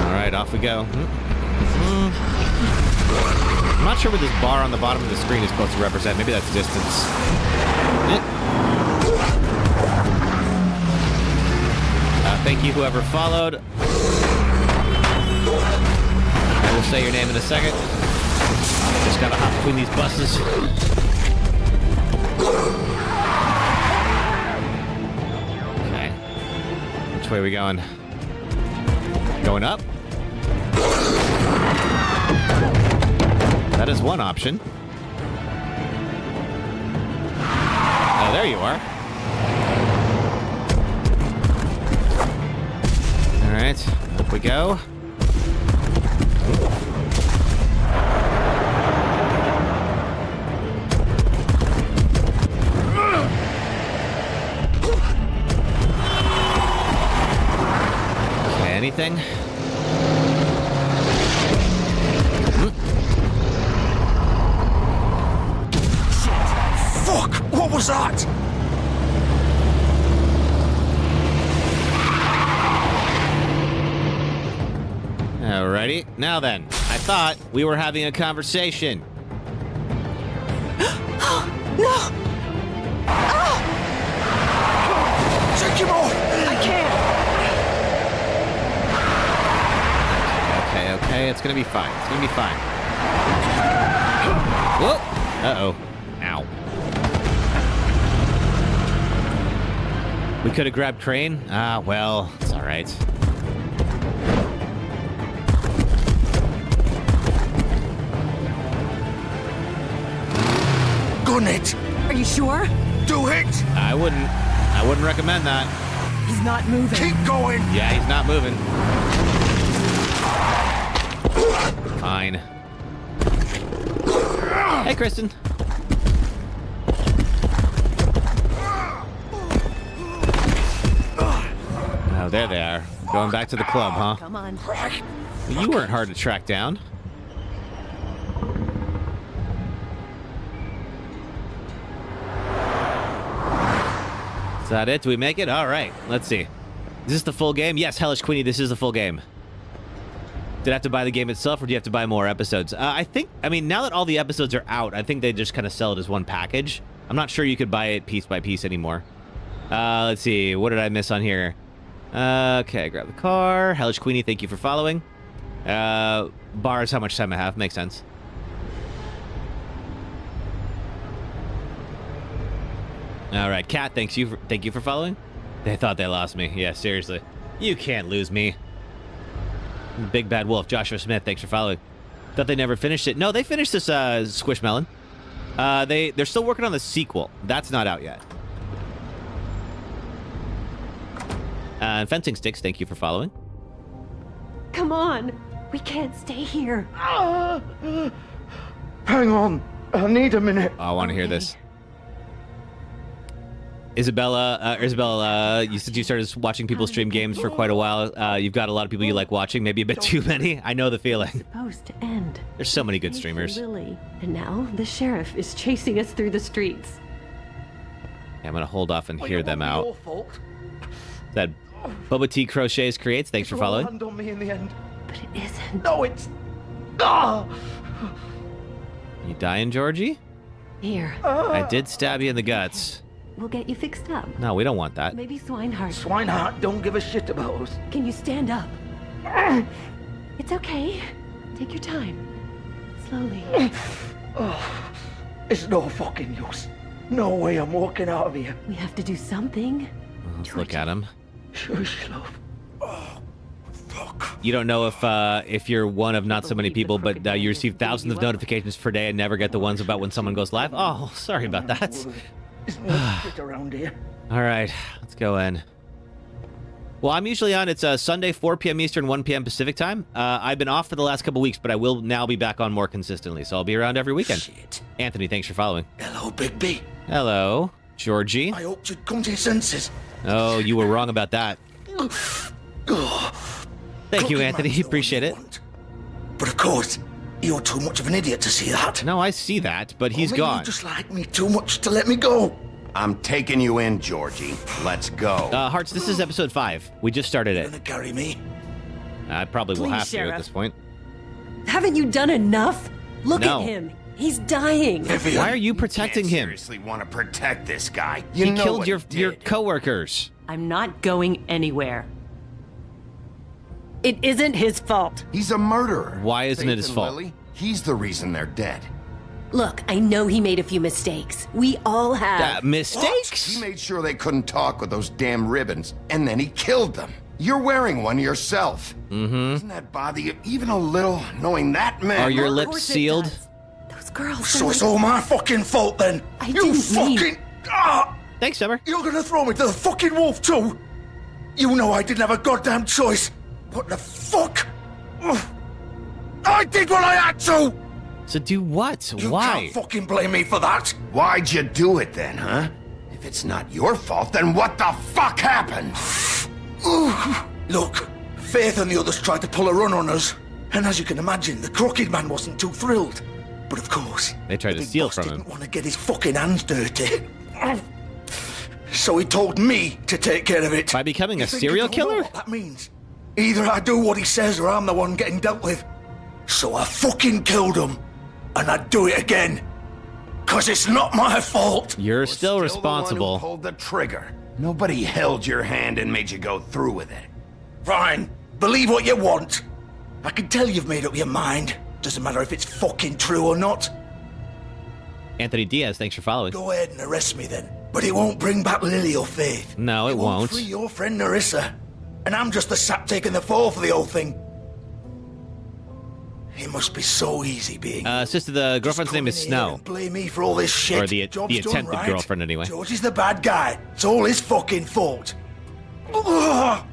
Alright, off we go. I'm not sure what this bar on the bottom of the screen is supposed to represent. Maybe that's distance. Thank you, whoever followed. I will say your name in a second. Just gotta hop between these buses. Okay. Which way are we going? Going up? That is one option. Oh, there you are. All right, up we go. Okay, anything? Fuck! What was that? Okay, now then. I thought we were having a conversation. No! Take him off! I can't! Okay, it's gonna be fine. It's gonna be fine. Whoa! Uh-oh. Ow. We could have grabbed Crane. Ah, well, it's all right. Gun it! Are you sure? Do it! I wouldn't recommend that. He's not moving. Keep going! Yeah, he's not moving. Fine. Hey, Kristen. Oh, there they are. Going back to the club, huh? Come on. You weren't hard to track down. Is that it? Do we make it? All right. Let's see. Is this the full game? Yes, Hellish Queenie, this is the full game. Did I have to buy the game itself, or do you have to buy more episodes? I mean, now that all the episodes are out, I think they just kind of sell it as one package. I'm not sure you could buy it piece by piece anymore. Let's see. What did I miss on here? Okay, grab the car. Hellish Queenie, thank you for following. Bar is how much time I have. Makes sense. All right, Kat, thank you for following. They thought they lost me. Yeah, seriously. You can't lose me. Big Bad Wolf, Joshua Smith, thanks for following. Thought they never finished it. No, they finished this Squishmallow. They're still working on the sequel. That's not out yet. And Fencing Sticks, thank you for following. Come on. We can't stay here. Hang on. I need a minute. I want to hear this. Isabella, you said you started watching people stream games for quite a while. You've got a lot of people you like watching, maybe a bit too many. I know the feeling. Supposed to end. There's so many good streamers. Lily. And now the sheriff is chasing us through the streets. Yeah, I'm gonna hold off and hear them out. That Bubba T Crochets creates. Thanks for following. Land on me in the end. But it isn't. No, it's. Ah! You dying, Georgie? Here. I did stab you in the guts. We'll get you fixed up. No, we don't want that. Maybe Swinehart. Swinehart don't give a shit about us. Can you stand up? It's okay. Take your time. Slowly. Oh, it's no fucking use. No way I'm walking out of here. We have to do something. Let's look at him. Shush, love. Oh, fuck. You don't know if you're one of not so many people, but you receive thousands of notifications per day and never get the ones about when someone goes live? Oh, sorry about that. There's no shit around here. All right, let's go in. Well, I'm usually on. It's Sunday, 4 p.m. Eastern, 1 p.m. Pacific time. I've been off for the last couple weeks, but I will now be back on more consistently, so I'll be around every weekend. Shit. Anthony, thanks for following. Hello, Big B. Hello, Georgie. I hoped you'd come to your senses. Oh, you were wrong about that. Thank you, Anthony. Appreciate it. But of course, you're too much of an idiot to see that. No, I see that, but he's gone. You just like me too much to let me go. I'm taking you in, Georgie. Let's go. Hearts, this is episode 5. We just started it. Gonna carry me? I probably will Please, have Sheriff. to at this point. Haven't you done enough? Look No. at him. He's dying. Why are you protecting him? Seriously, want to protect this guy? He know killed what your he did. coworkers. I'm not going anywhere. It isn't his fault. He's a murderer. Why isn't it Faith his and fault? Lily, he's the reason they're dead. Look, I know he made a few mistakes. We all have. Mistakes? He made sure they couldn't talk with those damn ribbons, and then he killed them. You're wearing one yourself. Mm-hmm. Doesn't that bother you even a little, knowing that man? Are your Of lips course it sealed? does. Those girls. So it's all my fucking fault then. I didn't mean- Thanks, Summer. You're gonna throw me to the fucking wolf too? You know I didn't have a goddamn choice. What the fuck? I did what I had to! So do what? You Why? can't fucking blame me for that. Why'd you do it then, huh? If it's not your fault, then what the fuck happened? Look, Faith and the others tried to pull a run on us. And as you can imagine, the Crooked Man wasn't too thrilled. But of course, They tried to the big steal boss from him. didn't want to get his fucking hands dirty. So he told me to take care of it. By becoming a You think serial you don't know killer? what that means? Either I do what he says or I'm the one getting dealt with. So I fucking killed him. And I'd do it again. 'Cause it's not my fault. You're still The one responsible. who pulled the trigger. Nobody held your hand and made you go through with it. Fine. Believe what you want. I can tell you've made up your mind. Doesn't matter if it's fucking true or not. Anthony Diaz, thanks for following. Go ahead and arrest me then. But it won't bring back Lily or Faith. No, it won't. Free your friend Narissa. And I'm just the sap taking the fall for the whole thing. It must be so easy being... Sister, the girlfriend's name is Snow. Blame me for all this shit. Or the attempted done, right? girlfriend, anyway. George is the bad guy. It's all his fucking fault. But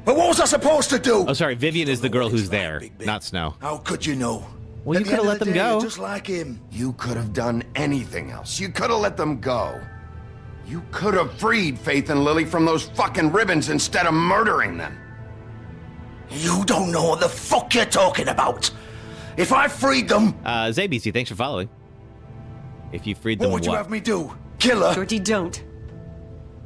what was I supposed to do? Oh, sorry, Vivian is the girl who's there, not Snow. How could you know? Well, you could have let them go. Just like him. You could have done anything else. You could have let them go. You could have freed Faith and Lily from those fucking ribbons instead of murdering them. You don't know what the fuck you're talking about. If I freed them... ZBC, thanks for following. If you freed them, what would you have me do? Kill her? Georgie, don't.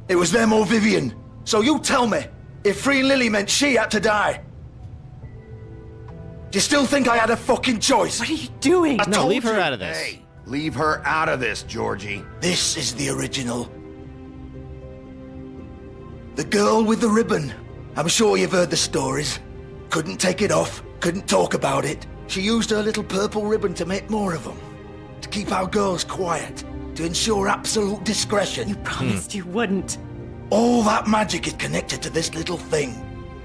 It was them or Vivian. So you tell me, if freeing Lily meant she had to die. Do you still think I had a fucking choice? What are you doing? No, leave her out of this. Hey, leave her out of this, Georgie. This is the original. The girl with the ribbon. I'm sure you've heard the stories. Couldn't take it off, couldn't talk about it. She used her little purple ribbon to make more of them. To keep our girls quiet. To ensure absolute discretion. You promised you wouldn't. All that magic is connected to this little thing.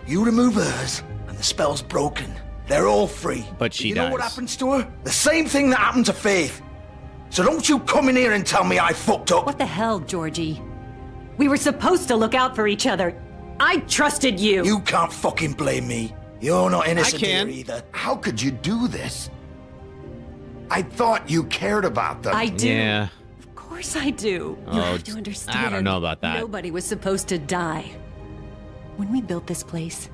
You remove hers, and the spell's broken. They're all free. But she you dies. know what happens to her? The same thing that happened to Faith. So don't you come in here and tell me I fucked up. What the hell, Georgie? We were supposed to look out for each other. I trusted you. You can't fucking blame me. You're not innocent can. here either. How could you do this? I thought you cared about them. I do. Yeah. Of course I do. Oh, You have to understand. I don't know about that. Nobody was supposed to die. When we built this place,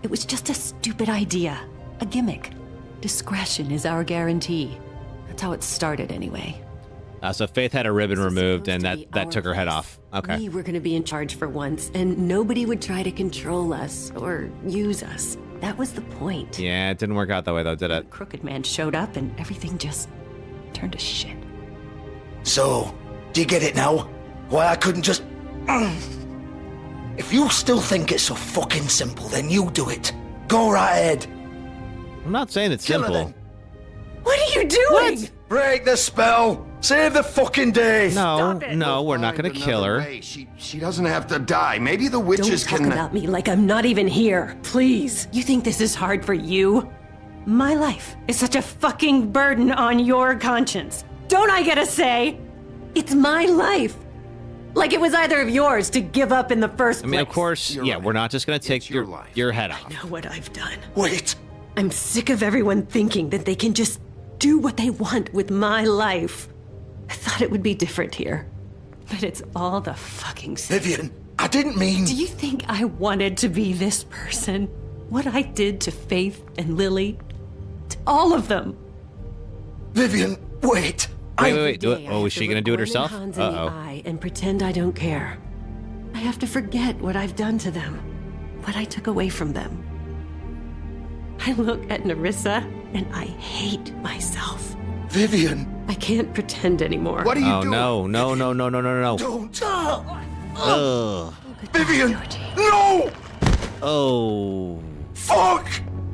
it was just a stupid idea. A gimmick. Discretion is our guarantee. That's how it started anyway. So Faith had a ribbon removed, and that took her head off. Okay. We were going to be in charge for once, and nobody would try to control us or use us. That was the point. Yeah, it didn't work out that way, though, did it? Crooked Man showed up, and everything just turned to shit. So, do you get it now? Why I couldn't just... If you still think it's so fucking simple, then you do it. Go right ahead. I'm not saying it's Kill her simple. then. What are you doing? What? Break the spell. Save the fucking day. No, we're not going to kill her. Way. She doesn't have to die. Maybe the witches Don't talk can... about me like I'm not even here. Please. You think this is hard for you? My life is such a fucking burden on your conscience. Don't I get a say? It's my life. Like it was either of yours to give up in the first place. I mean, of course, You're we're not just going to take your head off. I know what I've done. Wait. I'm sick of everyone thinking that they can just do what they want with my life. I thought it would be different here. But it's all the fucking same. Vivian, I didn't mean... Do you think I wanted to be this person? What I did to Faith and Lily? To all of them. Vivian, wait. Wait. Oh, is she going to do it herself? Uh-oh. And pretend I don't care. I have to forget what I've done to them. What I took away from them. I look at Narissa and I hate myself. Vivian. I can't pretend anymore. What are you doing? No. Don't. Ugh. Vivian. No. Oh. Fuck.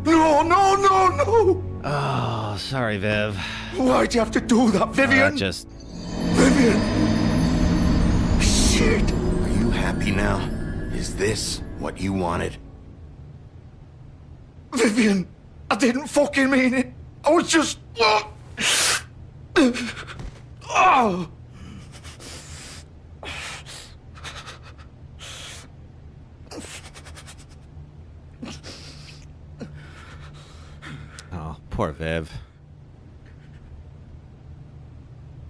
No. Oh, sorry, Viv. Why'd you have to do that, Vivian? Vivian. Shit. Are you happy now? Is this what you wanted? Vivian, I didn't fucking mean it. I was just... Oh. Oh, poor Viv.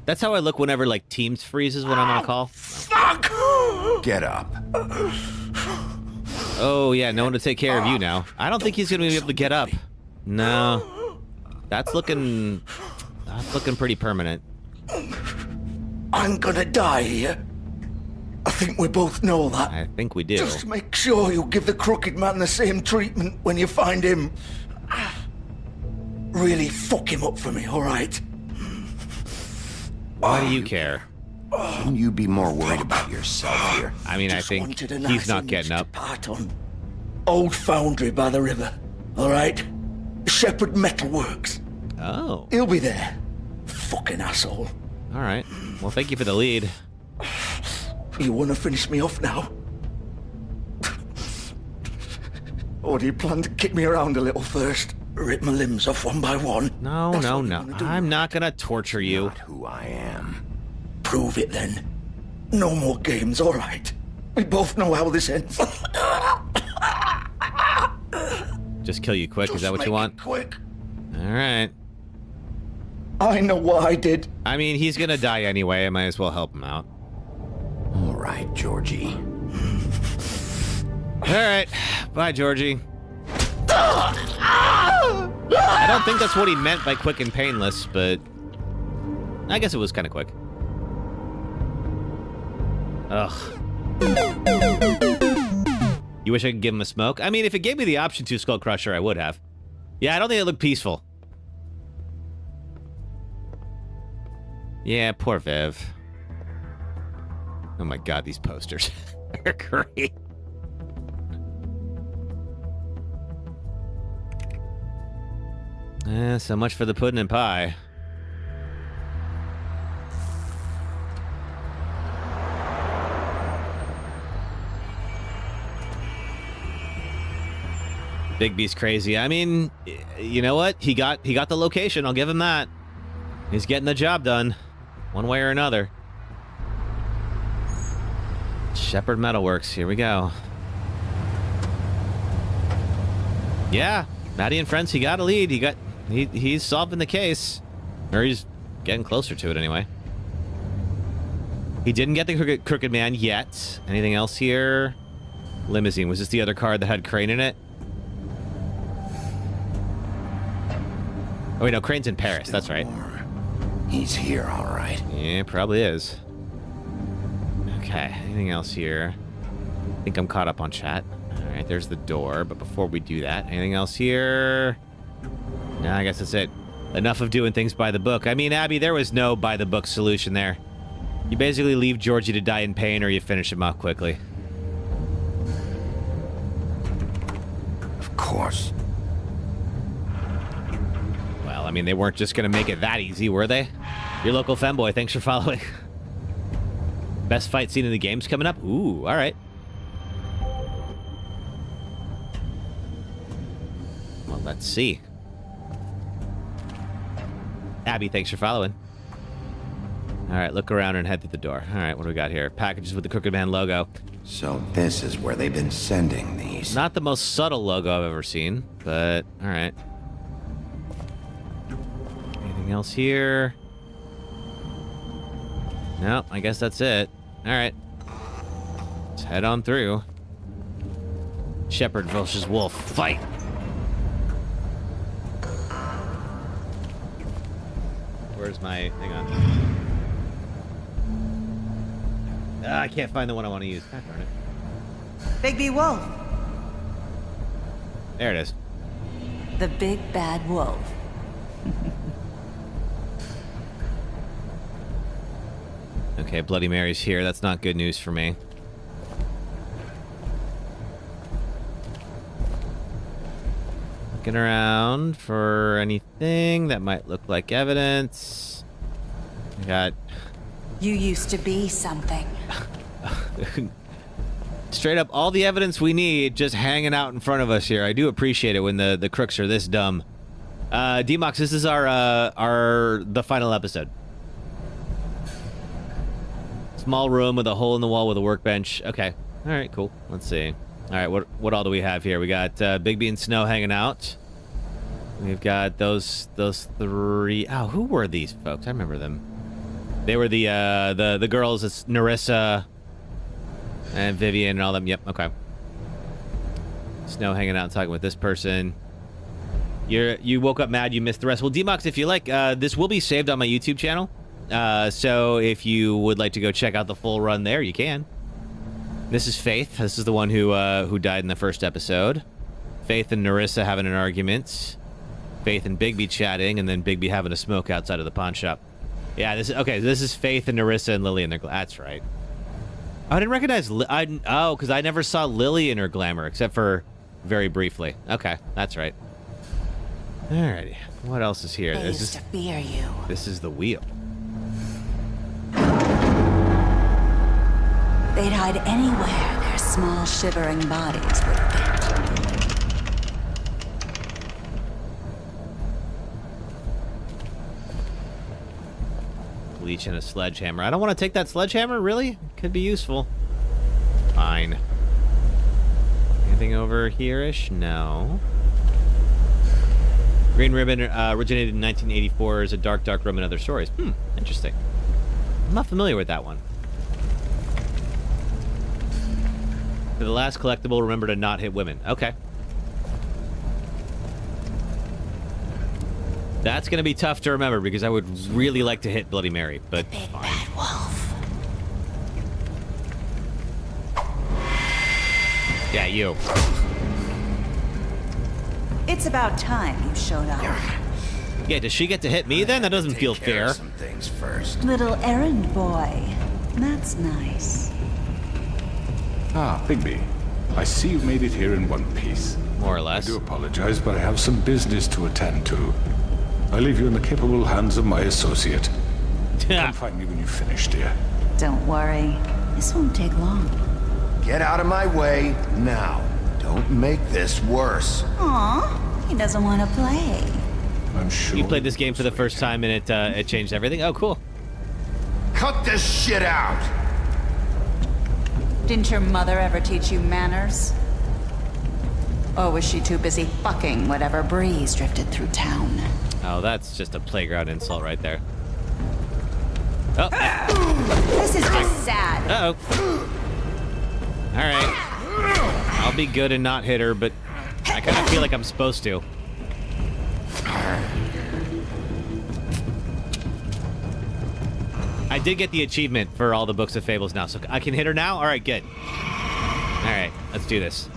That's how I look whenever, like, Teams freezes when I'm on a call. Fuck! Get up. Oh, yeah, no one to take care of you now. I don't think he's going to be able to get up. No. That's looking pretty permanent. I'm gonna die here. I think we both know that. I think we do. Just make sure you give the crooked man the same treatment when you find him. Really fuck him up for me, all right? Why do you care? Shouldn't you be more worried about yourself here? I mean, I think he's not getting up. Part on Old Foundry by the river, all right? Shepherd Metalworks. Oh. He'll be there. Fucking asshole. All right. Well, thank you for the lead. You want to finish me off now? Or do you plan to kick me around a little first? Rip my limbs off one by one? No. I'm not gonna torture you. Not who I am. Prove it then. No more games, all right? We both know how this ends. Just kill you quick, is that what you want? Quick. All right. I know what I did. I mean, he's gonna die anyway. I might as well help him out. All right, Georgie. All right. Bye, Georgie. I don't think that's what he meant by quick and painless, but I guess it was kind of quick. Ugh. You wish I could give him a smoke? I mean, if it gave me the option to, Skull Crusher, I would have. Yeah, I don't think it looked peaceful. Yeah, poor Viv. Oh my god, these posters are great. So much for the pudding and pie. Bigby's crazy. I mean, you know what? He got the location. I'll give him that. He's getting the job done, one way or another. Shepherd Metalworks. Here we go. Yeah, Maddie and friends. He got a lead. He's solving the case, or he's getting closer to it anyway. He didn't get the crooked man yet. Anything else here? Limousine. Was this the other car that had Crane in it? Oh wait, no, Crane's in Paris. That's right. He's here, all right. Yeah, probably is. Okay, anything else here? I think I'm caught up on chat. All right, there's the door, but before we do that, anything else here? No, I guess that's it. Enough of doing things by the book. I mean, Abby, there was no by the book solution there. You basically leave Georgie to die in pain, or you finish him off quickly. Of course. Well, I mean, they weren't just gonna make it that easy, were they? Your local femboy, thanks for following. Best fight scene in the game's coming up? Ooh, all right. Well, let's see. Abby, thanks for following. All right, look around and head through the door. All right, what do we got here? Packages with the Crooked Man logo. So this is where they've been sending these. Not the most subtle logo I've ever seen, but all right. Anything else here? No, I guess that's it. All right. Let's head on through. Shepherd versus Wolf. Fight! Where's my... Hang on. I can't find the one I want to use. God darn it. Bigby Wolf. There it is. The big bad wolf. Okay, Bloody Mary's here. That's not good news for me. Looking around for anything that might look like evidence. I got... You used to be something. Straight up, all the evidence we need just hanging out in front of us here. I do appreciate it when the crooks are this dumb. D-Mox, this is the final episode. Small room with a hole in the wall with a workbench. Okay. All right, cool. Let's see. All right, what all do we have here? We got Bigby and Snow hanging out. We've got those three. Oh, who were these folks? I remember them. They were the girls. It's Narissa and Vivian and all them. Yep. Okay. Snow hanging out and talking with this person. You woke up mad. You missed the rest. Well, D-Mox, if you like, this will be saved on my YouTube channel. So if you would like to go check out the full run there, you can. This is Faith. This is the one who died in the first episode. Faith and Narissa having an argument. Faith and Bigby chatting, and then Bigby having a smoke outside of the pawn shop. Yeah, this is Faith and Narissa and Lily in their that's right. I didn't recognize because I never saw Lily in her glamour except for very briefly. Okay, that's right. Alrighty. What else is here? They used to fear you. This is the wheel. They'd hide anywhere their small shivering bodies would fit. Bleach and a sledgehammer. I don't want to take that sledgehammer, really? Could be useful. Fine. Anything over here-ish? No. Green Ribbon originated in 1984 as a dark room in other stories. Interesting. I'm not familiar with that one. For the last collectible, remember to not hit women. Okay. That's going to be tough to remember because I would really like to hit Bloody Mary, but Big fine. Bad Wolf. Yeah, you. It's about time you showed up. Yeah, does she get to hit me then? That doesn't feel fair. Some things first. Little errand boy. That's nice. Ah, Bigby. I see you've made it here in one piece. More or less. I do apologize, but I have some business to attend to. I leave you in the capable hands of my associate. Come find me when you finish, dear. Don't worry. This won't take long. Get out of my way now. Don't make this worse. Aw, he doesn't want to play. I'm sure. You played this game for the first time and it changed everything? Oh, cool. Cut this shit out! Didn't your mother ever teach you manners? Or was she too busy fucking whatever breeze drifted through town? Oh, that's just a playground insult right there. Oh. This is just sad. Uh-oh. All right. I'll be good and not hit her, but I kind of feel like I'm supposed to. I did get the achievement for all the Books of Fables now, so I can hit her now? All right, good. All right, let's do this.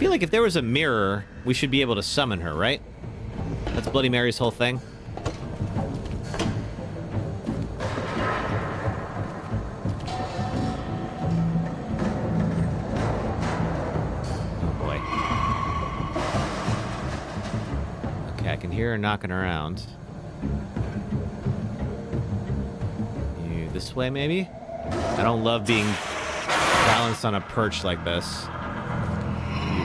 Like if there was a mirror, we should be able to summon her, right? That's Bloody Mary's whole thing. Oh boy. Okay, I can hear her knocking around. You this way, maybe? I don't love being balanced on a perch like this.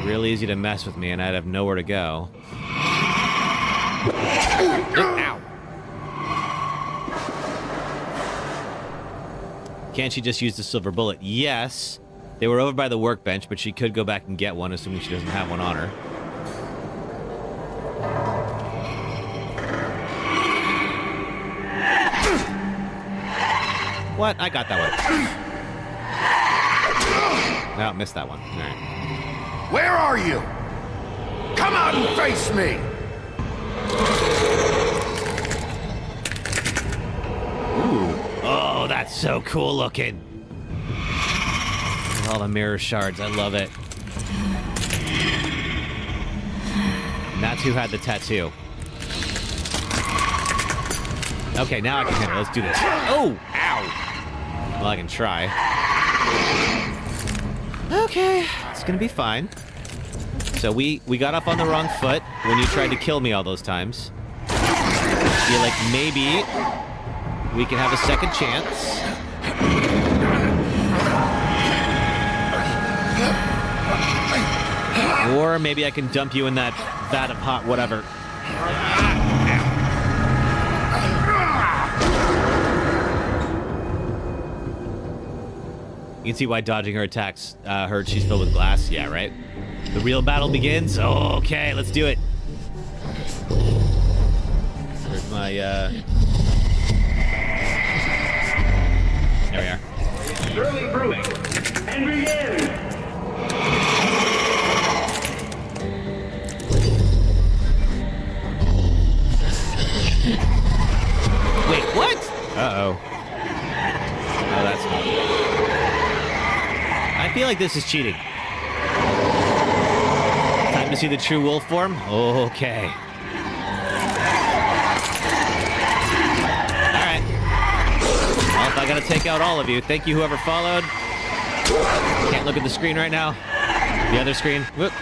Real easy to mess with me, and I'd have nowhere to go. Ow! Can't she just use the silver bullet? Yes. They were over by the workbench, but she could go back and get one, assuming she doesn't have one on her. What? I got that one. No, missed that one. All right. Where are you? Come out and face me! Ooh. Oh, that's so cool looking. All the mirror shards, I love it. And that's who had the tattoo. Okay, now I can hit her. Let's do this. Oh! Ow! Well, I can try. Okay, it's gonna be fine. So we got up on the wrong foot when you tried to kill me all those times. I feel like maybe we can have a second chance. Or maybe I can dump you in that vat of hot whatever. You can see why dodging her attacks hurt. She's filled with glass. Yeah, right? The real battle begins? Oh, okay, let's do it. Where's my, Uh-oh. Oh, that's not. I feel like this is cheating. Time to see the true wolf form? Okay. Alright. Well, if I gotta take out all of you, thank you whoever followed. Can't look at the screen right now. The other screen. Whoop.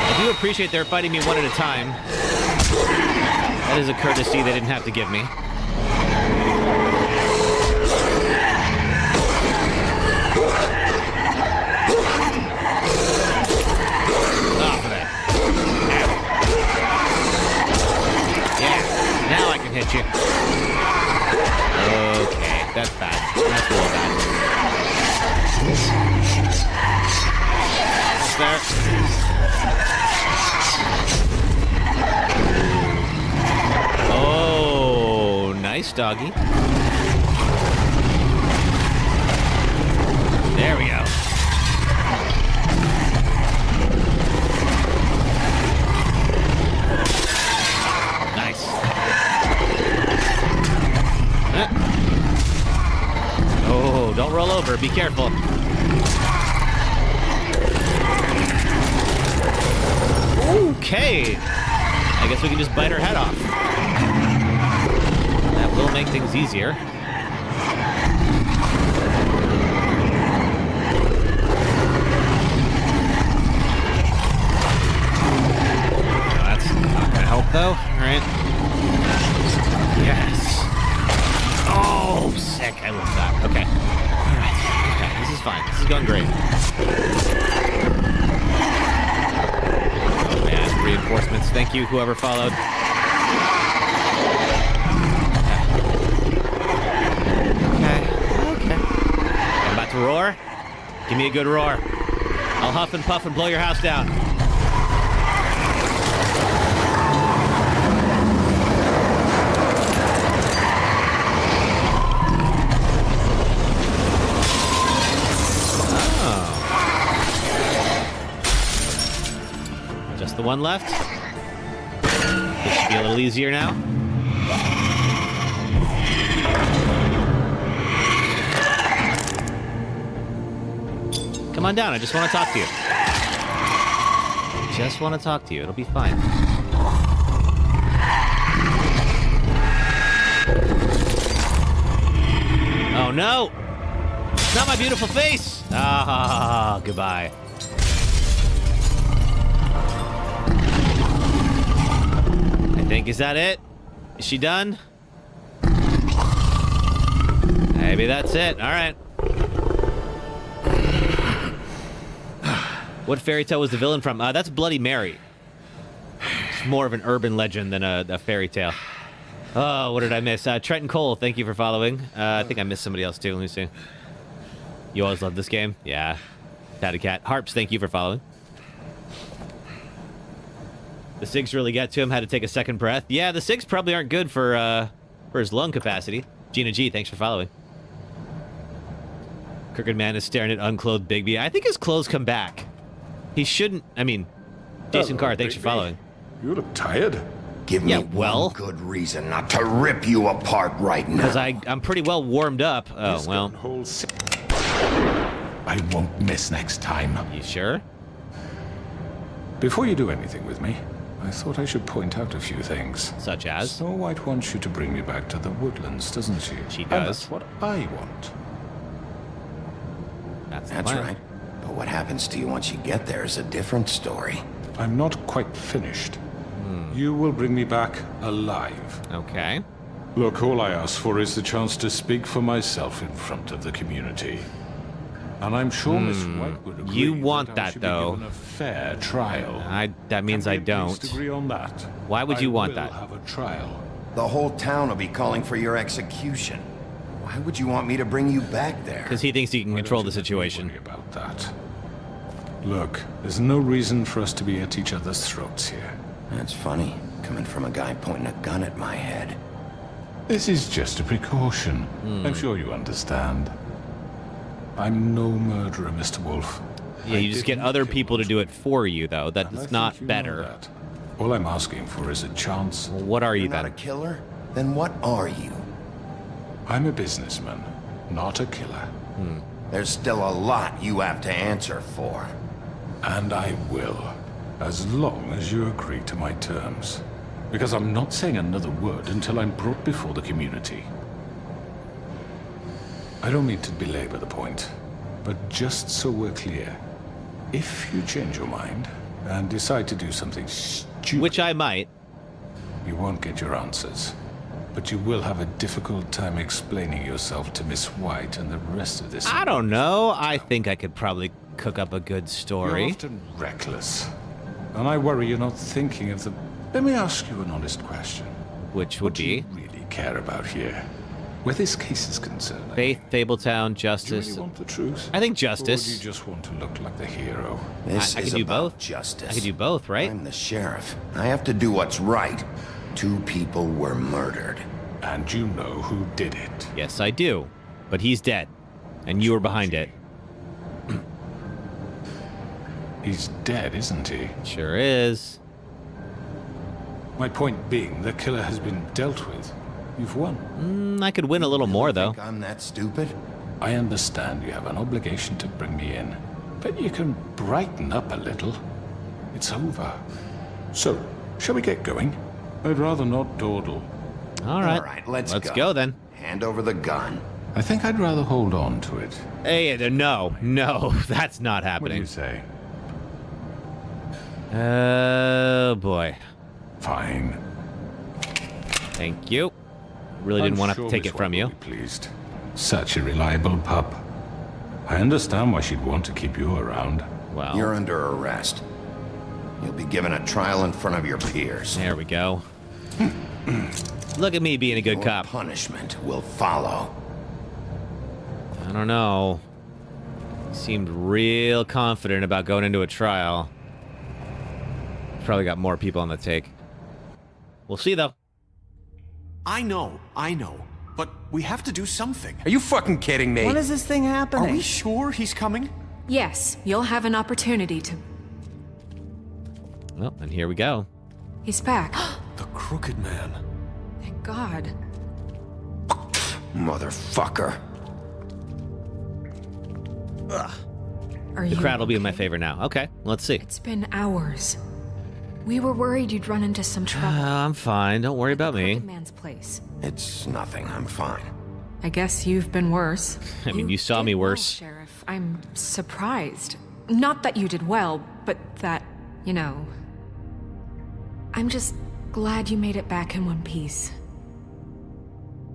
I do appreciate they're fighting me one at a time. That is a courtesy they didn't have to give me. Off of that. Yeah, now I can hit you. Okay, that's bad. That's real bad. There. Oh, nice doggy. There we go. Nice. Oh, don't roll over. Be careful. Okay. I guess we can just bite her head off. That will make things easier. No, that's not gonna help though. Alright. Yes. Oh, sick. I love that. Okay. Alright. Okay, this is fine. This is going great. Reinforcements. Thank you, whoever followed. Okay. I'm about to roar. Give me a good roar. I'll huff and puff and blow your house down. Just the one left. This should be a little easier now. Come on down. I just want to talk to you. Just want to talk to you. It'll be fine. Oh no! It's not my beautiful face! Ah, goodbye. I think, is that it? Is she done? Maybe that's it. All right. What fairy tale was the villain from? That's Bloody Mary. It's more of an urban legend than a fairy tale. Oh, what did I miss? Trenton Cole, thank you for following. I think I missed somebody else too. Let me see. You always love this game? Yeah. Tatty Cat. Harps, thank you for following. The SIGs really get to him. Had to take a second breath. Yeah, the SIGs probably aren't good for his lung capacity. Gina G, thanks for following. Crooked Man is staring at unclothed Bigby. I think his clothes come back. He shouldn't. I mean, Jason Carr, thanks for following. You look tired. Give me one good reason not to rip you apart right now. Because I'm pretty well warmed up. Oh, well. I won't miss next time. You sure? Before you do anything with me, I thought I should point out a few things. Such as? Snow White wants you to bring me back to the woodlands, doesn't she? She does. And that's what I want. That's right. But what happens to you once you get there is a different story. I'm not quite finished. You will bring me back alive. Okay. Look, all I ask for is the chance to speak for myself in front of the community. And I'm sure Miss White would agree. You want that I that, though. Be given a fair trial. That means I don't. Agree on that. Why would you want that? Have a trial. The whole town will be calling for your execution. Why would you want me to bring you back there? Because he thinks he can control the situation. Don't worry about that. Look, there's no reason for us to be at each other's throats here. That's funny, coming from a guy pointing a gun at my head. This is just a precaution. I'm sure you understand. I'm no murderer, Mr. Wolf. Yeah, you just get other people to do it for you, though. That's not better. All I'm asking for is a chance. Well, what are you You're then? not a killer? Then what are you? I'm a businessman, not a killer. There's still a lot you have to answer for. And I will, as long as you agree to my terms. Because I'm not saying another word until I'm brought before the community. I don't mean to belabor the point, but just so we're clear, if you change your mind and decide to do something stupid... Which I might. You won't get your answers, but you will have a difficult time explaining yourself to Miss White and the rest of this... I don't know. I think I could probably cook up a good story. You're often reckless, and I worry you're not thinking of the... Let me ask you an honest question. Which would be? What do you really care about here? Where this case is concerned. Faith, Fabletown, Justice. Do you really want the truth? I think Justice. Or do you just want to look like the hero? This I is could do about both. justice. I could do both, right? I'm the sheriff. I have to do what's right. 2 people were murdered. And you know who did it. Yes, I do. But he's dead. And you were behind it. He's dead, isn't he? Sure is. My point being, the killer has been dealt with. You've won. I could win a little more, though. Think I'm that stupid? I understand you have an obligation to bring me in, but you can brighten up a little. It's over. So, shall we get going? I'd rather not dawdle. All right. All right, let's go then. Hand over the gun. I think I'd rather hold on to it. Hey, no, that's not What do happening. you say? Oh, boy. Fine. Thank you. Really didn't want to take it from you. Pleased. Such a reliable pup. I understand why she'd want to keep you around. Well, You're under arrest. You'll be given a trial in front of your peers. there we go. Look at me being a good Your cop. punishment will follow. I don't know. Seemed real confident about going into a trial. Probably got more people on the take. We'll see, though. I know. But we have to do something. Are you fucking kidding me? When is this thing happening? Are we sure he's coming? Yes, you'll have an opportunity to... Well, and here we go. He's back. The Crooked Man. Thank God. Motherfucker. Are The you crowd will be in my okay? favor now. Okay, let's see. It's been hours. We were worried you'd run into some trouble. I'm fine. Don't worry about me. Crooked Man's place. It's nothing. I'm fine. I guess you've been worse. I mean, you saw me did well, worse. Sheriff. I'm surprised. Not that you did well, but that, you know... I'm just glad you made it back in one piece.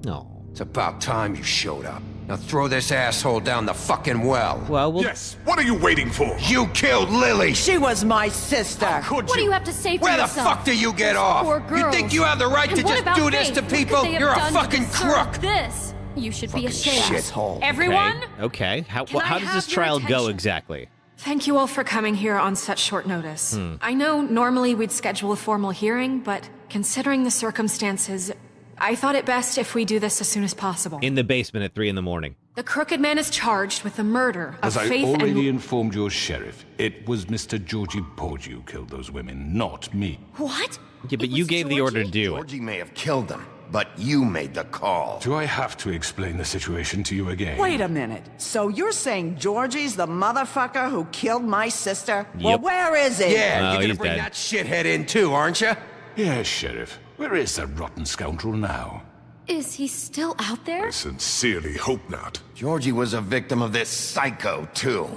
No. It's about time you showed up. Now throw this asshole down the fucking well. Well, Yes, what are you waiting for? You killed Lily! She was my sister. Could What do you have to say for Where the yourself? fuck do you get off? Poor You girls. think you have the right And to what just about do this Faith? to What could people? they have You're a done to fucking deserve crook! This. You should be ashamed. Shithole. Everyone? Okay. How Can I does this have your trial go attention? exactly? Thank you all for coming here on such short notice. I know normally we'd schedule a formal hearing, but considering the circumstances, I thought it best if we do this as soon as possible. In the basement at 3 in the morning. The Crooked Man is charged with the murder of As I Faith already and... informed your sheriff, it was Mr. Georgie Porgy who killed those women, not me. What? Yeah, but you gave the order to do it. Georgie may have killed them, but you made the call. Do I have to explain the situation to you again? Wait a minute. So you're saying Georgie's the motherfucker who killed my sister? Well, Yep. where is he? Yeah, Oh, you're gonna he's bring dead. that shithead in too, aren't you? Yes, Sheriff. Where is that rotten scoundrel now? Is he still out there? I sincerely hope not. Georgie was a victim of this psycho, too.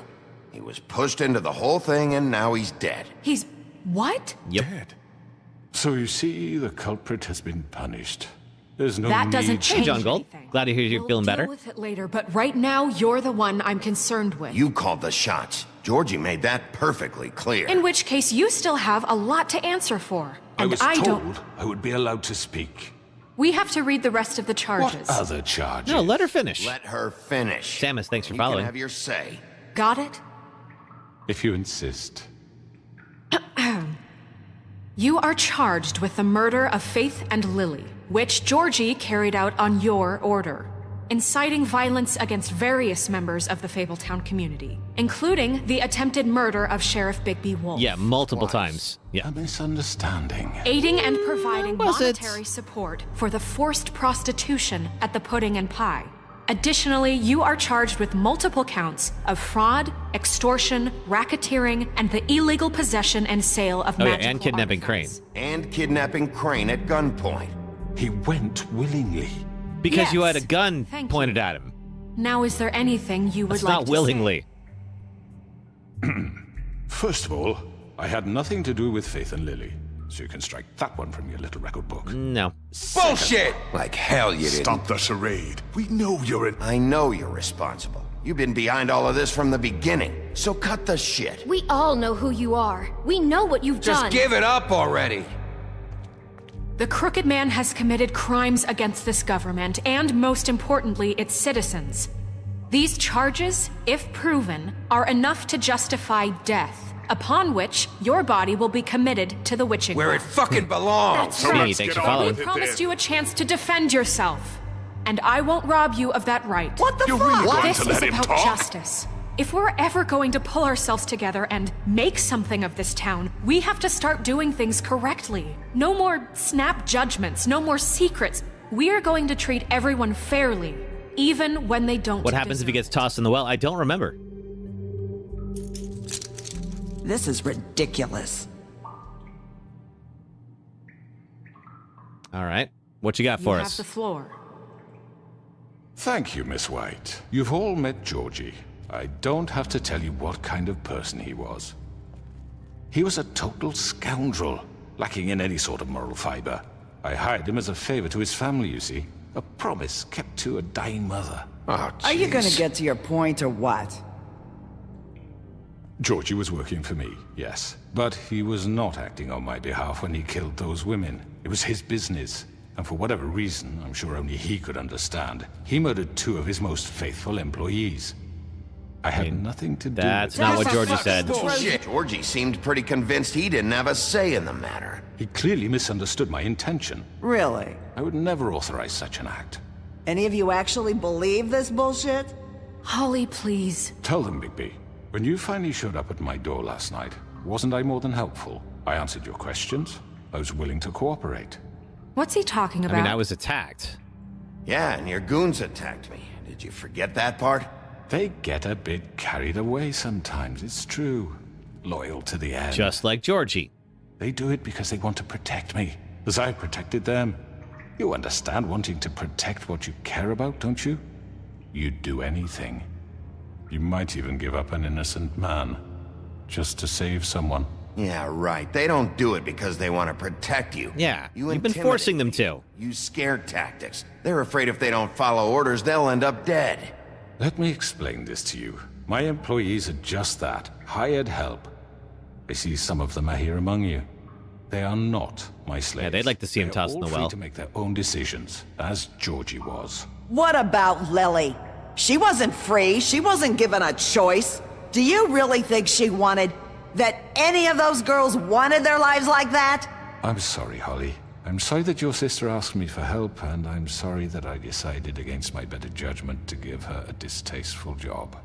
He was pushed into the whole thing, and now he's dead. He's... what? Yep. Dead. So you see, the culprit has been punished. There's no That need doesn't to- change Hey, John Gold. anything. Glad to hear you're We'll feeling better. deal with it later, but right now, you're the one I'm concerned with. You called the shots. Georgie made that perfectly clear. In which case, you still have a lot to answer for. I And was I told don't... I would be allowed to speak. We have to read the rest of the charges. What other charges? No, let her finish. Let her finish. Samus, thanks for You following. can have your say. Got it? If you insist. You are charged with the murder of Faith and Lily, which Georgie carried out on your order. inciting violence against various members of the Fabletown community, including the attempted murder of Sheriff Bigby Wolf. Yeah, multiple times. Yeah. A misunderstanding. Aiding and providing Was it? monetary support for the forced prostitution at the Pudding and Pie. Additionally, you are charged with multiple counts of fraud, extortion, racketeering, and the illegal possession and sale of magical and kidnapping artifacts. Crane. And kidnapping Crane at gunpoint. He went willingly. Because you Yes, had a gun thank pointed at him. Now, is there anything you would That's like not to willingly. First of all, I had nothing to do with Faith and Lily, so you can strike that one from your little record book. No. Bullshit! Like hell you didn't. Stop the charade. We know you're an... I know you're responsible. You've been behind all of this from the beginning, so cut the shit. We all know who you are. We know what you've Just done. give it up already. The Crooked Man has committed crimes against this government and, most importantly, its citizens. These charges, if proven, are enough to justify death, upon which your body will be committed to the witching Where it well. fucking belongs. That's So right. let's Thanks get for on following. with We it promised then. you a chance to defend yourself, and I won't rob you of that right. What the You're fuck? really going This to is let him about talk? justice. If we're ever going to pull ourselves together and make something of this town, we have to start doing things correctly. No more snap judgments, no more secrets. We are going to treat everyone fairly, even when they don't. What happens if he gets tossed in the well? I don't remember. This is ridiculous. All right. What you got You for have us? the floor. Thank you, Miss White. You've all met Georgie. I don't have to tell you what kind of person he was. He was a total scoundrel, lacking in any sort of moral fiber. I hired him as a favor to his family, you see. A promise kept to a dying mother. Oh, Are you gonna jeez. get to your point or what? Georgie was working for me, yes. But he was not acting on my behalf when he killed those women. It was his business. And for whatever reason, I'm sure only he could understand, he murdered 2 of his most faithful employees. I had nothing to do That's with not it. what Georgie said. Bullshit. Georgie seemed pretty convinced he didn't have a say in the matter. He clearly misunderstood my intention. Really? I would never authorize such an act. Any of you actually believe this bullshit? Holly, please. Tell them, Bigby. When you finally showed up at my door last night, wasn't I more than helpful? I answered your questions. I was willing to cooperate. What's he talking about? I mean, I was attacked. Yeah, and your goons attacked me. Did you forget that part? They get a bit carried away sometimes, it's true. Loyal to the end. Just like Georgie. They do it because they want to protect me, as I protected them. You understand wanting to protect what you care about, don't you? You'd do anything. You might even give up an innocent man, just to save someone. Yeah, right. They don't do it because they want to protect you. Yeah, You you've been forcing them to. use scare tactics. They're afraid if they don't follow orders, they'll end up dead. Let me explain this to you. My employees are just that, hired help. I see some of them are here among you. They are not my slaves. Yeah, they'd like to see him They are tossed in all the free well. to make their own decisions, as Georgie was. What about Lily? She wasn't free. She wasn't given a choice. Do you really think she wanted... that any of those girls wanted their lives like that? I'm sorry, Holly. I'm sorry that your sister asked me for help, and I'm sorry that I decided against my better judgment to give her a distasteful job.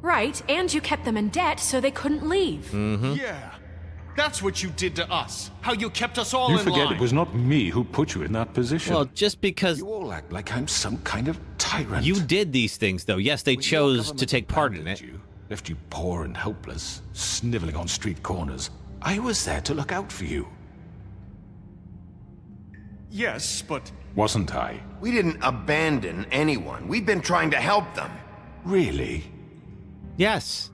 Right, and you kept them in debt so they couldn't leave. Yeah. That's what you did to us. How you kept us all You in forget line. it was not me who put you in that position. Well, just because you all act like I'm some kind of tyrant. you did these things, though. Yes, they When your chose to government take part in abandoned it. You, left you poor and helpless, sniveling on street corners. I was there to look out for you. Yes, but... Wasn't I? We didn't abandon anyone. We've been trying to help them. Really? Yes.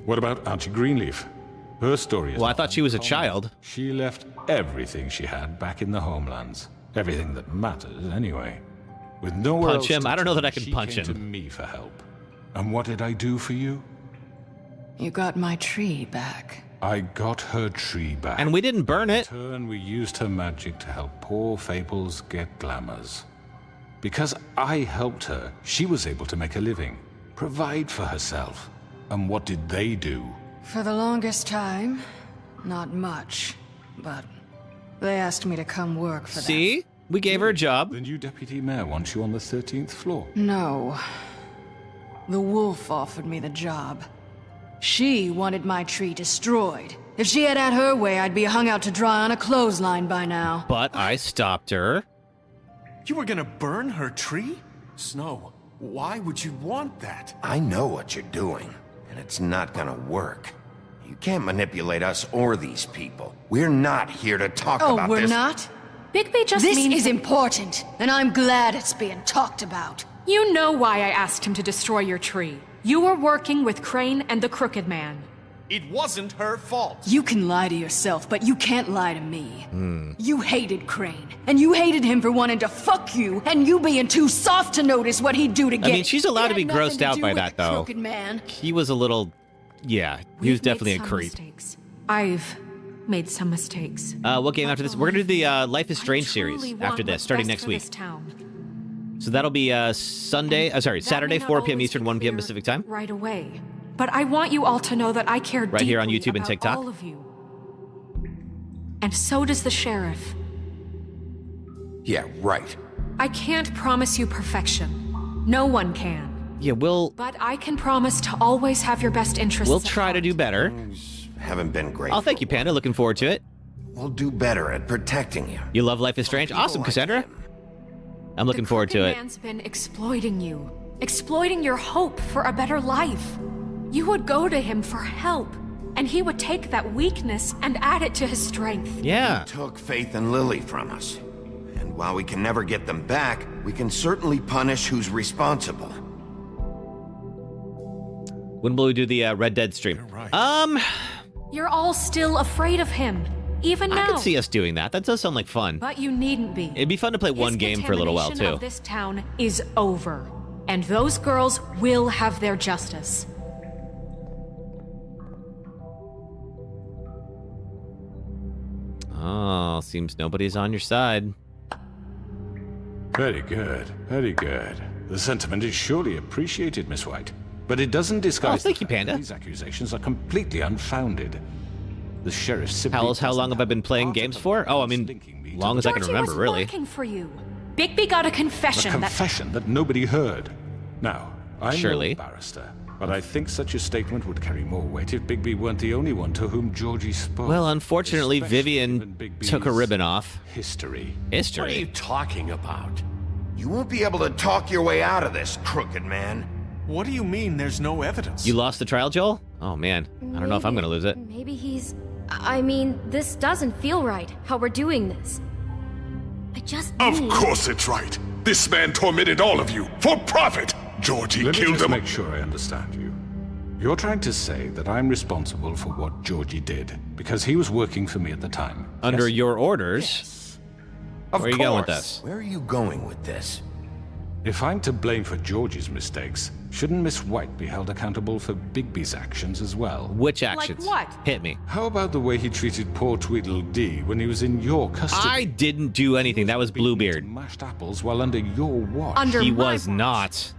What about Auntie Greenleaf? Her story is Well, I not thought she was a uncommon. child. She left everything she had back in the homelands. Everything that matters, anyway. With nowhere Punch else him? to I don't know that I turn, can she punch came him. to me for help. And what did I do for you? You got my tree back. I got her tree back. And we didn't burn it. In turn, we used her magic to help poor Fables get glamours. Because I helped her, she was able to make a living, provide for herself. And what did they do? For the longest time, not much. But they asked me to come work for them. See? We gave her a job. The new deputy mayor wants you on the 13th floor. No. The wolf offered me the job. She wanted my tree destroyed. If she had her way, I'd be hung out to dry on a clothesline by now. But I stopped her. You were gonna burn her tree? Snow, why would you want that? I know what you're doing, and it's not gonna work. You can't manipulate us or these people. We're not here to talk about this. Oh, we're not? Bigby just This means... is important, and I'm glad it's being talked about. You know why I asked him to destroy your tree. You were working with Crane and the Crooked Man. It wasn't her fault. You can lie to yourself, but you can't lie to me. You hated Crane, and you hated him for wanting to fuck you, and you being too soft to notice what he'd do to get... I mean, she's allowed to be grossed out by that, though. Crooked Man. He was a little... Yeah, he was definitely a creep. Mistakes. I've made some mistakes. What game after this? We're gonna do the Life is Strange series after this, starting next week. So that'll be Saturday, 4 p.m. Eastern, 1 p.m. Pacific time. Right away. But I want you all to know that I care right here on YouTube and about TikTok. all of you. And so does the sheriff. Yeah, right. I can't promise you perfection. No one can. Yeah, But I can promise to always have your best interests. We'll try to do better. Haven't been great. Oh, thank you, Panda. Looking forward to it. We'll do better at protecting you. You love Life is Strange? Awesome, Cassandra. I'm looking forward to it. The man's been exploiting you. Exploiting your hope for a better life. You would go to him for help, and he would take that weakness and add it to his strength. Yeah. He took Faith and Lily from us. And while we can never get them back, we can certainly punish who's responsible. When will we do the Red Dead stream? Right. You're all still afraid of him, even now. I can see us doing that. That does sound like fun. But you needn't be. It'd be fun to play one game for a little while, too. Of this town is over, and those girls will have their justice. Oh, seems nobody's on your side. Very good, very good. The sentiment is surely appreciated, Miss White. But it doesn't disguise thank you, Panda. These accusations are completely unfounded. The sheriff simply... How long have I been playing games for? Oh, I mean, long as I can remember, really. Working for you. Bigby got a confession. A confession that nobody heard. Now, I'm Surely. no barrister, but I think such a statement would carry more weight if Bigby weren't the only one to whom Georgie spoke. Well, unfortunately, Vivian took a ribbon off. History. History? What are you talking about? You won't be able to talk your way out of this, crooked man. What do you mean there's no evidence? You lost the trial, Joel? Oh, man. I don't know if I'm going to lose it. Maybe he's... I mean, this doesn't feel right, how we're doing this. I just Of course it's right. This man tormented all of you, for profit! Georgie Let me killed just him. make sure I understand you. You're trying to say that I'm responsible for what Georgie did, because he was working for me at the time. Under Yes? your orders? Yes. Of Where are you going with this? Where are you going with this? If I'm to blame for Georgie's mistakes, shouldn't Miss White be held accountable for Bigby's actions as well? Which actions? Like what? Hit me. How about the way he treated poor Tweedledee when he was in your custody? I didn't do anything. That was Bluebeard. Mashed apples while under your watch. Under He my was watch. not.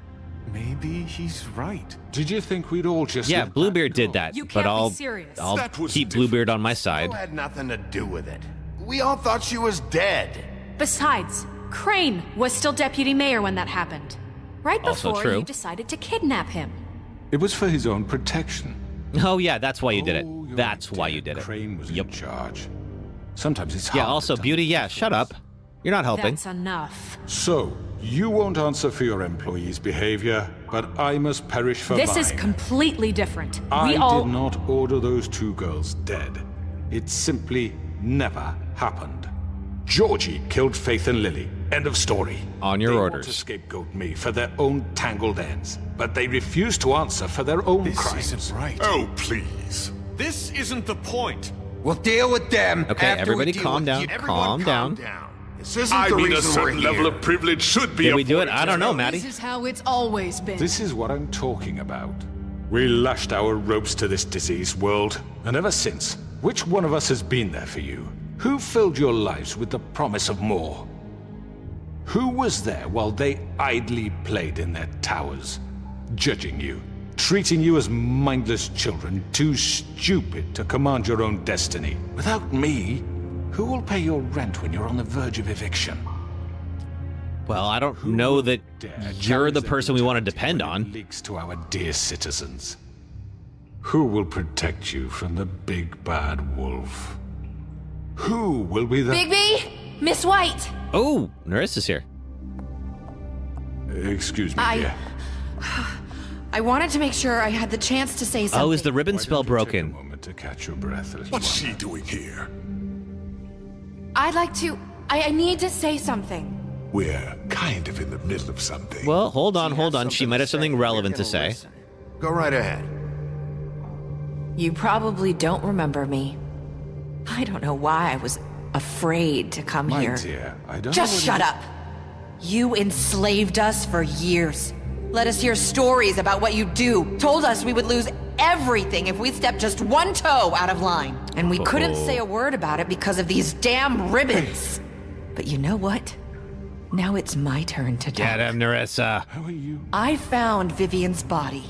Maybe he's right. Did you think we'd all just... Yeah, let Bluebeard that did go? that. You But can't be I'll serious. That was keep different. Bluebeard on my side. You had nothing to do with it. We all thought she was dead. Besides, Crane was still deputy mayor when that happened. Right Also before true. you decided to kidnap him. It was for his own protection. Oh, yeah, that's why you did Oh, it. you're That's right, why dear. you did it. Crane was Yep. in charge. Sometimes it's Yeah, hard also, to Beauty, tell yeah, the shut up. difference. You're not helping. That's enough. So, you won't answer for your employees' behavior, but I must perish for This mine. is completely different. I We all... did not order those two girls dead. It simply never happened. Georgie killed Faith and Lily. End of story. On your They orders. want to scapegoat me for their own tangled ends, but they refuse to answer for their own This crimes. isn't right. Oh, please. This isn't the point. We'll deal with them. Okay, after everybody we deal calm with down. you. Calm down. This isn't I the mean, a reason we're certain level here. of privilege should be Did we do it? afforded I don't know, to- Maddie. This is how it's always been. This is what I'm talking about. We lashed our ropes to this diseased world, and ever since, which one of us has been there for you? Who filled your lives with the promise of more? Who was there while they idly played in their towers, judging you, treating you as mindless children, too stupid to command your own destiny? Without me, who will pay your rent when you're on the verge of eviction? Well, I don't know that you're the person we want to depend on. Leaks to our dear citizens. Who will protect you from the big bad wolf? Who will be the... Bigby! Miss White! Oh, Narissa's here. Excuse me, dear. I wanted to make sure I had the chance to say something. Oh, is the ribbon spell broken? Moment to catch your breath. What's she doing here? I'd like to... I need to say something. We're kind of in the middle of something. Well, hold on. She might have something relevant to say. Go right ahead. You probably don't remember me. I don't know why I was afraid to come My here. dear, I don't Just know shut up! You enslaved us for years. Let us hear stories about what you do. Told us we would lose everything if we stepped just one toe out of line. And we couldn't say a word about it because of these damn ribbons. But you know what? Now it's my turn to talk. Get him, Narissa. How are you? I found Vivian's body.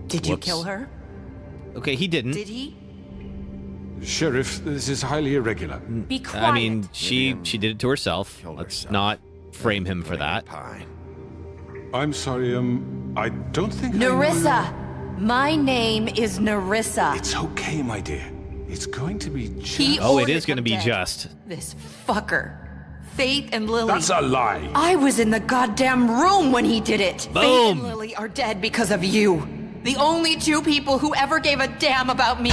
Did you Whoops. kill her? Okay, he didn't. Did he? Sheriff, this is highly irregular. Be quiet. I mean, she did it to herself. Let's not frame him for that. I'm sorry, I don't think Narissa! My name is Narissa. It's okay, my dear. It's going to be just... He Oh, it ordered is going to them be dead. just. This fucker. Faith and Lily. That's a lie. I was in the goddamn room when he did it. Faith Boom. and Lily are dead because of you. The only two people who ever gave a damn about me.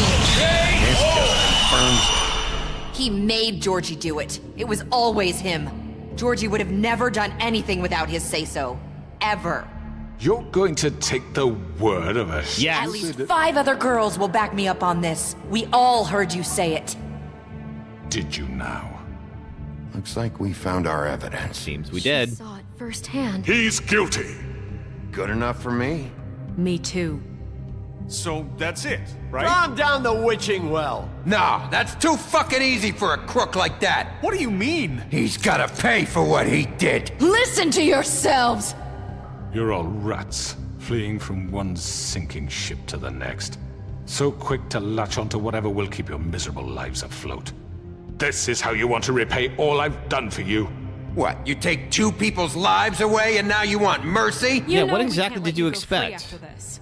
He made Georgie do it. It was always him. Georgie would have never done anything without his say-so. Ever. You're going to take the word of a... Yes. At least 5 other girls will back me up on this. We all heard you say it. Did you now? Looks like we found our evidence. Seems we did. Saw it firsthand. He's guilty. Good enough for me. Me too. So that's it, right? Calm down the witching well. No, that's too fucking easy for a crook like that. What do you mean? He's gotta pay for what he did. Listen to yourselves! You're all rats, fleeing from one sinking ship to the next. So quick to latch onto whatever will keep your miserable lives afloat. This is how you want to repay all I've done for you. What, you take 2 people's lives away and now you want mercy? Yeah, what exactly did you expect?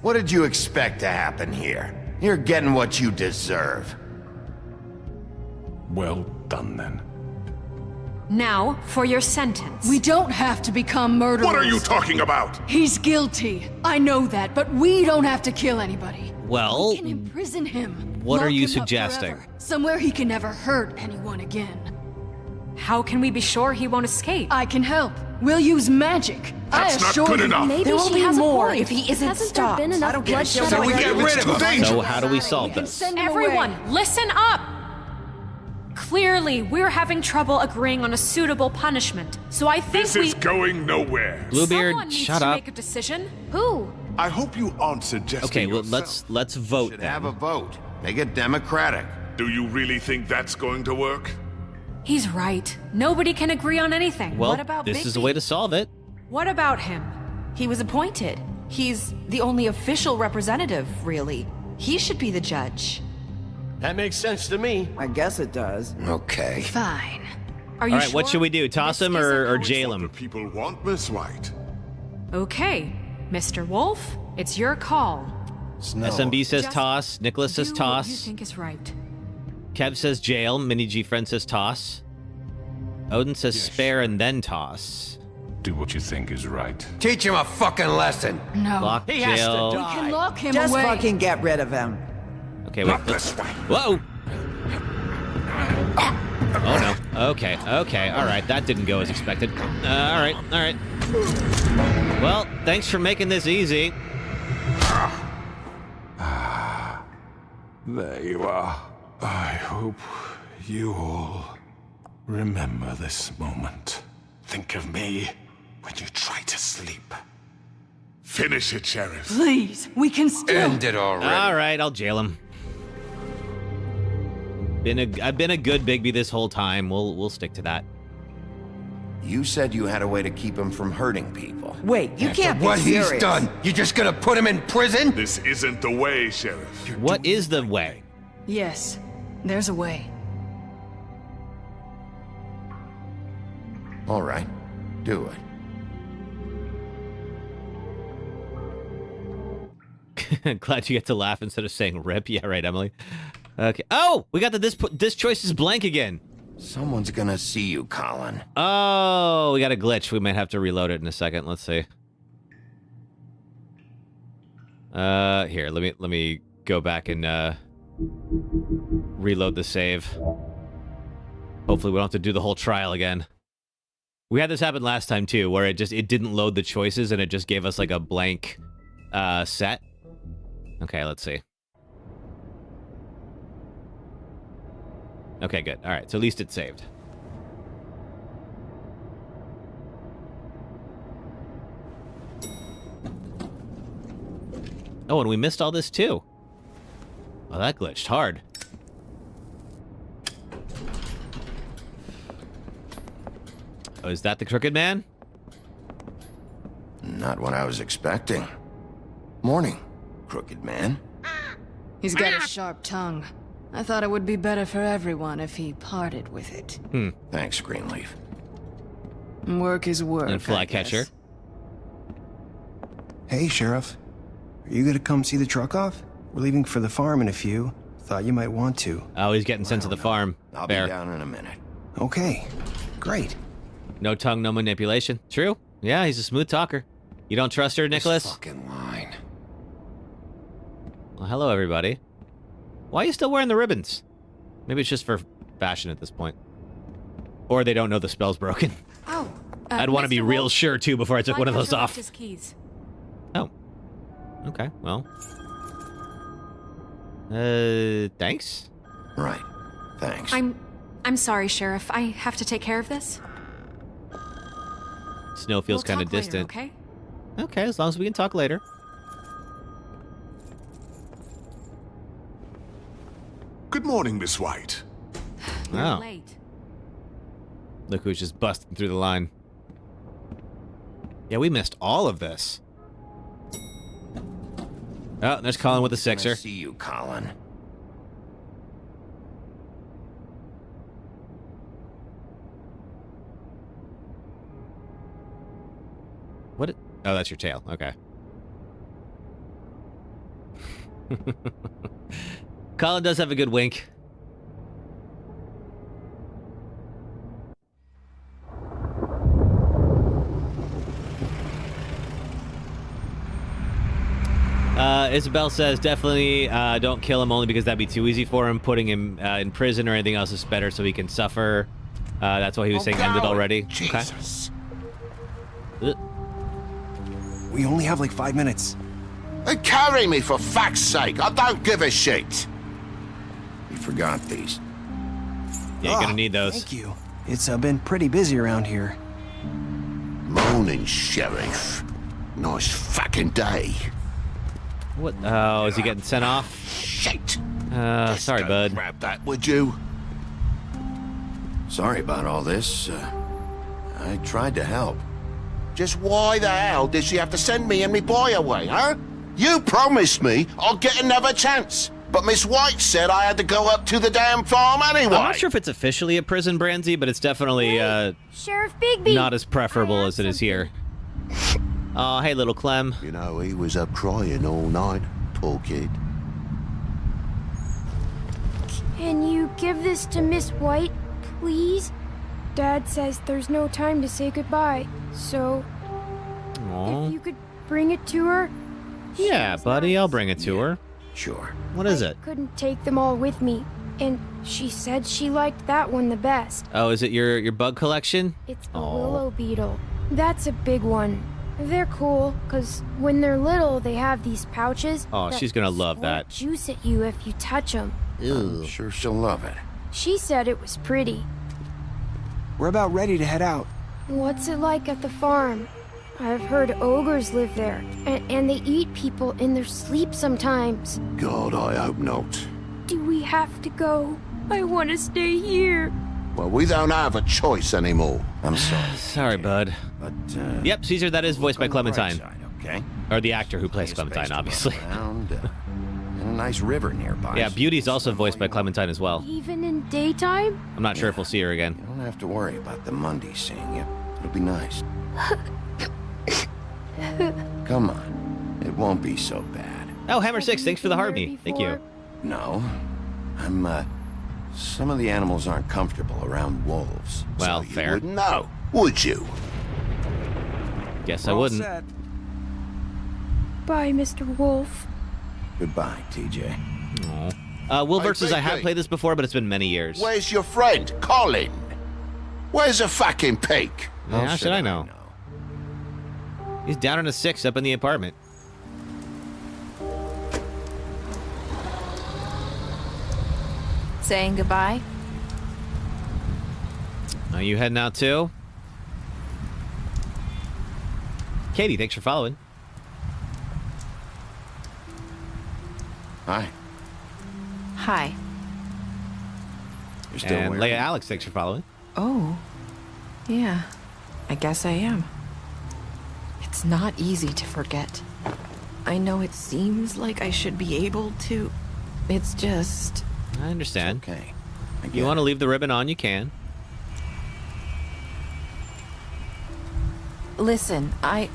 What did you expect to happen here? You're getting what you deserve. Well done, then. Now, for your sentence. We don't have to become murderers. What are you talking about? He's guilty. I know that, but we don't have to kill anybody. Well, We can imprison him. what are Lock you him up suggesting? forever, somewhere he can never hurt anyone again. How can we be sure he won't escape? I can help. We'll use magic. That's I not assure good you. enough. Maybe There will she be has more a point. if he isn't Hasn't stopped. there been enough I don't give a bloodshed shit. So we already? get rid of him. So how do we solve this? Send him Everyone, away. listen up! Clearly, we're having trouble agreeing on a suitable punishment. So I think This is going nowhere. Bluebeard, Someone needs shut to up. make a decision. Who? I hope you aren't suggesting Okay, well, yourself. let's vote Should then. have a vote. Make it democratic. Do you really think that's going to work? He's right. Nobody can agree on anything. Well, What about this is a Bigby? way to solve it. What about him? He was appointed. He's the only official representative, really. He should be the judge. That makes sense to me. I guess it does. Okay. Fine. Are All you right, sure? what should we do? Toss him or jail him? People want Miss White. Okay, Mr. Wolf, it's your call. SMB says Just toss. Nicholas says Do what toss. you think is right. Kev says jail. Mini G friend says toss. Odin says spare and then toss. Do what you think is right. Teach him a fucking lesson. No. Lock He has to jail. We die. can lock him Just away. fucking get rid of him. Okay, wait. Not this way. Whoa! Oh no. Okay, all right. That didn't go as expected. All right. Well, thanks for making this easy. There you are. I hope you all remember this moment. Think of me when you try to sleep. Finish it, Sheriff. Please, we can still. End it already. All right, I'll jail him. I've been a good Bigby this whole time. We'll stick to that. You said you had a way to keep him from hurting people. Wait, you After can't be what serious. he's done, you just gonna put him in prison? This isn't the way, Sheriff. What is the way? Yes, there's a way. All right. Do it. Glad you get to laugh instead of saying rip. Yeah, right, Emily. Okay. Oh, we got this choice is blank again. Someone's gonna see you, Colin. Oh, we got a glitch. We might have to reload it in a second. Let's see. Here, let me go back and reload the save. Hopefully we don't have to do the whole trial again. We had this happen last time too, where it didn't load the choices and it just gave us like a blank set. Okay, let's see. Okay, good. All right, so at least it's saved. Oh, and we missed all this too. Oh, that glitched hard. Oh, is that the Crooked Man? Not what I was expecting. Morning, Crooked Man. He's got a sharp tongue. I thought it would be better for everyone if he parted with it. Thanks, Greenleaf. Work is work. And Flycatcher. Hey, Sheriff. Are you gonna come see the truck off? We're leaving for the farm in a few. Thought you might want to. Oh, he's getting sent to the farm. I'll be down in a minute. Okay, great. No tongue, no manipulation. True. Yeah, he's a smooth talker. You don't trust her, Nicholas? This fucking line. Well, hello, everybody. Why are you still wearing the ribbons? Maybe it's just for fashion at this point. Or they don't know the spell's broken. Oh. I'd want to be real sure, too, before I took one of those off. His keys. Oh. Okay, well. Thanks? Right. Thanks. I'm sorry, Sheriff. I have to take care of this. Snow feels kind of distant. Later, okay? Okay, as long as we can talk later. Good morning, Miss White. Wow. Late. Look who's just busting through the line. Yeah, we missed all of this. Oh, there's Colin with the sixer. See you, Colin. What? Oh, that's your tail. Okay. Colin does have a good wink. Isabel says, definitely don't kill him only because that'd be too easy for him. Putting him in prison or anything else is better so he can suffer. That's why he was saying ended already. Jesus. Okay. We only have like 5 minutes. Carry me, for fuck's sake. I don't give a shit. You forgot these. Yeah, you're gonna need those. Thank you. It's been pretty busy around here. Morning, Sheriff. Nice fucking day. What? Oh, is he getting sent off? Shit. Sorry, bud. Grab that, would you? Sorry about all this. I tried to help. Just why the hell did she have to send me and me boy away, huh? You promised me I'll get another chance. But Miss White said I had to go up to the damn farm anyway. I'm not sure if it's officially a prison, Brandsy, but it's definitely Sheriff Bigby. not as preferable as it is here. Oh, hey, little Clem. You know, he was up crying all night. Poor kid. Can you give this to Miss White, please? Dad says there's no time to say goodbye, so if you could bring it to her. Yeah, buddy, I'll bring it to her. Sure. What is it? Couldn't take them all with me, and she said she liked that one the best. Oh, is it your bug collection? It's a willow beetle. That's a big one. They're cool, because when they're little, they have these pouches. Oh, she's gonna love that. Juice at you if you touch them. I'm sure she'll love it. She said it was pretty. We're about ready to head out. What's it like at the farm? I've heard ogres live there, and they eat people in their sleep sometimes. God, I hope not. Do we have to go? I want to stay here. Well, we don't have a choice anymore. I'm sorry. Sorry, bud. But, yep, Caesar, that is voiced by Clementine. Okay. Or the actor who plays Clementine, obviously. Around, and a nice river nearby. Yeah, Beauty's also voiced by Clementine as well. Even in daytime? I'm not sure if we'll see her again. You don't have to worry about the Mundy seeing you. It'll be nice. Come on. It won't be so bad. Oh, Hammer 6, thanks for the heartbeat. Thank you. No. Some of the animals aren't comfortable around wolves. Well, so fair. You wouldn't know, would you? Guess I wouldn't. Bye, Mr. Wolf. Goodbye, TJ. Wolf versus I have played this before, but it's been many years. Where's your friend, Colin? Where's the fucking pig? Yeah, how should I know? He's down on a 6 up in the apartment. Saying goodbye? Are you heading out too? Katie, thanks for following. Hi. Hi. You're still And wearing Leia Alex, thanks for following. Oh. Yeah. I guess I am. It's not easy to forget. I know it seems like I should be able to. It's just... I understand. It's okay. You want to leave the ribbon on, you can. Listen, I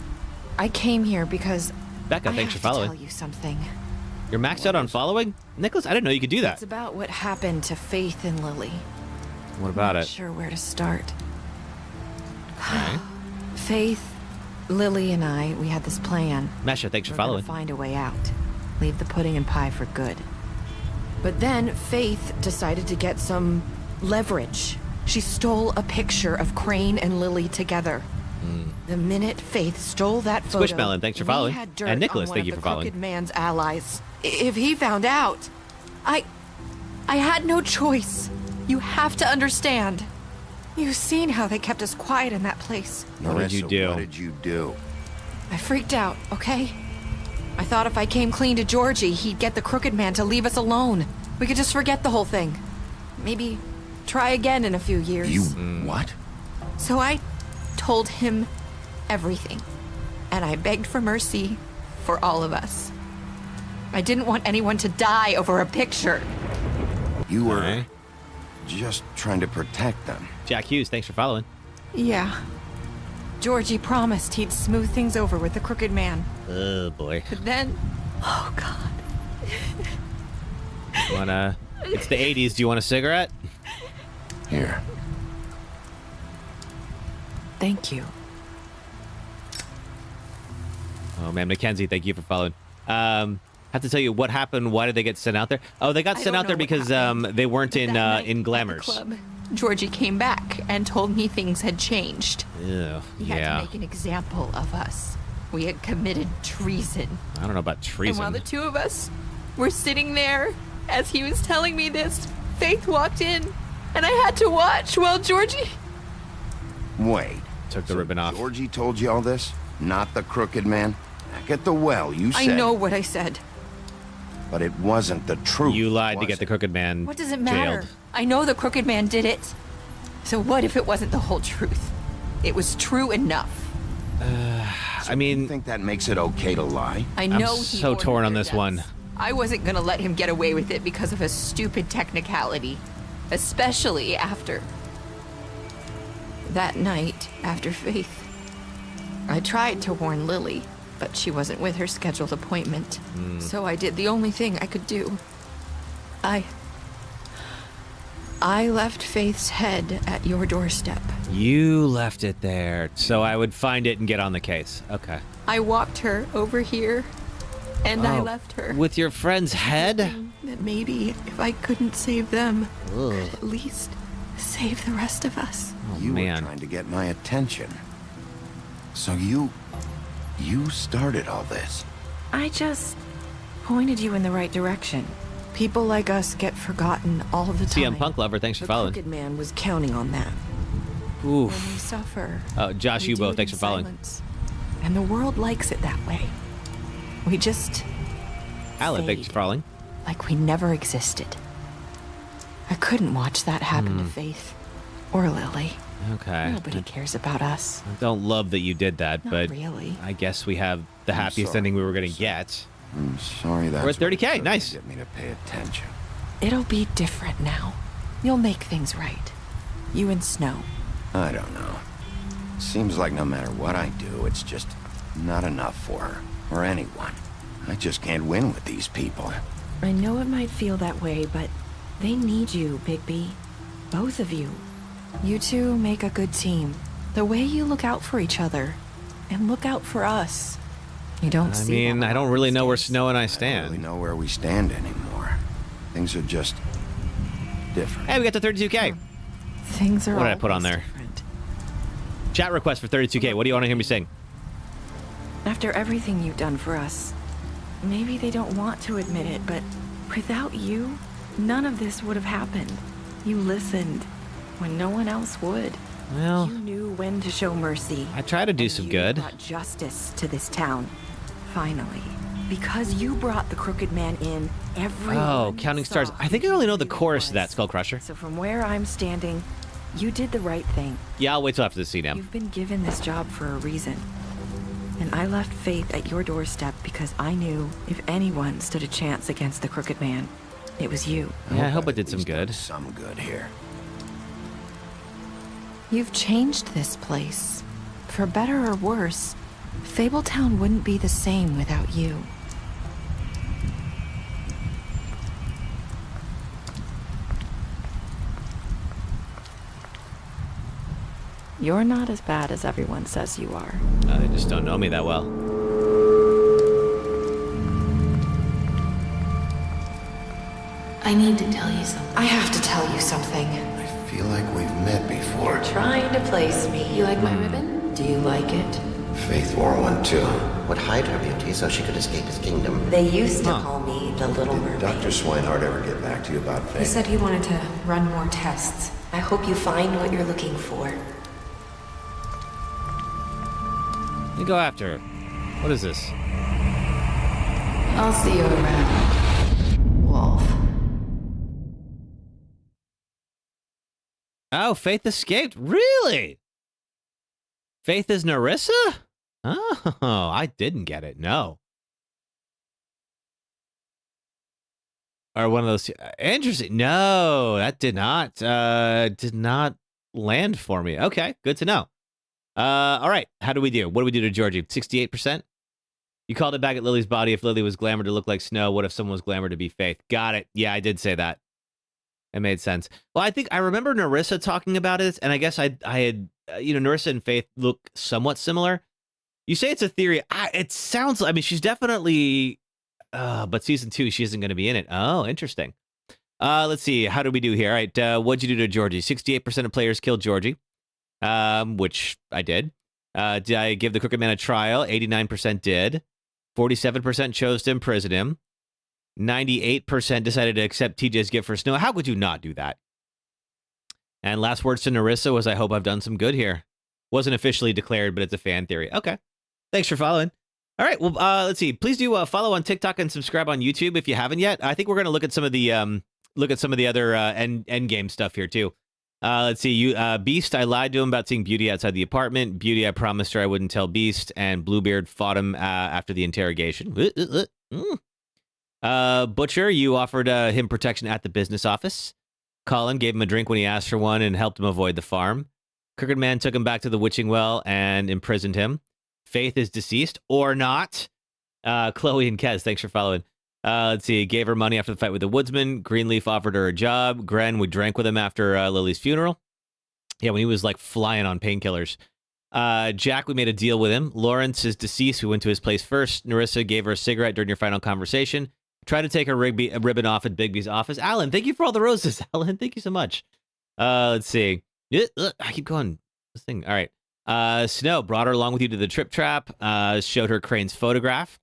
came here because Becca, thanks for following. I have to tell you something. You're maxed out on following? Nicholas, I didn't know you could do that. It's about what happened to Faith and Lily. What about I'm it? not sure where to start. Okay. Faith, Lily, and I, we had this plan. Mesha, thanks for We're gonna following. find a way out. Leave the pudding and pie for good. But then Faith decided to get some leverage. She stole a picture of Crane and Lily together. The minute Faith stole that photo, Squishmelon, thanks for we following. had dirt And Nicholas, on thank one you of for the following. Crooked Man's allies. If he found out, I had no choice. You have to understand. You've seen how they kept us quiet in that place. What did you do? What did you do? I freaked out, okay? I thought if I came clean to Georgie, he'd get the Crooked Man to leave us alone. We could just forget the whole thing. Maybe try again in a few years. You what? So I told him everything. And I begged for mercy for all of us. I didn't want anyone to die over a picture. You were just trying to protect them. Jack Hughes, thanks for following. Yeah. Georgie promised he'd smooth things over with the Crooked Man. Oh, boy. But then... Oh, God. It's the 80s. Do you want a cigarette? Here. Thank you. Oh, man. Mackenzie, thank you for following. Have to tell you what happened. Why did they get sent out there? Oh, they got sent out there because they weren't in Glamours. Club, Georgie came back and told me things had changed. Ew, He had to make an example of us. We had committed treason. I don't know about treason. And while the two of us were sitting there, as he was telling me this, Faith walked in, and I had to watch while Georgie... Wait. Took the ribbon off. Georgie told you all this? Not the Crooked Man? Back at the well, you said... I know what I said. But it wasn't the truth. You lied to get the Crooked Man What does it matter? jailed. I know the Crooked Man did it. So what if it wasn't the whole truth? It was true enough. I mean... You think that makes it okay to lie? I know I'm so torn on this one. I wasn't gonna let him get away with it because of a stupid technicality. Especially after... that night, after Faith. I tried to warn Lily, but she wasn't with her scheduled appointment. So I did the only thing I could do. I left Faith's head at your doorstep. You left it there, so I would find it and get on the case. Okay. I walked her over here, and I Oh, left her. With your friend's head? That maybe if I couldn't save them, Ugh. I'd at least save the rest of us. Oh, You man. were trying to get my attention. So you started all this. I just pointed you in the right direction. People like us get forgotten all the time. CM Punk Lover, thanks for The following. Crooked Man was counting on that. When we Oof. suffer, Josh we do Ubo, it thanks in for following. silence. And the world likes it that way. We just Alan, thanks for following. like we never existed. I couldn't watch that happen to Faith or Lily. Okay. Nobody cares about us. I don't love that you did that, Not but really. I guess we have the happiest sorry. ending we were going to get. I'm sorry that's We're at 30K, what took nice. to get me to pay attention. It'll be different now. You'll make things right. You and Snow. I don't know. Seems like no matter what I do, it's just not enough for her, or anyone. I just can't win with these people. I know it might feel that way, but they need you, Bigby. Both of you. You two make a good team. The way you look out for each other, and look out for us. You don't see I mean, I don't really know where Snow and I stand. I don't really know where we stand anymore. Things are just different. Hey, we got to 32K. Things are What did I put on there? different. Chat request for 32K. What do you want to hear me sing? After everything you've done for us, maybe they don't want to admit it, but without you, none of this would have happened. You listened when no one else would. Well, you knew when to show mercy. I try to do some good. You brought justice to this town. Finally. Because you brought the crooked man in, everyone counting saw stars. I think I only know the chorus to that, Skull Crusher. So from where I'm standing, you did the right thing. Yeah, I'll wait till after the scene now. You've been given this job for a reason. And I left Faith at your doorstep because I knew if anyone stood a chance against the crooked man, it was you. Yeah, I hope I did some good. Some good here. You've changed this place. For better or worse, Fabletown wouldn't be the same without you. You're not as bad as everyone says you are. They just don't know me that well. I need to tell you something. I have to tell you something. I feel like we've met before. You're trying to place me. You like my ribbon? Do you like it? Faith wore one too. Would hide her beauty so she could escape his kingdom. They used to call me the Little Mermaid. Dr. Swinehart ever get back to you about Faith? He said he wanted to run more tests. I hope you find what you're looking for. You go after her. What is this? I'll see you around, Wolf. Oh, Faith escaped. Really? Faith is Narissa? Oh, I didn't get it. No. Or one of those. Interesting. No, that did not land for me. Okay, good to know. All right. How do we do? What do we do to Georgie? 68%? You called it back at Lily's body. If Lily was glamour to look like Snow, what if someone was glamour to be Faith? Got it. Yeah, I did say that. It made sense. Well, I think I remember Narissa talking about it, and I guess I had, Narissa and Faith look somewhat similar. You say it's a theory. It sounds, I mean, she's definitely, but season 2, she isn't going to be in it. Oh, interesting. Let's see. How do we do here? All right. What'd you do to Georgie? 68% of players killed Georgie, which I did. Did I give the crooked man a trial? 89% did. 47% chose to imprison him. 98% decided to accept TJ's gift for Snow. How could you not do that? And last words to Narissa was, I hope I've done some good here. Wasn't officially declared, but it's a fan theory. Okay. Thanks for following. All right. Well, let's see. Please do follow on TikTok and subscribe on YouTube if you haven't yet. I think we're going to look at some of the other end game stuff here too. Let's see. Beast, I lied to him about seeing Beauty outside the apartment. Beauty, I promised her I wouldn't tell Beast, and Bluebeard fought him after the interrogation. Butcher, you offered him protection at the business office. Colin gave him a drink when he asked for one and helped him avoid the farm. Crooked Man took him back to the witching well and imprisoned him. Faith is deceased or not. Chloe and Kez, thanks for following. Let's see. Gave her money after the fight with the woodsman. Greenleaf offered her a job. Gren, we drank with him after Lily's funeral. Yeah, when he was like flying on painkillers. Jack, we made a deal with him. Lawrence is deceased. We went to his place first. Narissa gave her a cigarette during your final conversation. Tried to take her ribbon off at Bigby's office. Alan, thank you for all the roses. Alan, thank you so much. Let's see. I keep going. This thing. All right. Snow brought her along with you to the trip trap. Showed her Crane's photograph.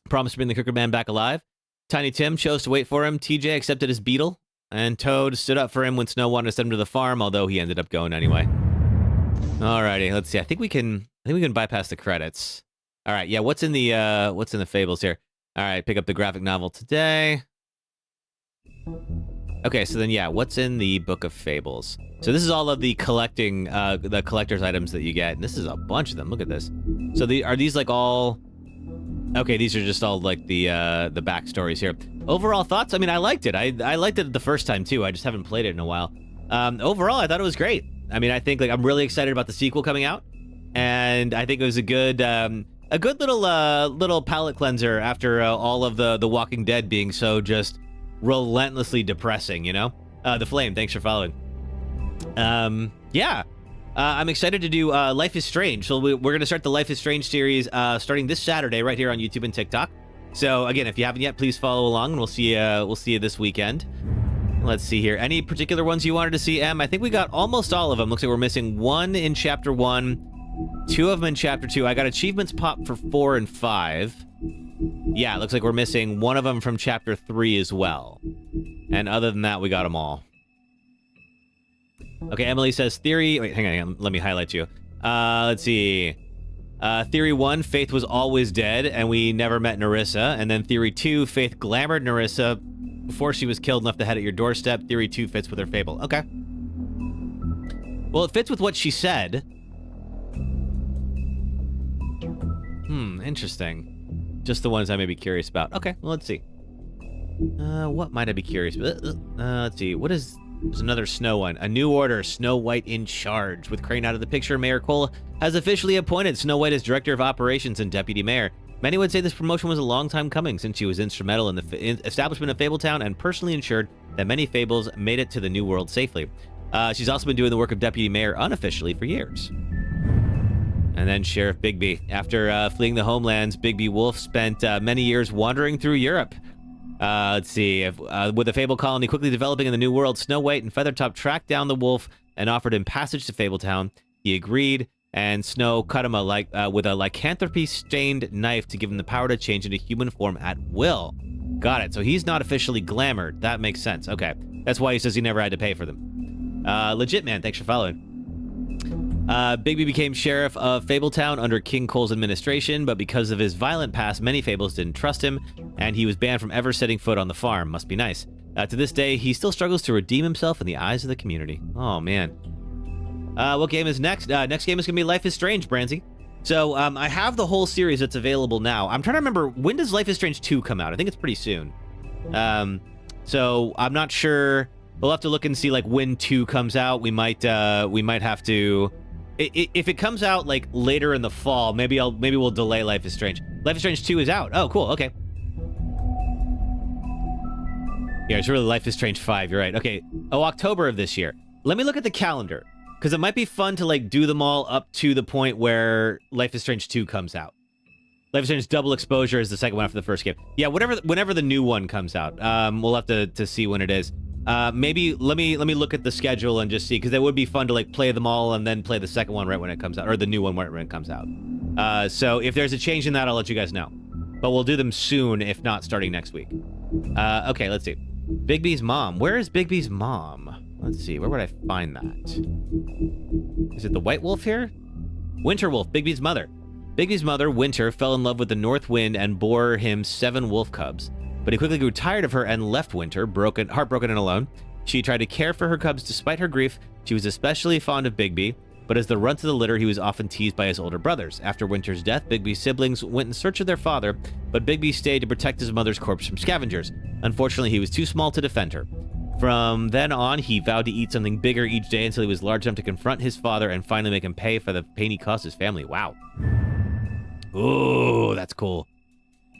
Promised to bring the Crooked Man back alive. Tiny Tim chose to wait for him. TJ accepted his beetle. And Toad stood up for him when Snow wanted to send him to the farm, although he ended up going anyway. Alrighty, let's see. I think we can bypass the credits. All right, yeah, what's in the fables here? All right, pick up the graphic novel today. Okay, so then yeah, what's in the Book of Fables? So this is all of the collector's items that you get. And this is a bunch of them. Look at this. So are these like all? Okay, these are just all like the backstories here. Overall thoughts? I mean, I liked it. I liked it the first time too. I just haven't played it in a while. Overall, I thought it was great. I mean, I think like I'm really excited about the sequel coming out. and I think it was a good little palate cleanser after all of the Walking Dead being so just relentlessly depressing, you know? The Flame, thanks for following. Yeah. I'm excited to do Life is Strange. So we're going to start the Life is Strange series starting this Saturday right here on YouTube and TikTok. So again, if you haven't yet, please follow along, and we'll see you this weekend. Let's see here. Any particular ones you wanted to see, Em? I think we got almost all of them. Looks like we're missing one in Chapter 1, 2 of them in Chapter 2. I got achievements pop for 4 and 5. Yeah, it looks like we're missing one of them from Chapter 3 as well. And other than that, we got them all. Okay, Emily says theory... Wait, hang on. Let me highlight you. Let's see. Theory 1, Faith was always dead, and we never met Narissa. And then Theory 2, Faith glamored Narissa before she was killed and left the head at your doorstep. Theory 2 fits with her fable. Okay. Well, it fits with what she said. Interesting. Just the ones I may be curious about. Okay, well, let's see. What might I be curious about? Let's see. What is... There's another Snow one. A new order, Snow White in charge. With Crane out of the picture, Mayor Cole has officially appointed Snow White as Director of Operations and Deputy Mayor. Many would say this promotion was a long time coming, since she was instrumental in the establishment of Fabletown and personally ensured that many fables made it to the New World safely. She's also been doing the work of Deputy Mayor unofficially for years. And then Sheriff Bigby. After fleeing the homelands, Bigby Wolf spent many years wandering through Europe. Let's see. With the Fable colony quickly developing in the New World, Snow White and Feathertop tracked down the wolf and offered him passage to Fabletown. He agreed, and Snow cut him with a lycanthropy-stained knife to give him the power to change into human form at will. Got it. So he's not officially glamored. That makes sense. Okay. That's why he says he never had to pay for them. Legit man, thanks for following. Bigby became sheriff of Fabletown under King Cole's administration, but because of his violent past, many Fables didn't trust him, and he was banned from ever setting foot on the farm. Must be nice. To this day, he still struggles to redeem himself in the eyes of the community. Oh, man. What game is next? Next game is going to be Life is Strange, Branzy. So, I have the whole series that's available now. I'm trying to remember, when does Life is Strange 2 come out? I think it's pretty soon. So, I'm not sure. We'll have to look and see, like, when 2 comes out. We might have to... If it comes out like later in the fall, maybe we'll delay Life is Strange. Life is Strange 2 is out. Oh, cool. Okay. Yeah, it's really Life is Strange 5. You're right. Okay. Oh, October of this year. Let me look at the calendar, because it might be fun to like do them all up to the point where Life is Strange 2 comes out. Life is Strange Double Exposure is the second one after the first game. Yeah, whenever the new one comes out, we'll have to see when it is. Maybe let me look at the schedule and just see, because it would be fun to like play them all and then play the second one right when it comes out, or the new one when it comes out. So if there's a change in that, I'll let you guys know. But we'll do them soon, if not starting next week. Okay, let's see. Bigby's mom. Where is Bigby's mom? Let's see. Where would I find that? Is it the White Wolf here? Winter Wolf, Bigby's mother. Bigby's mother, Winter, fell in love with the North Wind and bore him 7 wolf cubs. But he quickly grew tired of her and left Winter, heartbroken and alone. She tried to care for her cubs despite her grief. She was especially fond of Bigby, but as the runt of the litter, he was often teased by his older brothers. After Winter's death, Bigby's siblings went in search of their father, but Bigby stayed to protect his mother's corpse from scavengers. Unfortunately, he was too small to defend her. From then on, he vowed to eat something bigger each day until he was large enough to confront his father and finally make him pay for the pain he caused his family. Wow. Ooh, that's cool.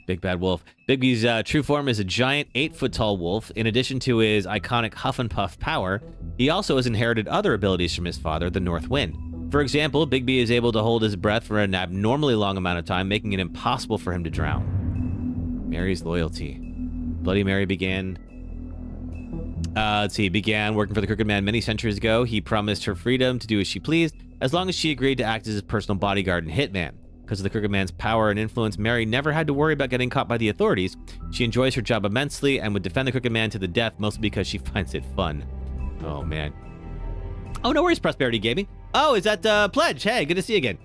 Big Bad Wolf. Bigby's true form is a giant 8-foot-tall wolf. In addition to his iconic huff and puff power, he also has inherited other abilities from his father, the North Wind. For example, Bigby is able to hold his breath for an abnormally long amount of time, making it impossible for him to drown. Mary's loyalty. Bloody Mary began working for the Crooked Man many centuries ago. He promised her freedom to do as she pleased, as long as she agreed to act as his personal bodyguard and hitman. Because of the Crooked Man's power and influence, Mary never had to worry about getting caught by the authorities. She enjoys her job immensely and would defend the Crooked Man to the death, mostly because she finds it fun. Oh, man. Oh, no worries, Prosperity Gaming. Oh, is that Pledge? Hey, good to see you again.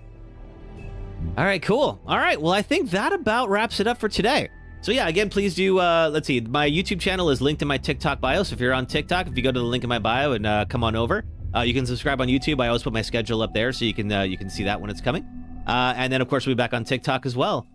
All right, cool. All right, well, I think that about wraps it up for today. So yeah, again, please do, let's see, my YouTube channel is linked in my TikTok bio, so if you're on TikTok, if you go to the link in my bio and come on over, you can subscribe on YouTube. I always put my schedule up there so you can see that when it's coming. And then, of course, we'll be back on TikTok as well.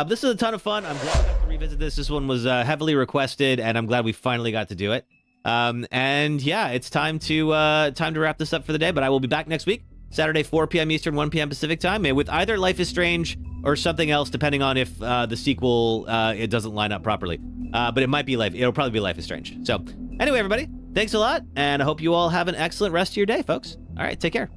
This is a ton of fun. I'm glad I got to revisit this. This one was heavily requested, and I'm glad we finally got to do it. And yeah, it's time to wrap this up for the day, but I will be back next week. Saturday, 4 p.m. Eastern, 1 p.m. Pacific time, with either Life is Strange or something else, depending on if the sequel it doesn't line up properly. But it might be it'll probably be Life is Strange. So anyway, everybody, thanks a lot, and I hope you all have an excellent rest of your day, folks. All right, take care.